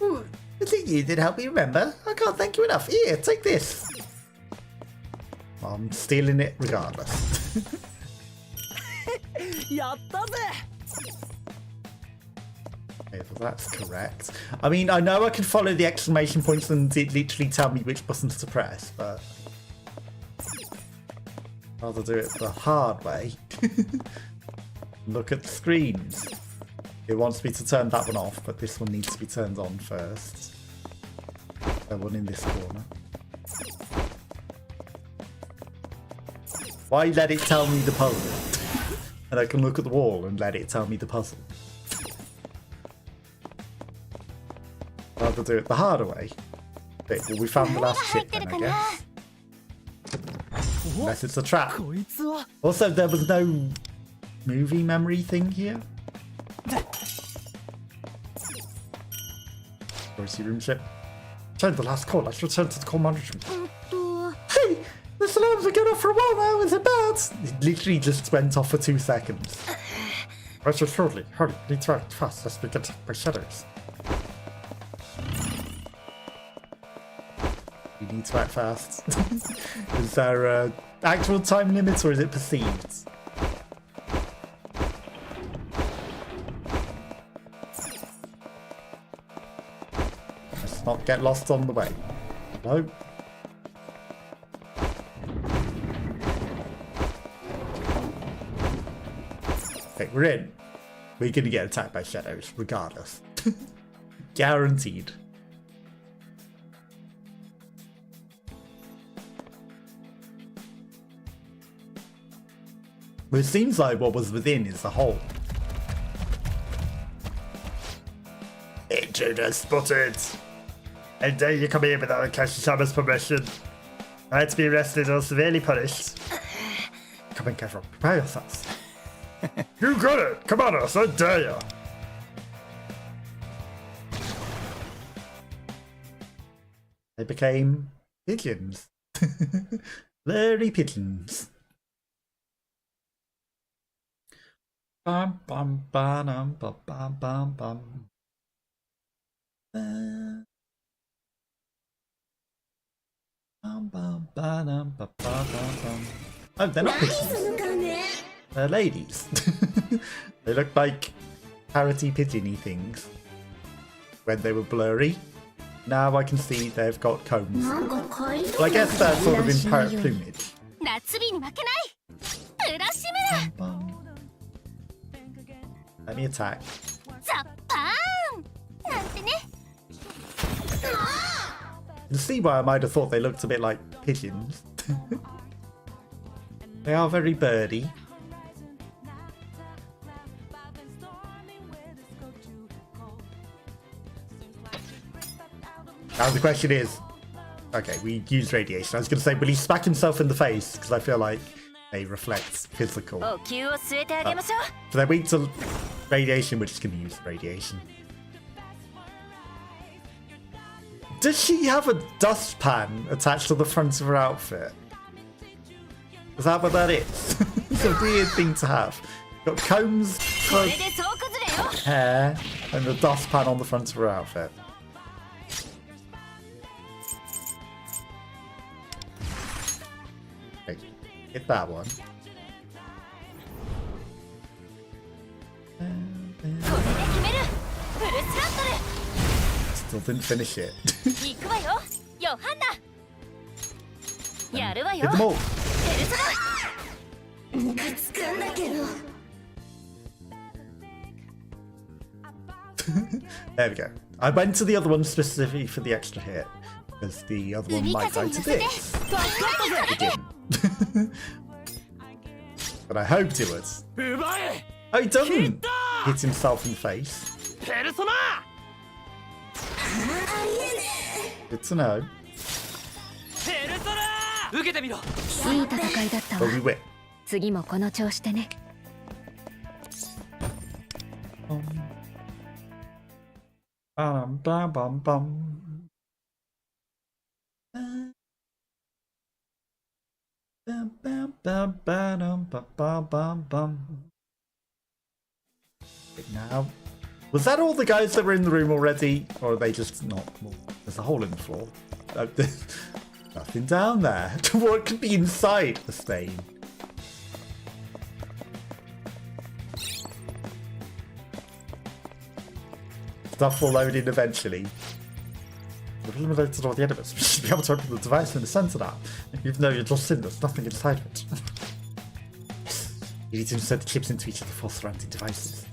Ooh, was it you that helped me remember? I can't thank you enough. Here, take this. I'm stealing it regardless. やったぜ Okay, well that's correct. I mean, I know I can follow the exclamation points and it literally tell me which buttons to press, but I'd rather do it the hard way. Look at the screens. It wants me to turn that one off, but this one needs to be turned on first. The one in this corner. Why let it tell me the puzzle? And I can look at the wall and let it tell me the puzzle. I'd rather do it the harder way. Okay, well, we found the last chip then, I guess. Unless it's a trap. こいつは Also, there was no movie memory thing here. Dorsey room ship. Turn the last call. Let's return to the call management. Hey! This alarm's been going off for a while now, is it bad? It literally just went off for 2 seconds. Richard, shortly. Hurry, need to act fast lest we get attacked by shadows. You need to act fast. Is there an actual time limit or is it perceived? Let's not get lost on the way. No. Okay, we're in. We're gonna get attacked by shadows, regardless. Guaranteed. But it seems like what was within is the hole. intruder spotted. And dare you come here without Akashi-sama's permission? I had to be arrested or severely punished. Come on, Kevin, prepare yourselves. You got it! Come on us, I dare you! They became pigeons. Blurry pigeons. Bum bum bum bum bum bum bum. Bum bum bum bum bum bum. Oh, they're not pigeons. They're ladies. They look like parroty pigeony things when they were blurry. Now I can see they've got combs. Well, I guess they're sort of in parrot plumage. Let me attack. You see why I might have thought they looked a bit like pigeons. They are very birdy. Now the question is, okay, we use radiation. I was going to say, will he smack himself in the face? Because I feel like they reflect physical. So they're weak to radiation, we're just going to use radiation. Does she have a dustpan attached to the front of her outfit? Is that what that is? It's a weird thing to have. Got combs for hair and the dustpan on the front of her outfit. Okay, hit that one. Still didn't finish it. Hit them all. There we go. I went to the other one specifically for the extra hit, because the other one might die to this. It didn't. But I hoped it would. Oh, he doesn't hit himself in the face. Good to know. But we win. Bum, bum, bum, bum. Bum, bum, bum, bum, bum, bum, bum. Now, was that all the guys that were in the room already, or are they just not? Well, there's a hole in the floor. Nothing down there. What could be inside the stain? Stuff will load in eventually. We've eliminated all the enemies. We should be able to open the device in the center now. Even though you're just in, there's nothing inside of it. You need to insert the chips into each of the 4 surrounding devices.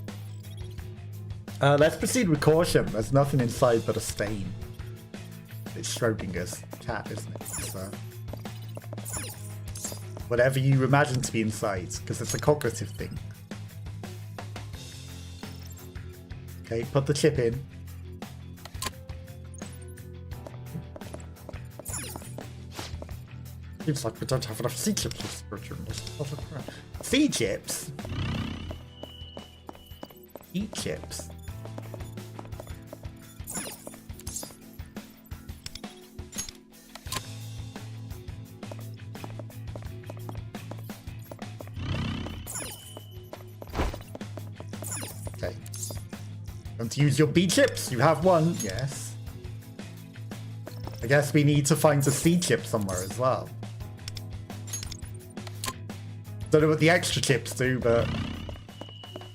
Let's proceed with caution. There's nothing inside but a stain. It's Schrodinger's cat, isn't it? So, whatever you imagine to be inside, because it's a cognitive thing. Okay, put the chip in. Seems like we don't have enough C chips. C chips? E chips? Okay. Want to use your B chips? You have one, yes. I guess we need to find a C chip somewhere as well. Don't know what the extra chips do, but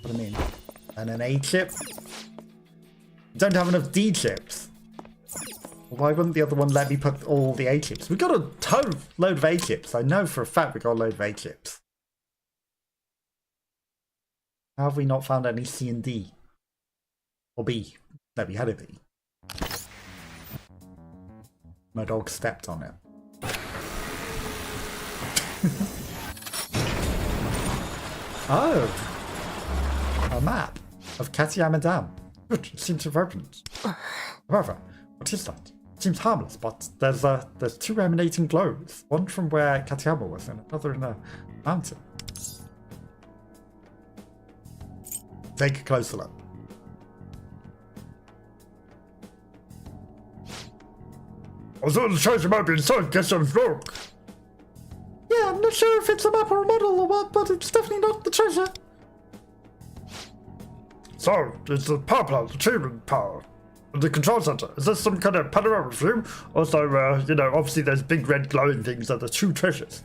what I mean. And an A chip. Don't have enough D chips. Why wouldn't the other one let me put all the A chips? We got a load of A chips. I know for a fact we got a load of A chips. How have we not found any C and D? Or B? No, we had a B. My dog stepped on it. Oh! A map of Katayama Dam. Good, it seems to have opened. However, what is that? It seems harmless, but there's two emanating glows. One from where Katayama was and another in a mountain. Take a closer look. I thought the treasure might be inside. Guess I'm wrong. Yeah, I'm not sure if it's a map or a model or what, but it's definitely not the treasure. So, it's the power plant, the treatment power, the control center. Is this some kind of panoramic view? Also, obviously there's big red glowing things that are true treasures.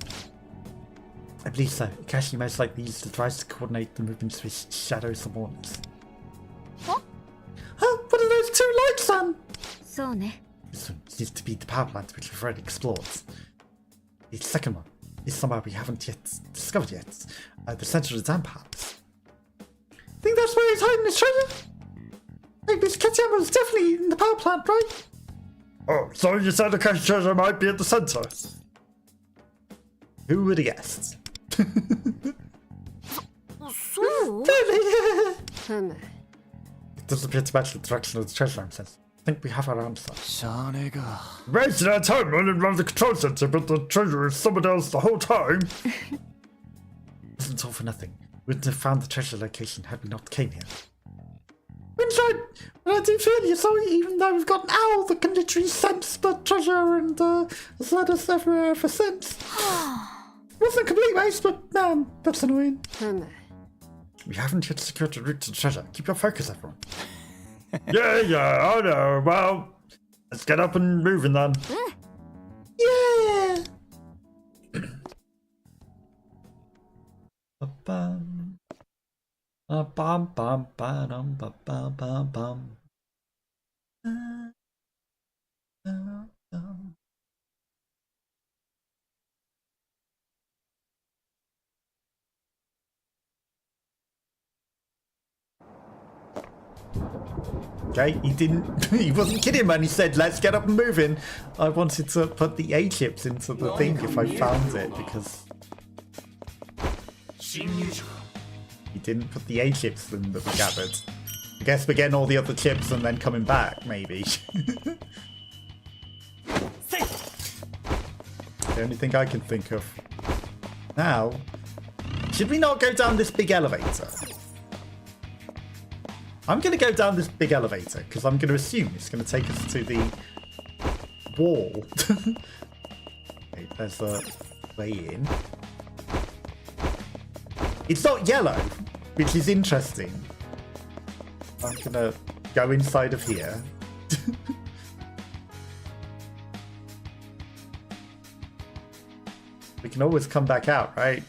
I believe so. Akashi most likely used the device to coordinate the movements of his shadow subordinates. What? Oh, what are those two lights on? そうね This one seems to be the power plant which we've already explored. The second one is somewhere we haven't yet discovered yet. The center of the dam, perhaps. Think that's where he's hiding his treasure? Hey, Miss Katayama was definitely in the power plant, right? Oh, so you said the cash treasure might be at the center? Who would have guessed? そう？ ふむ It doesn't appear to match the direction of the treasure, I'm sense. I think we have our answer. しゃあねえか Raised our time running around the control center, but the treasure is someone else the whole time. It wasn't all for nothing. We wouldn't have found the treasure location had we not came here. Inside, but I do feel you, so even though we've got an owl that can literally sense the treasure and has led us everywhere ever since. It wasn't a complete waste, but man, that's annoying. ふむ We haven't yet secured the route to the treasure. Keep your focus, everyone. Yeah, I know. Well, let's get up and moving then. Yeah! Ba-bum. Ba-bum, bum, ba-dum, ba-bum, bum, bum. Okay, he wasn't kidding when he said, let's get up and moving. I wanted to put the A chips into the thing if I found it, because he didn't put the A chips in that we gathered. I guess we're getting all the other chips and then coming back, maybe. The only thing I can think of. Now, should we not go down this big elevator? I'm going to go down this big elevator because I'm going to assume it's going to take us to the wall. Okay, there's a way in. It's not yellow, which is interesting. I'm going to go inside of here. We can always come back out, right?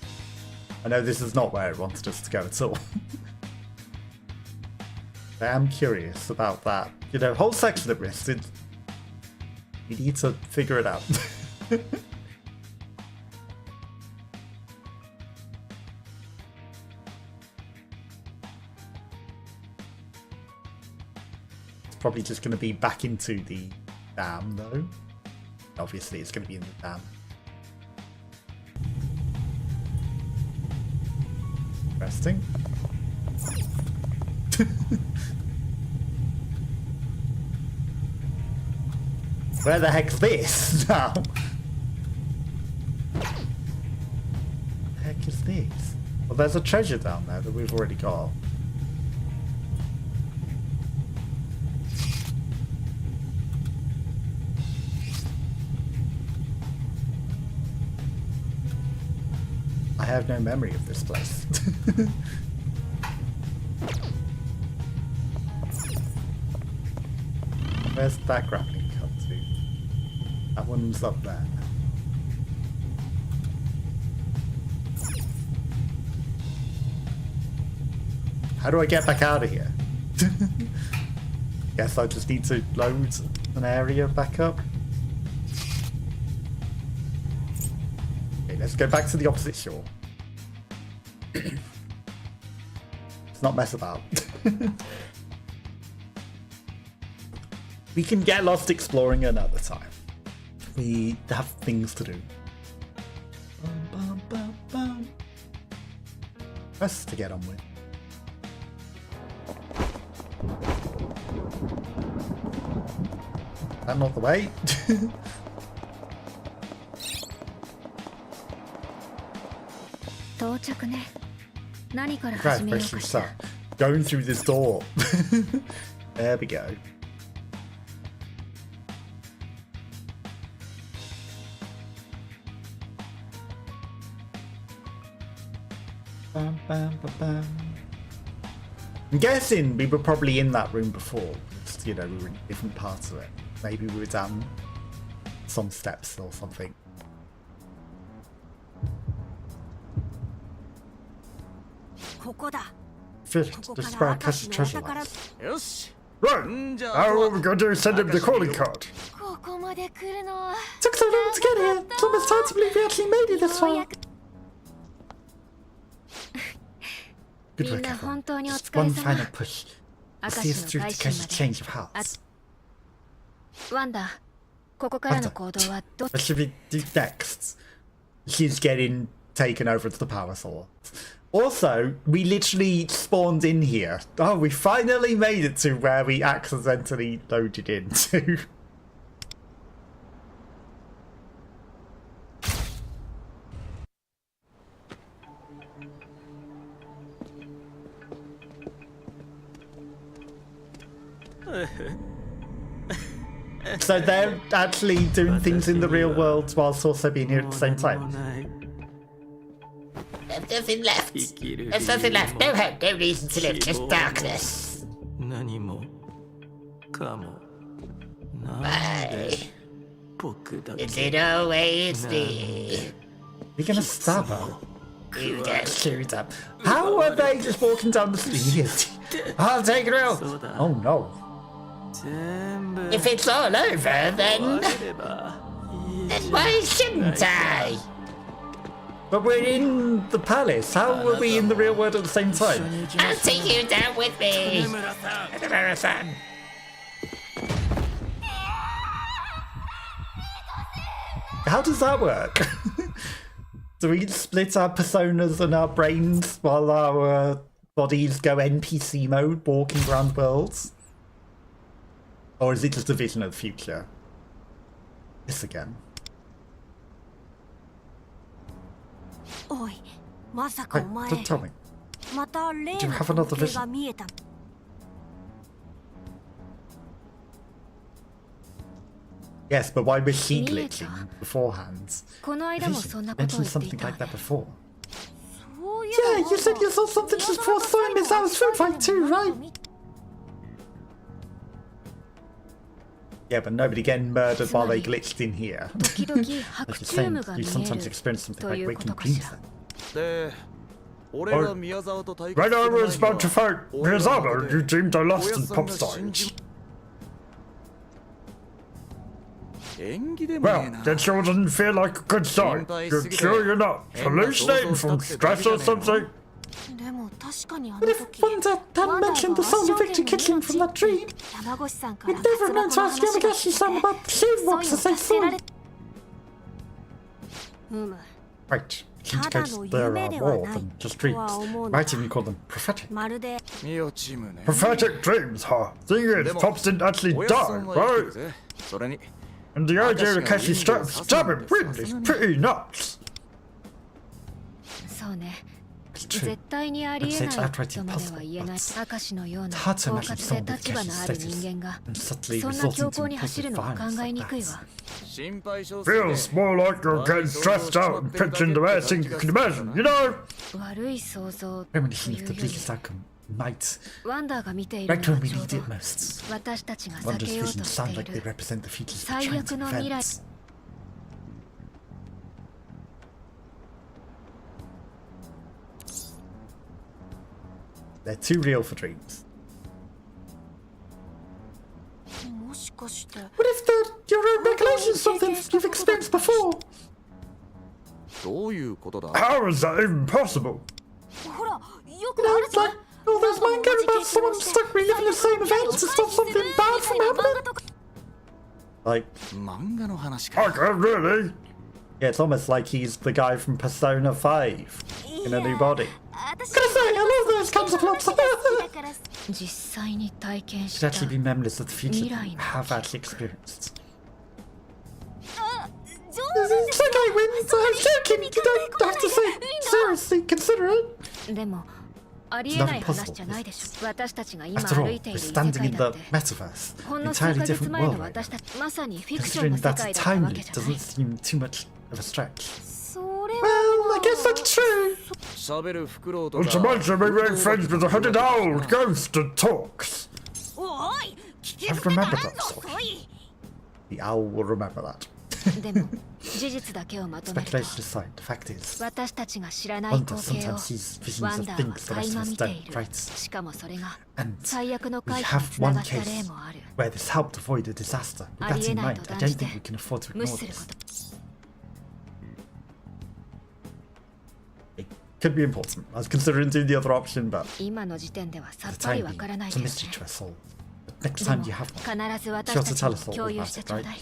I know this is not where it wanted us to go at all. I am curious about that. You know, whole section at risk. We need to figure it out. It's probably just going to be back into the dam, though. Obviously, it's going to be in the dam. Interesting. Where the heck's this now? What the heck is this? Well, there's a treasure down there that we've already got. I have no memory of this place. Where's that grappling cut to? That one's up there. How do I get back out of here? Guess I just need to load an area back up. Okay, let's go back to the opposite shore. Let's not mess about. We can get lost exploring another time. We have things to do. Us to get on with. That not the way? Congratulations, sir. Going through this door. There we go. Bam, bam, bam, bam. I'm guessing we were probably in that room before. Just, you know, we were in different parts of it. Maybe we were down some steps or something. This is where Akashi's treasure lies. Right, now what we're going to do is send him the calling card. Took so long to get here. It's almost hard to believe we actually made it this far. Good work, everyone. Just one final push. We'll see us through Takashi's change of hearts. Wanda, what should we do next? She's getting taken over to the power source. Also, we literally spawned in here. Oh, we finally made it to where we accidentally loaded into. So they're actually doing things in the real world whilst also being here at the same time. There's nothing left. There's nothing left. No hope, no reason to live, just darkness. Why? Is it always me? You're gonna stab her? You get screwed up. How are they just walking down the street? I'll take it out. Oh no. If it's all over, then why shouldn't I? But we're in the palace. How are we in the real world at the same time? I'll take you down with me. Indelacio. How does that work? Do we split our personas and our brains while our bodies go NPC mode, walking around worlds? Or is it just a vision of the future? This again. Wait, don't tell me. Do you have another vision? Yes, but why was she glitching beforehand? Vision mentioned something like that before. Yeah, you said you saw something just before Simon's house food fight too, right? Yeah, but nobody getting murdered while they glitched in here. Like you're saying, you sometimes experience something like waking dreams then. When I was about to fight Miyazawa, you deemed I lost in pop stage. Well, that sure doesn't feel like a good sign. You're sure you're not hallucinating from stress or something? But if Wanda hadn't mentioned the Soul of Victor Kitchen from that dream, we'd never have known to ask Yamagashi-san about the shade walks as they saw. Right, it indicates they're more than just dreams. Might even call them prophetic. Prophetic dreams, huh? Thing is, Pops didn't actually die, right? And the idea of Akashi stabbing Wind is pretty nuts. It's true. I'd say it's outright impossible, but it's hard to imagine someone with Akashi's status and subtly resulting into impulsive violence like that. Feels more like you're getting stressed out and pitching the worst thing you can imagine, you know? Premonition of the bleakest outcome might, right when we need it most. Wanda's visions sound like they represent the futures of giant events. They're too real for dreams. What if they're your own recollections, something you've experienced before? How is that even possible? You know, it's like all those manga about someone stuck reliving the same events to stop something bad from happening. Like, Okay, really? yeah, it's almost like he's the guy from Persona 5 in a new body. I gotta say, I love those kinds of flops. 実際に体験 Should した actually be memories of the future that Mirai you no have actually experienced. 冗 It's okay, Wins. I'm joking. You don't have to say seriously. Consider it. でもありえない話じゃないでしょ。私たちが今 After all, 歩いてい we're る異世 standing 界 in だっ the て metaverse. ほん An の数 entirely ヶ月 different 前の world right 私 now. たちまさにフィクション Considering の世 that's 界だったわ tiny けじゃない doesn't seem too much of a stretch. それ Well, I guess that's true. 喋るフクロウと Not to か mention we made friends with the hooded owl ghost that talks. おい聞き I've 捨てなら remembered ん that の story. 遅い The owl will remember that. でも事実だけをまとめると Speculation aside, the fact is, 私たちが知らない Wanda 光景を sometimes sees ワ visions ン of ダー things は the 垣 rest 間 of us 見て don't, いる right? しかもそれが And 最悪の we 回避に have つな one がった例 case もある where this helped avoid a disaster. With that in mind, I don't think we can afford to 無 ignore 視する this. こと It could be important. I was considering doing the other option, but 今の時点ではさっ for the ぱり time わ being, からない it's a です mystery ね to us all. But next で time も you have one, 必ず私 you た have to ち tell に us all 共有 about して it, ちょう right? だい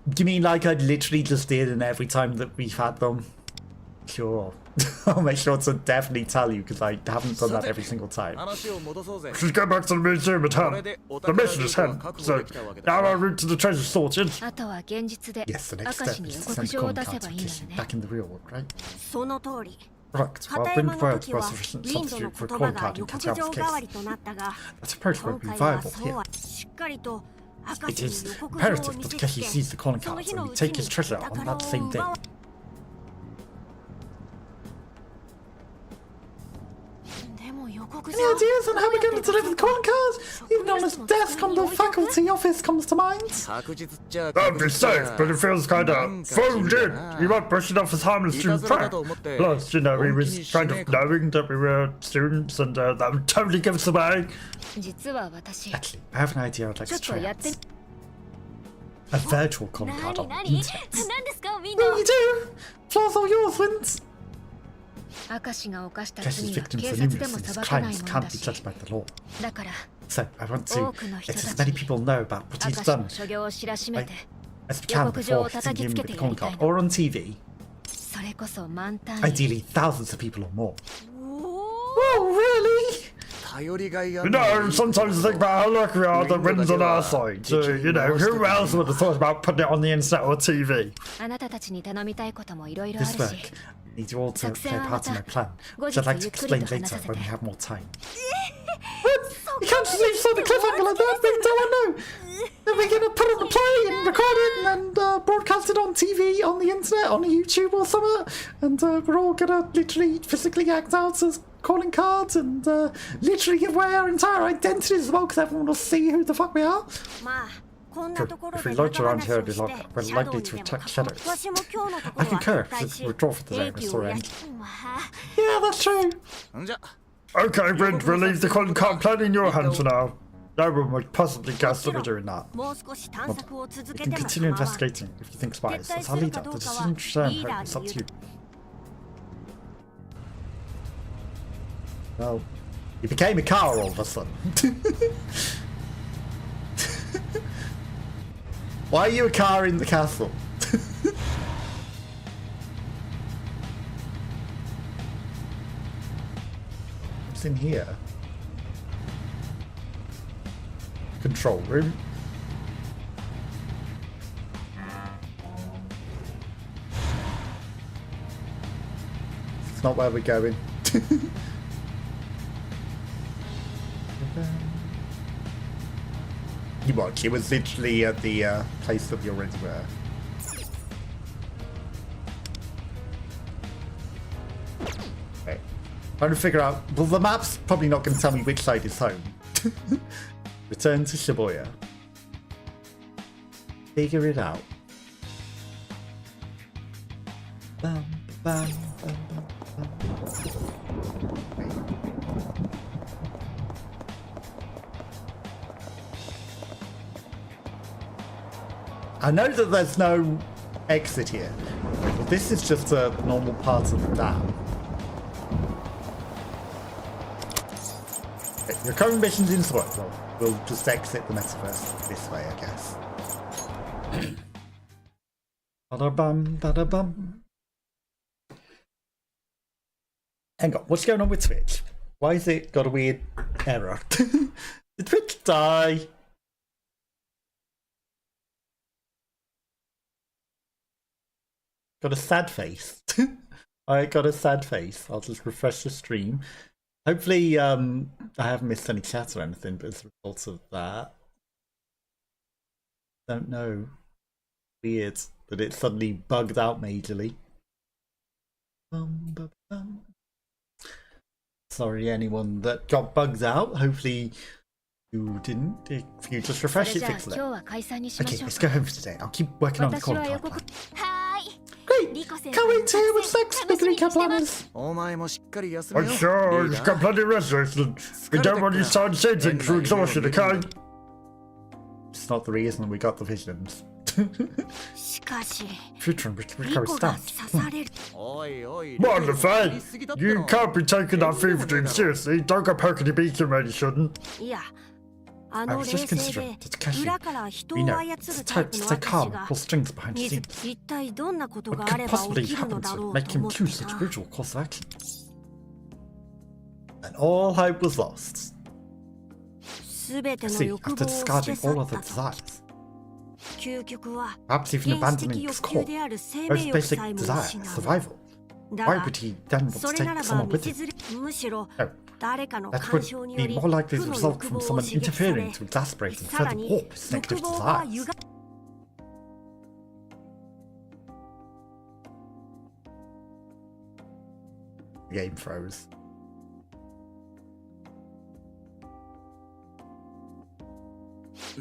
Do you mean like I literally just did and every time that we've had them? Sure. I'll make sure to definitely tell you because I haven't done that every single time. 話を戻そうぜ Let's go back to the museum at hand. The mission is hand. So now our route to the treasure sorted. あとは現実で Yes, the next 明石 step に is 予 to 告 send 状を calling 出せ cards ば to いいのよ Kishi ね back in the real world, right? その通り Right, well, 片山 Brainwashing の時 was は sufficient リンドの substitute for a 言 calling 葉が card 予 in 告 Katao's 状代わ case. りとなったが That approach 今 won't be 回は viable そう here. はしっかりと It 明石 is に予告状を imperative 見 that せつ Akashi け sees the calling その cards 日の and we うちに take his treasure on 宝を that same 奪 day. わ でも予告状 Any ideas on how we're going to deliver the calling cards? Even on his desk on the faculty office comes to mind. 確実っちゃ That'd be safe, but it feels kinda phoned in. We might brush it off as harmless student prank. Plus, you know, he was kind of knowing that we were students and that would totally give us away. 実は私 Actually, I have an idea I'd like ちょ to っと try や out. って A virtual calling 何 card on 何 the 何 internet. ですかみんな What you do? Floor's all yours, Wins. 明石が犯した Akashi's 罪は victims 警 are 察で numerous も and his 裁かない crimes もの can't だ be し judged by the law. だから So I want to 多くの人 let た as ち many に people know about what 明 he's 石の done 所業を知らしめて as we can 予告状 before を叩 hitting き him つ with け the てや calling りたい card の or on TV. それこそ満タンに Ideally, thousands of people or more. お Oh, really? 頼りがいが You know, sometimes I think about how lucky we are that wins on our side. You know, who else would have thought about putting it on the internet or TV? あなたたちに頼みたいこともいろいろあ This るし work needs you all to play a part in my plan, 後 which 日 I'd like to ゆっくり explain と later 話させ when て we have more time. What? You can't just leave the cliffhanger like that, Big Do I know? Then we're gonna put on the play and record it and broadcast it on TV, on the internet, on YouTube or something, and we're all gonna literally physically act out as calling cards and literally give away our entire identities as well because everyone will see who the fuck we are. まあこんなところ If で we バ lodge カ around 話 here を any して longer, we're シャドウ likely に to でも attack 囲 shadows. むわしも今日のとこ I ろは concur, 撤退 because し withdraw for the 英 day 気 restore を end. まあ Yeah, that's true. んじゃ Okay, Brent, we'll leave the calling card plan in your hands for now. No one would possibly guess that we're doing that. もう少し探索を続 You け can ても continue 構わん investigating if you think it's wise. As our leader, the decision to share and hope is up to you. Well, you became a car all of a sudden. Why are you a car in the castle? What's in here? Control room. It's not where we're going. You watch, it was literally at the place that we already were. Okay. Trying to figure out, well, the map's probably not going to tell me which side is home. Return to Shibuya. Figure it out. Bum, bum, bum, bum, bum. I know that there's no exit here, but this is just a normal part of the dam. Okay, your current mission's in Sword. Well, we'll just exit the metaverse this way, I guess. Ba-da-bum, ba-da-bum. Hang on, what's going on with Twitch? Why is it got a weird error? Did Twitch die? Got a sad face. I got a sad face. I'll just refresh the stream. Hopefully, I haven't missed any chat or anything, but as a result of that, don't know. Weird that it suddenly bugged out majorly. Sorry, anyone that got bugged out. Hopefully, you didn't. If you just refresh it, fix it. Okay, let's go home for today. I'll keep working on the content plan. Great! Can't wait to hear what's next, Big Recap Planners! I'm sure you've got plenty of rest, Jason. We don't want you to start saying things through exhaustion, okay? It's not the reason we got the visions. Future in which we go stand. What the fate? You can't be taking that fever dream seriously. Don't go poking your beacon when you shouldn't. I was just considering that Akashi, we know, it's a type to stay calm and pull strings behind the scenes. What could possibly happen to make him choose such brutal course of action? And all hope was lost. I see, after discarding all other desires, perhaps even abandoning his core, most basic desire, survival, why would he then want to take someone with him? No. That would be more likely to result from someone interfering to exasperate and further warp his negative desires. The game froze.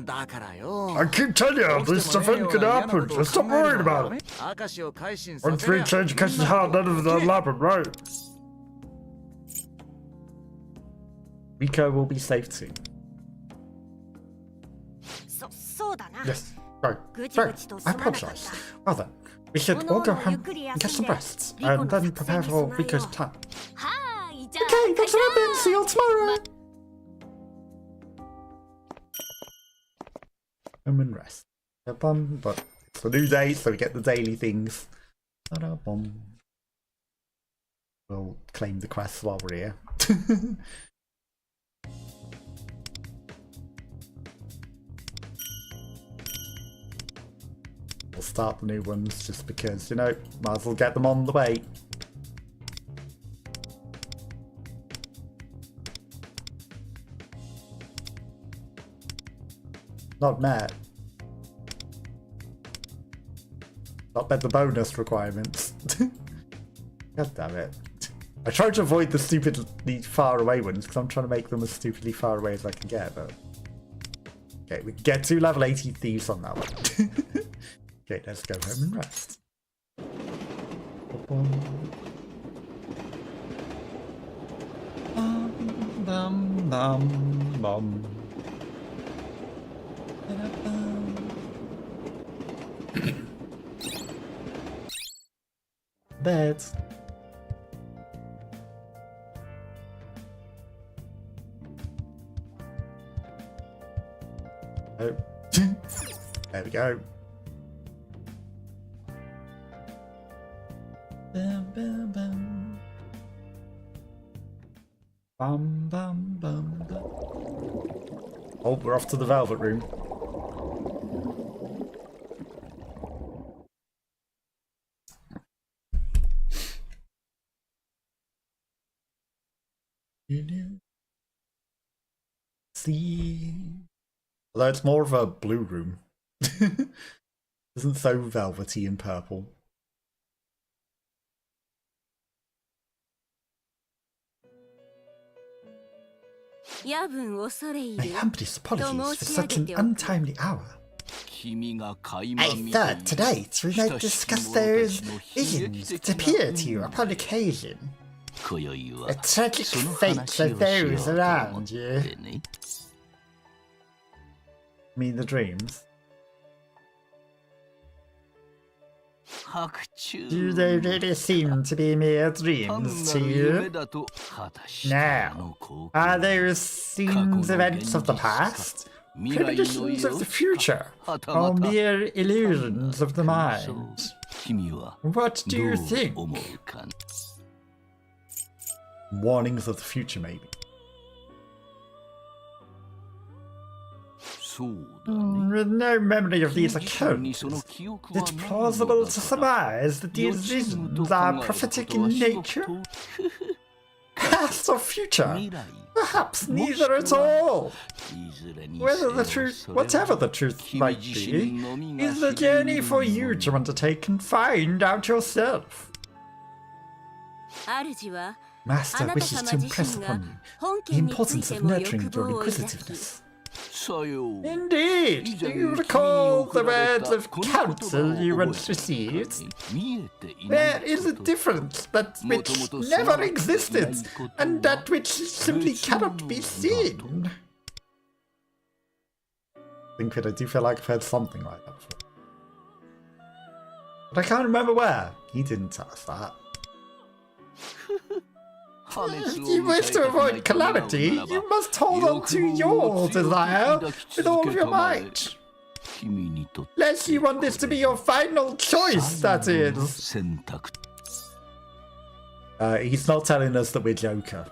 I keep telling you, this stuff could happen. Just stop worrying about it. Once we change Akashi's heart, none of that will happen, right? Rico will be safe too. Yes, right. Sorry, I apologize. Well then, we should all go home and get some rests, and then prepare for Rico's plan. Okay, that's what happened. See you all tomorrow. Home and rest. But it's a new day, so we get the daily things. We'll claim the quest while we're here. We'll start the new ones just because, you know, might as well get them on the way. Not met. Not met the bonus requirements. God damn it. I try to avoid the stupidly far away ones because I'm trying to make them as stupidly far away as I can get, but... Okay, we can get 2 level 80 thieves on that one. Okay, let's go home and rest. Bum, bum, bum. Bed. Oh. There we go. Bum, bum, bum. Bum, bum, bum, bum. Oh, we're off to the Velvet Room. See, although it's more of a blue room. Isn't so velvety and purple. My humblest apologies for such an untimely hour. I thought tonight we might discuss those visions that appear to you upon occasion. The tragic fates of those around you. Mean the dreams? Do they really seem to be mere dreams to you? Now, are those scenes events of the past, premonitions of the future, or mere illusions of the mind? What do you think? warnings of the future, maybe. With no memory of these occurrences, it's plausible to surmise that these visions are prophetic in nature. Past or future? Perhaps neither at all. Whatever the truth might be, is the journey for you to undertake and find out yourself. Master wishes to impress upon you the importance of nurturing your inquisitiveness. Indeed! Do you recall the words of counsel you once received? There is a difference, that which never existed, and that which simply cannot be seen. I think that I do feel like I've heard something like that before. But I can't remember where. He didn't tell us that. If you wish to avoid calamity, you must hold on to your desire with all of your might. Unless you want this to be your final choice, that is. He's not telling us that we're Joker.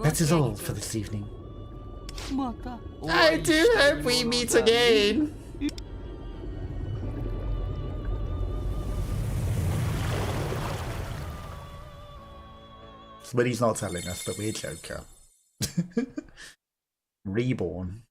That is all for this evening. I do hope we meet again. But he's not telling us that we're Joker. Reborn.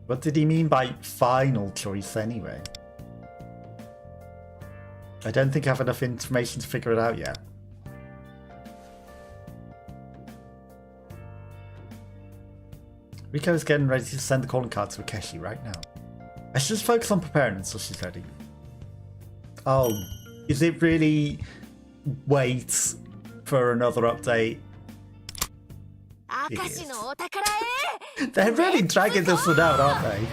What did he mean by final choice anyway? I don't think I have enough information to figure it out yet. Riko's getting ready to send the calling card to Akashi right now. I should just focus on preparing until she's ready. Oh, is it really wait for another update? They're really dragging this one out, aren't they?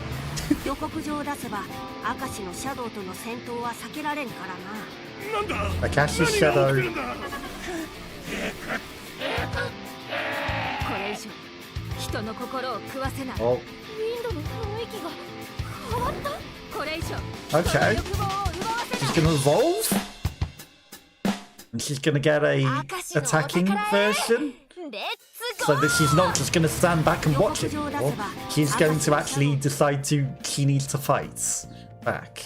Akashi's shadow. Oh. Okay. She's gonna evolve? And she's gonna get a attacking version? So that she's not just going to stand back and watch it anymore. She's going to actually decide she needs to fight back.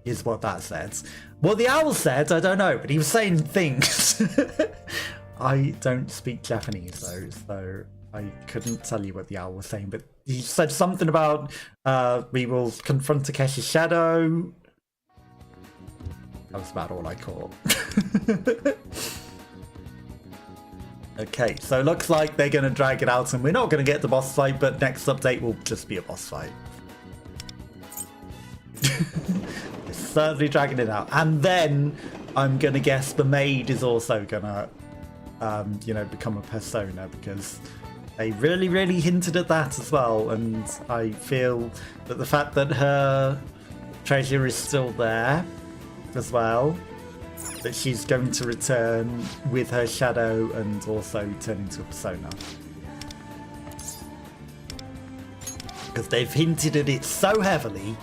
Is what that said. What the owl said, I don't know, but he was saying things. I don't speak Japanese though, so I couldn't tell you what the owl was saying, but he said something about we will confront Takeshi's shadow. That was about all I caught. Okay, so it looks like they're going to drag it out and we're not going to get the boss fight, but next update will just be a boss fight. They're certainly dragging it out. And then I'm going to guess the maid is also going to, become a persona, because they really, really hinted at that as well. And I feel that the fact that her treasure is still there as well, that she's going to return with her shadow and also turn into a persona. Because they've hinted at it so heavily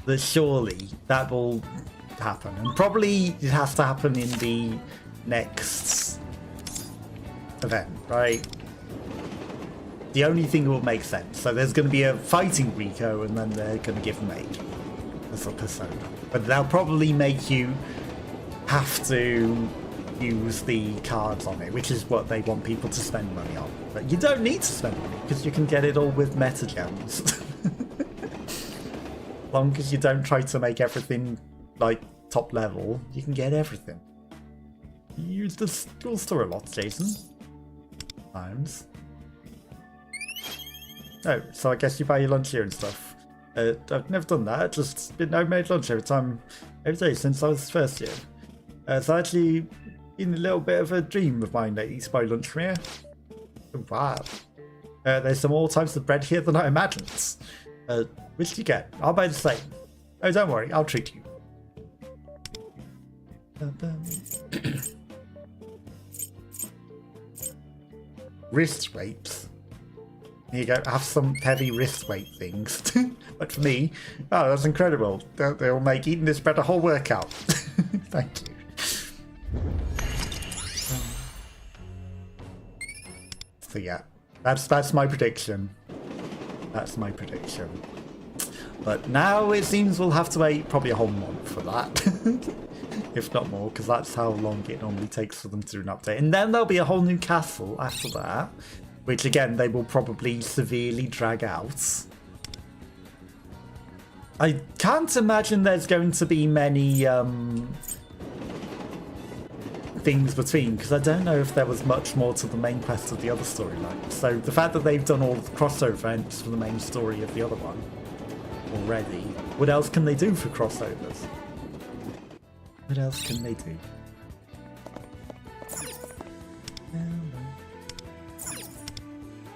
that surely that will happen. And probably it has to happen in the next event, right? The only thing that will make sense. So there's going to be a fighting Riko and then they're going to give Maid as a persona. But they'll probably make you have to use the cards on it, which is what they want people to spend money on. But you don't need to spend money because you can get it all with meta gems. As long as you don't try to make everything like top level, you can get everything. You use the school store a lot, Jason. Times. Oh, so I guess you buy your lunch here and stuff. I've never done that. Just been homemade lunch every day since I was first year. It's actually been a little bit of a dream of mine lately to buy lunch from here. Oh, wow. There's some more types of bread here than I imagined. Which do you get? I'll buy the same. Oh, don't worry, I'll treat you. Wrist weights. Here you go, have some heavy wrist weight things. But for me, oh, that's incredible. They'll make eating this bread a whole workout. Thank you. So yeah, that's my prediction. That's my prediction. But now it seems we'll have to wait probably a whole month for that. If not more, because that's how long it normally takes for them to do an update. And then there'll be a whole new castle after that, which again, they will probably severely drag out. I can't imagine there's going to be many things between, because I don't know if there was much more to the main quest of the other storyline. So the fact that they've done all the crossover events for the main story of the other one already, what else can they do for crossovers? What else can they do?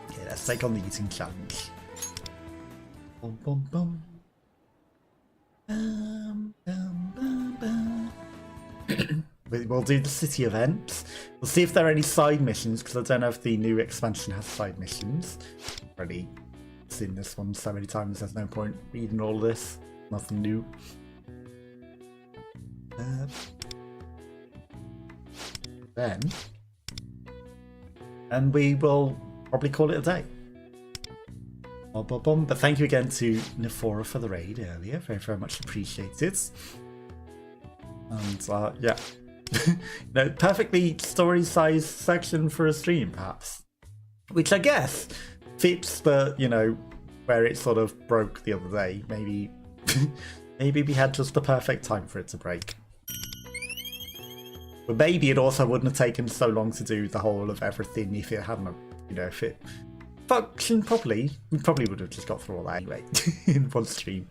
Okay, let's take on the eating challenge. Bum, bum, bum. We'll do the city events. We'll see if there are any side missions, because I don't know if the new expansion has side missions. I've already seen this one so many times, there's no point reading all this. Nothing new. Then, and we will probably call it a day. But thank you again to Nefora for the raid earlier, very, very much appreciated. And yeah, no, perfectly story-sized section for a stream, perhaps, which I guess fits the, you know, where it sort of broke the other day. Maybe, maybe we had just the perfect time for it to break. But maybe it also wouldn't have taken so long to do the whole of everything if it hadn't, you know, if it functioned properly. We probably would have just got through all that anyway in one stream.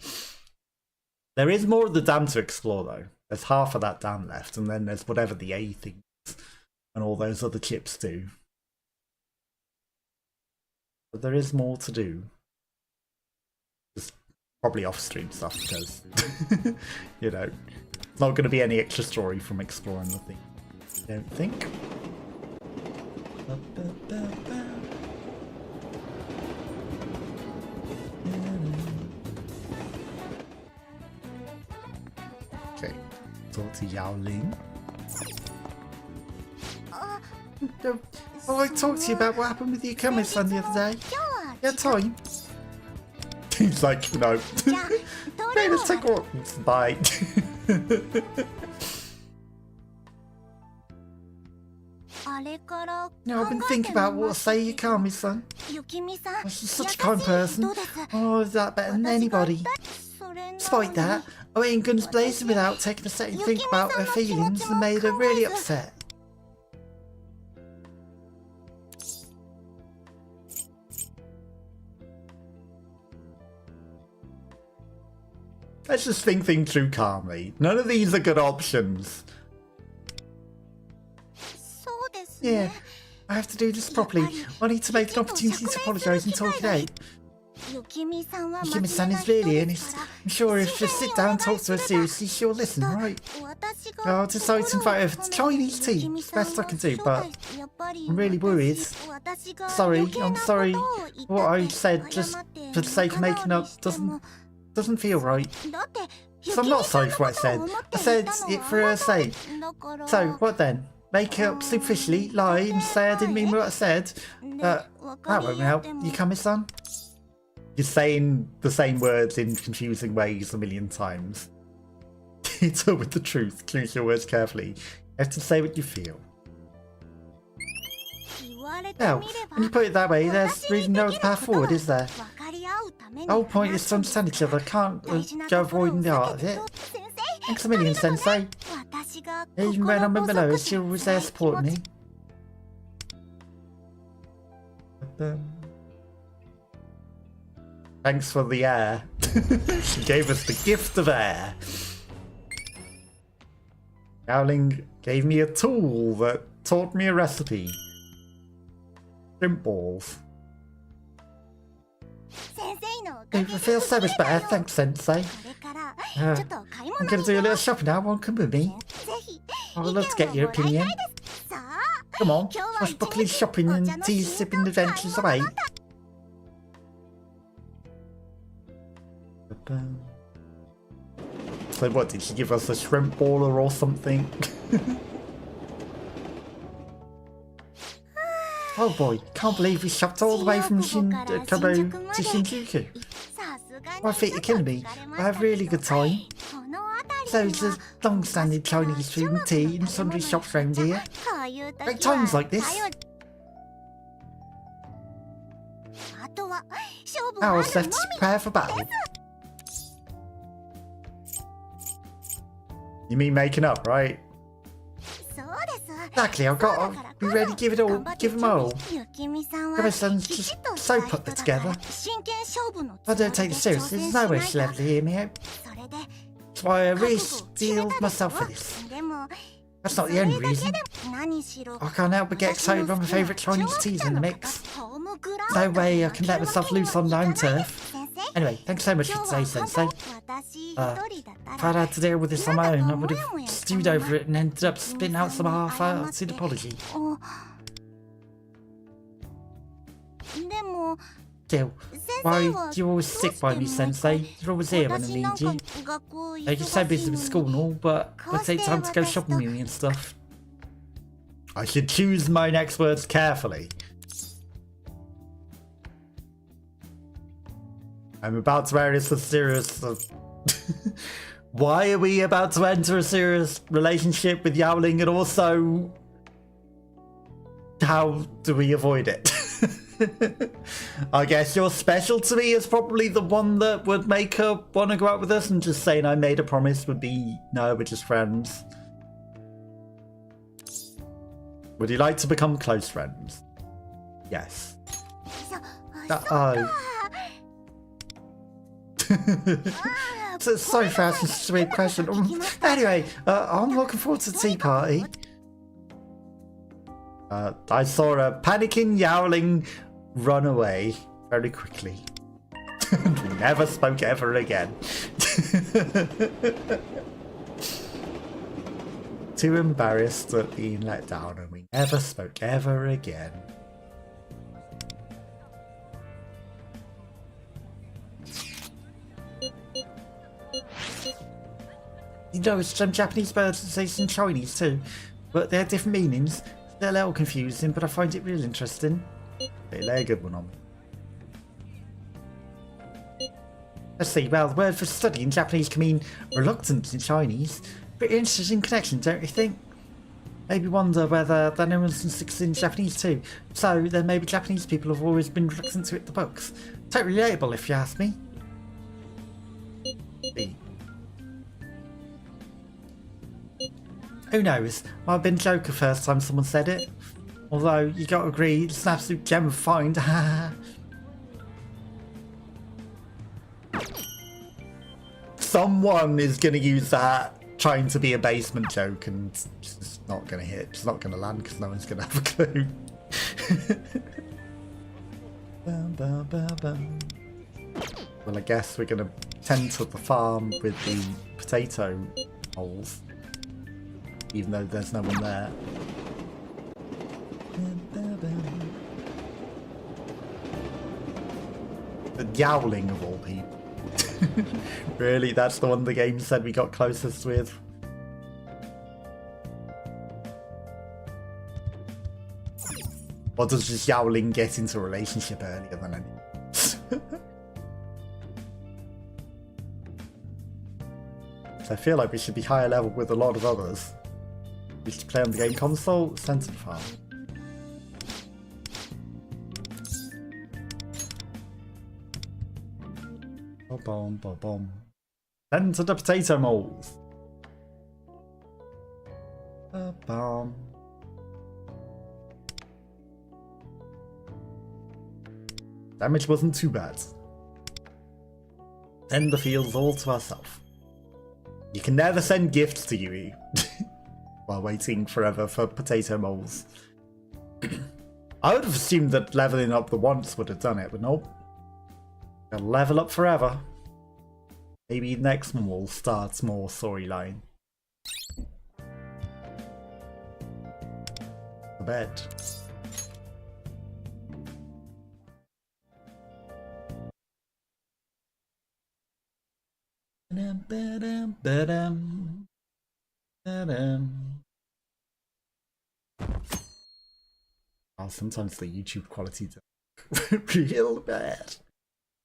There is more of the dam to explore though. There's half of that dam left, and then there's whatever the A thing is, and all those other chips do. But there is more to do. Just probably off-stream stuff, because, you know, it's not going to be any extra story from exploring the thing. I don't think. Okay, talk to Yao Ling. Oh, I talked to you about what happened with your comments on the other day. Yeah, time. He's like, no. Okay, let's take one. Bye. No, I've been thinking about what to say you Kami-san. Oh, she's such a kind person. Oh, is that better than anybody? Despite that, I ain't guns blazing without taking a second to think about her feelings and made her really upset. Let's just think things through calmly. None of these are good options. Yeah, I have to do this properly. I need to make an opportunity to apologise and talk it out. Yukimi-san is really earnest. I'm sure if you just sit down and talk to her seriously, she'll listen, right? I decided to invite her for Chinese tea. It's the best I can do, but I'm really worried. I'm sorry. What I said, just for the sake of making up, doesn't feel right. So I'm not sorry for what I said. I said it for her sake. So, what then? Make it up superficially, lie, and say I didn't mean what I said? That won't help. Yukami-san? You're saying the same words in confusing ways a million times. It's all with the truth. Choose your words carefully. You have to say what you feel. Now, when you put it that way, there's really no other path forward, is there? The whole point is to understand each other. Can't go avoiding the art of it. Thanks a million, Sensei. Even when I'm in below, she's always there supporting me. Thanks for the air. She gave us the gift of air. Gowling gave me a tool that taught me a recipe. Shrimp balls. It feels so much better, thanks, Sensei. I'm gonna do a little shopping now. Won't come with me? I would love to get your opinion. Come on, swashbuckling shopping and tea sipping adventures away. So what, did she give us a shrimp baller or something? Oh boy, can't believe we shopped all the way from Kobo to Shinjuku. I think you're killing me. I have a really good time. Loads of long-standing Chinese food and tea in sundry shops around here. Great times like this. Now what's left to prepare for battle. You mean making up, right? Exactly, I've got to be ready to give it all, give them all. Kobo-san's just so put together. I don't take it seriously, there's no way she'll ever hear me out. That's why I really steeled myself for this. That's not the only reason. I can't help but get excited when my favourite Chinese tea's in the mix. No way I can let myself loose on my own turf. Anyway, thanks so much for today, Sensei. If I'd had to deal with this on my own, I would have stewed over it and ended up spitting out some half-hearted apology. Still, why do you always stick by me, Sensei? You're always here when I need you. You're so busy with school and all, but I take time to go shopping with me and stuff. I should choose my next words carefully. I'm about to enter a serious... Why are we about to enter a serious relationship with Yowling, and also... how do we avoid it? I guess your special to me is probably the one that would make her want to go out with us, and just saying I made a promise would be, no, we're just friends. Would you like to become close friends? Yes. So sorry for asking such a weird question. Anyway, I'm looking forward to the tea party. I saw a panicking Yowling run away very quickly. We never spoke ever again. Too embarrassed at being let down, and we never spoke ever again. You know, some Japanese words say some Chinese too, but they have different meanings. They're a little confusing, but I find it really interesting. They lay a good one on me. Let's see, well, the word for study in Japanese can mean reluctance in Chinese. Pretty interesting connection, don't you think? Maybe wonder whether that nuance in Japanese too. So, then maybe Japanese people have always been reluctant to read the books. Totally relatable, if you ask me. Who knows? Might have been a joke the first time someone said it. Although, you gotta agree, it's an absolute gem of find. Someone is gonna use that trying to be a basement joke, and it's not gonna hit. It's not gonna land because no one's gonna have a clue. Well, I guess we're gonna tend to the farm with the potato holes. Even though there's no one there. The Yowling of all people. Really, that's the one the game said we got closest with. Or does just Yowling get into a relationship earlier than anyone else? So I feel like we should be higher level with a lot of others. We should play on the game console, send to the farm. Ba-bom, ba-bom. Send to the potato moles. Ba-bom. Damage wasn't too bad. Send the fields all to ourselves. You can never send gifts to Yui. While waiting forever for potato moles. I would have assumed that leveling up the once would have done it, but nope. Gonna level up forever. Maybe next one will start more storyline. The bed. Oh, sometimes the YouTube quality is real bad.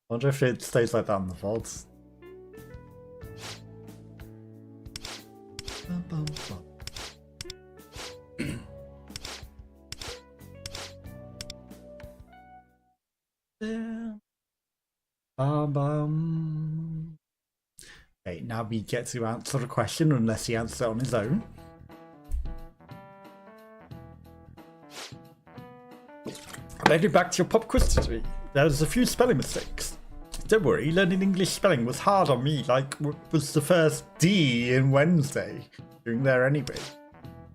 I wonder if it stays like that on the VODs. Okay, now we get to answer the question unless he answers it on his own. Maybe back to your pop quiz today. There's a few spelling mistakes. Don't worry, learning English spelling was hard on me, like was the first D in Wednesday. Doing there anyway.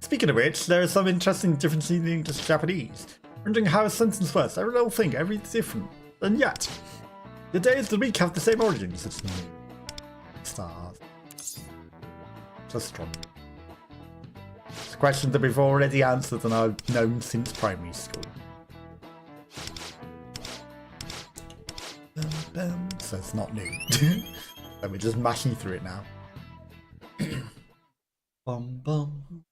Speaking of which, there are some interesting differences in English and Japanese. Wondering how a sentence works, every little thing, everything's different. And yet, the days of the week have the same origins. It's new. Stars. Just strong. It's a question that we've already answered and I've known since primary school. So it's not new. So we're just mashing through it now. Bum bum.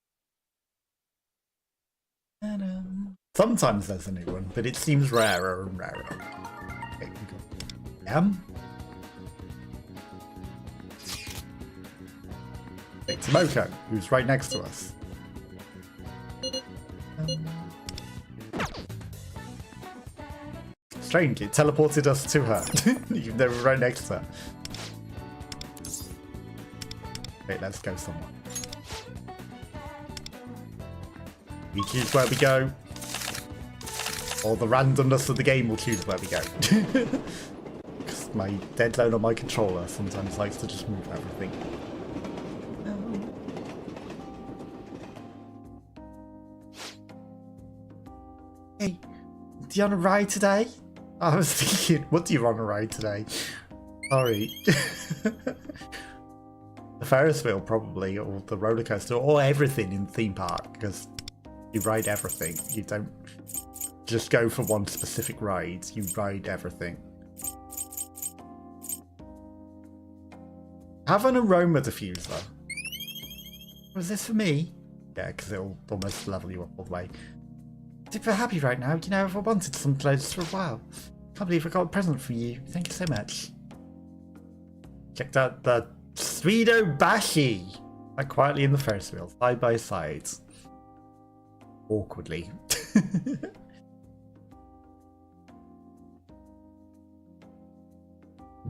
Sometimes there's a new one, but it seems rarer and rarer. Okay, we got Wait, Tomoko, who's right next to us. Strange, it teleported us to her, even though we're right next to her. Wait, let's go somewhere. We choose where we go, or the randomness of the game will choose where we go. Because my dead zone on my controller sometimes likes to just move everything. Hey, do you want to ride today? I was thinking, what do you want to ride today? Sorry. The Ferris wheel, probably, or the roller coaster, or everything in the theme park, because you ride everything. You don't just go for one specific ride, you ride everything. Have an aroma diffuser. Was this for me? Yeah, because it'll almost level you up all the way. Super happy right now. You know, I've wanted some clothes for a while. Can't believe I got a present from you. Thank you so much. Checked out the Sweeto Bashi. Like quietly in the Ferris wheel, side by side. Awkwardly.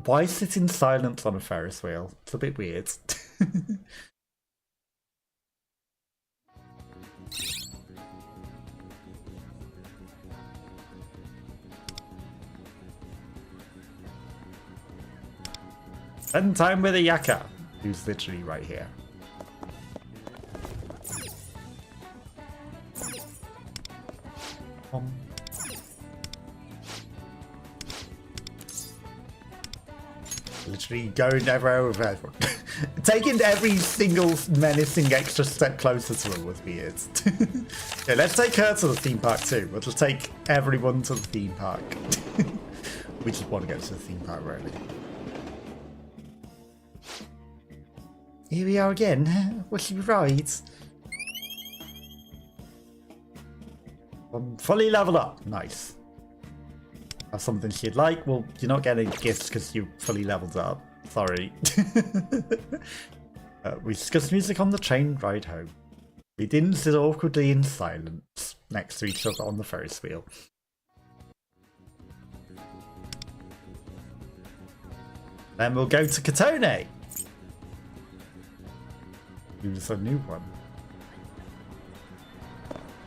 Why sit in silence on a Ferris wheel? It's a bit weird. Spend time with a Yaka, who's literally right here. Literally going everywhere with everyone. Taking every single menacing extra step closer to her was weird. Yeah, let's take her to the theme park too. We'll just take everyone to the theme park. We just want to go to the theme park, really. Here we are again. What should we ride? I'm fully leveled up. Nice. Have something she'd like. Well, you're not getting gifts because you're fully leveled up. Sorry. We discussed music on the train ride home. We didn't sit awkwardly in silence next to each other on the Ferris wheel. Then we'll go to Katone. Who's a new one.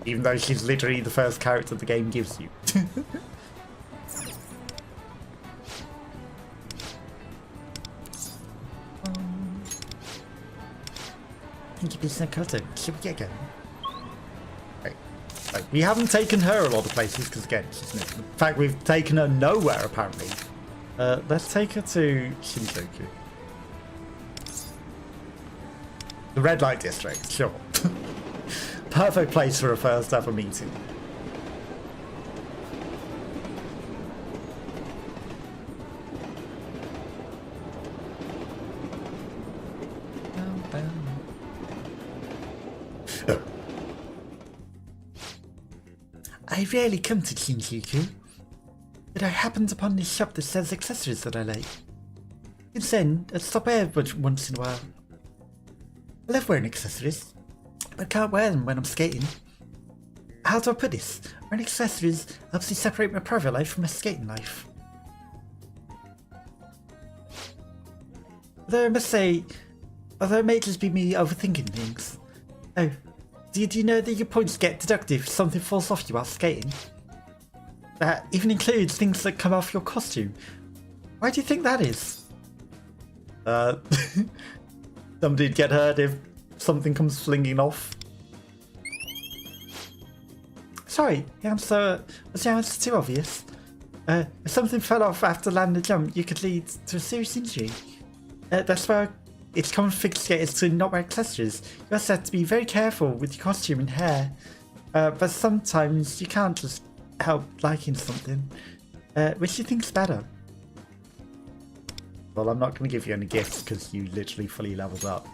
Even though she's literally the first character the game gives you. Thank you, Business Cutter. Should we get going? Okay. So, we haven't taken her a lot of places because, again, she's new. In fact, we've taken her nowhere apparently. Let's take her to Shinjuku. The red light district, sure. Perfect place for a first ever meeting. I rarely come to Shinjuku, but I happened upon this shop that sells accessories that I like. Since then, I stop here once in a while. I love wearing accessories, but can't wear them when I'm skating. How do I put this? Wearing accessories helps me separate my private life from my skating life. Although I must say, it may just be me overthinking things. Oh, do you know that your points get deducted if something falls off you while skating? That even includes things that come off your costume. Why do you think that is? Somebody'd get hurt if something comes flinging off. Sorry, was the answer too obvious? If something fell off after landing a jump, you could lead to a serious injury. That's why it's common for figure skaters to not wear accessories. You also have to be very careful with your costume and hair. But sometimes you can't just help liking something. Which do you think's better? Well, I'm not going to give you any gifts because you literally fully leveled up.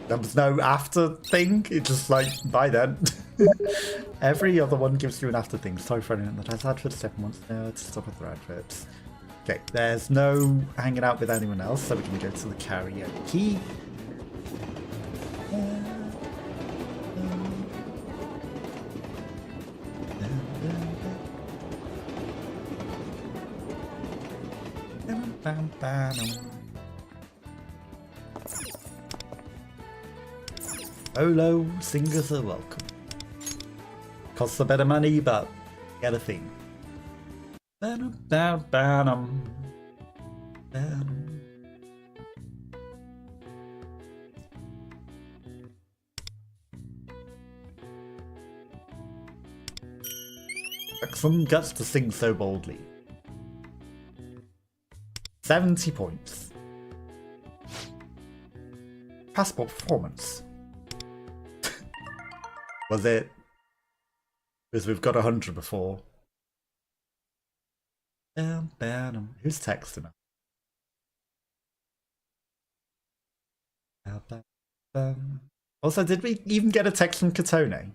There was no after thing, it's just like, by then. Every other one gives you an after thing. Sorry for anyone that has had for the second one. To stop with the adverbs. Okay, there's no hanging out with anyone else, so we can go to the karaoke. Solo singers are welcome. Costs a bit of money, but get a thing. Some guts to sing so boldly. 70 points. Passport performance. Was it? Because we've got 100 before. Who's texting us? Also, did we even get a text from Katone?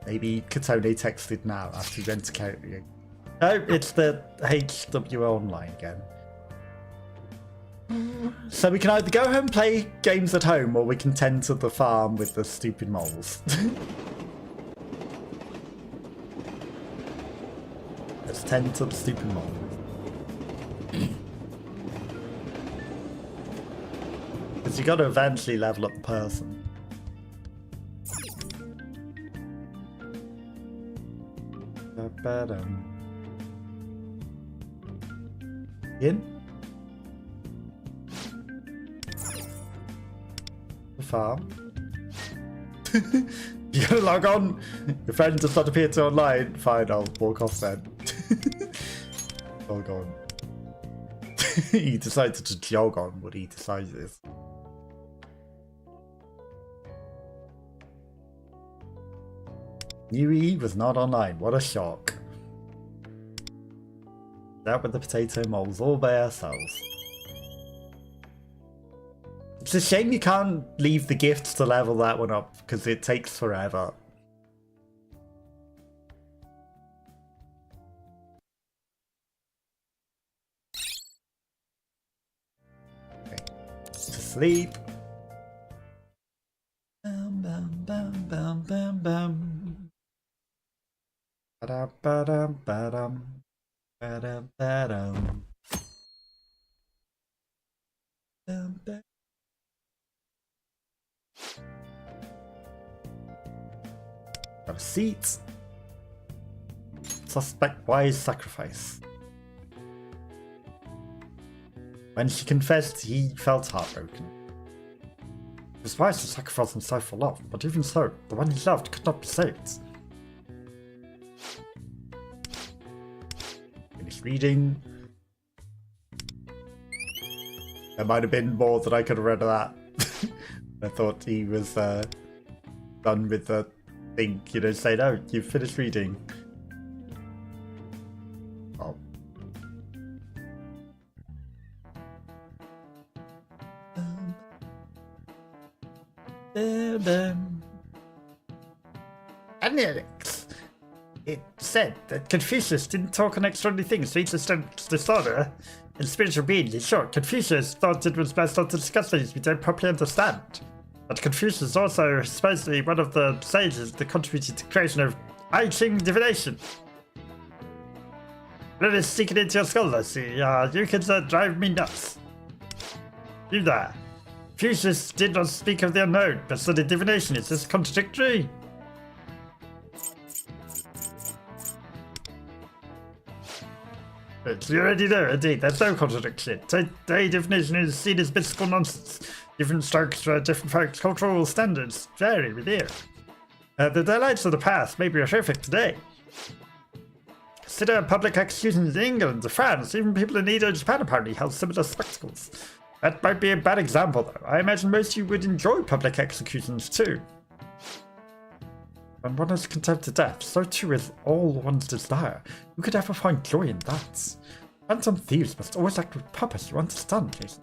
Maybe Katone texted now after he went to karaoke. No, it's the HW online again. So we can either go home and play games at home, or we can tend to the farm with the stupid moles. Let's tend to the stupid moles. Because you got to eventually level up the person. In? The farm. You gotta log on. Your friend does not appear to online. Fine, I'll walk off then. Log on. He decided to jog on what he decided. Yui was not online. What a shock. Out with the potato moles all by ourselves. It's a shame you can't leave the gifts to level that one up, because it takes forever. Okay. To sleep. Bam, bam, bam, bam, bam, bam. Ba-dum, ba-dum, ba-dum. Ba-dum, ba-dum. Bam, bam. Got a seat. Suspect wise sacrifice. When she confessed, he felt heartbroken. He was wise to sacrifice himself for love, but even so, the one he loved could not be saved. Finished reading. There might have been more that I could have read of that. I thought he was done with the thing, you know, say, no, you've finished reading. Oh. Analytics. It said that Confucius didn't talk on extraordinary things, leads to disorder and spiritual beings. In short, Confucius thought it was best not to discuss things we don't properly understand. But Confucius is also supposedly one of the sages that contributed to the creation of I Ching divination. Let us sink it into your skull, I see. You kids drive me nuts. You there. Confucius did not speak of the unknown, but studied divination. Is this contradictory? You already know, indeed, there's no contradiction. Today, divination is seen as mystical nonsense. Different strokes for different folks' cultural standards vary with year. The delights of the past may be horrific today. Consider public executions in England, France, even people in Edo, Japan apparently held similar spectacles. That might be a bad example, though. I imagine most of you would enjoy public executions too. When one is condemned to death, so too is all one's desire. Who could ever find joy in that? Phantom thieves must always act with purpose, you understand, Jason?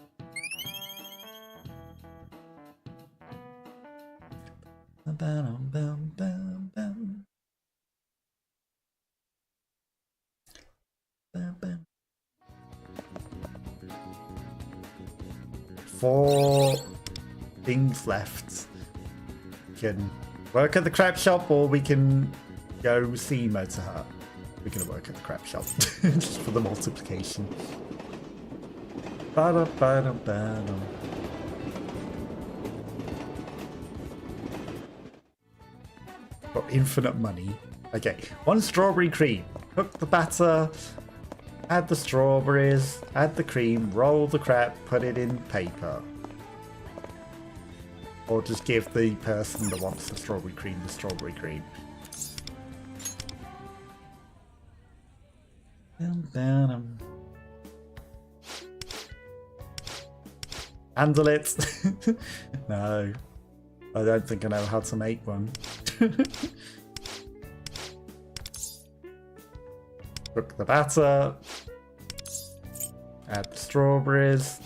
Four things left. We can work at the crap shop, or we can go see Motorheart. We're gonna work at the crap shop just for the multiplication. Ba-da-ba-da-ba-da. Got infinite money. Okay, 1 strawberry cream. Cook the batter, add the strawberries, add the cream, roll the crap, put it in paper. Or just give the person that wants the strawberry cream the strawberry cream. Handle it. No, I don't think I know how to make one. Cook the batter. Add the strawberries.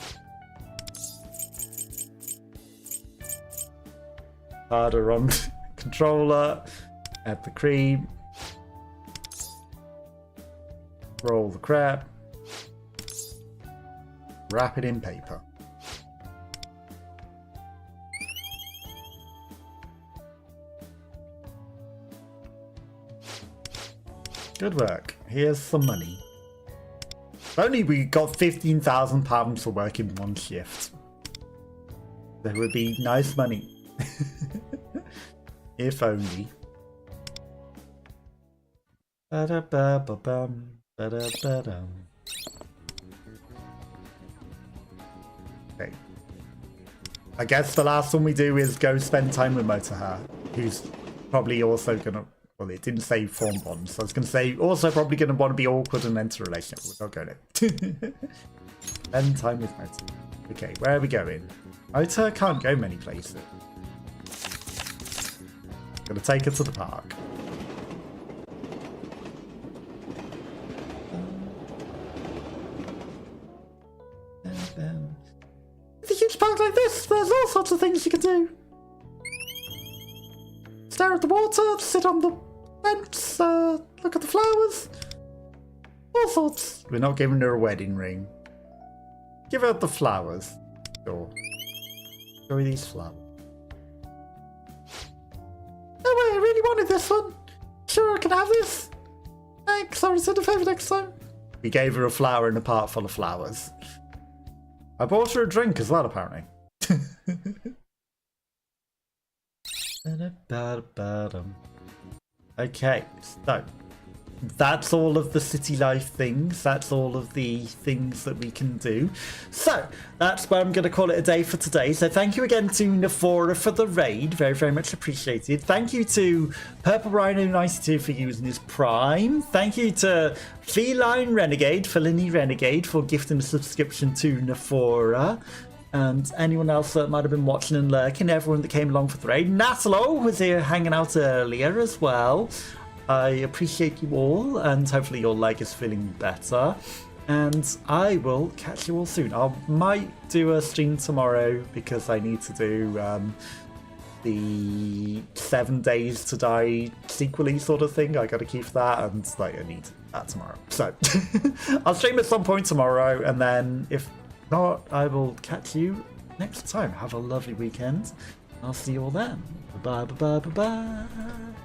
Harder on the controller. Add the cream. Roll the crap. Wrap it in paper. Good work. Here's some money. If only we got £15,000 for working 1 shift. That would be nice money. If only. Ba-da-ba-ba-bum, ba-da-ba-dum. Okay. I guess the last one we do is go spend time with Motorheart, who's probably also gonna. Well, it didn't say form bonds, so I was gonna say also probably gonna want to be awkward and enter a relationship. We're not going to. Spend time with Motorheart. Okay, where are we going? Motorheart can't go many places. Gonna take her to the park. With a huge park like this, there's all sorts of things you can do. Stare at the water, sit on the bench, look at the flowers. All sorts. We're not giving her a wedding ring. Give her the flowers. Sure. Enjoy these flowers. No way, I really wanted this one. Sure, I can have this. Thanks, I'll return the favour next time. We gave her a flower in a pot full of flowers. I bought her a drink as well, apparently. Okay, so that's all of the city life things. That's all of the things that we can do. So that's where I'm going to call it a day for today. So thank you again to Nafora for the raid. Very, very much appreciated. Thank you to Purple Rhino 92 for using his Prime. Thank you to Feline Renegade, Feline Renegade, for gifting a subscription to Nafora. And anyone else that might have been watching and lurking, everyone that came along for the raid. Natalo was here hanging out earlier as well. I appreciate you all, and hopefully your leg is feeling better. And I will catch you all soon. I might do a stream tomorrow because I need to do the 7 days to die sequely sort of thing. I gotta keep that, and like I need that tomorrow. So I'll stream at some point tomorrow, and then if not, I will catch you next time. Have a lovely weekend. I'll see you all then. Bye bye bye bye bye bye.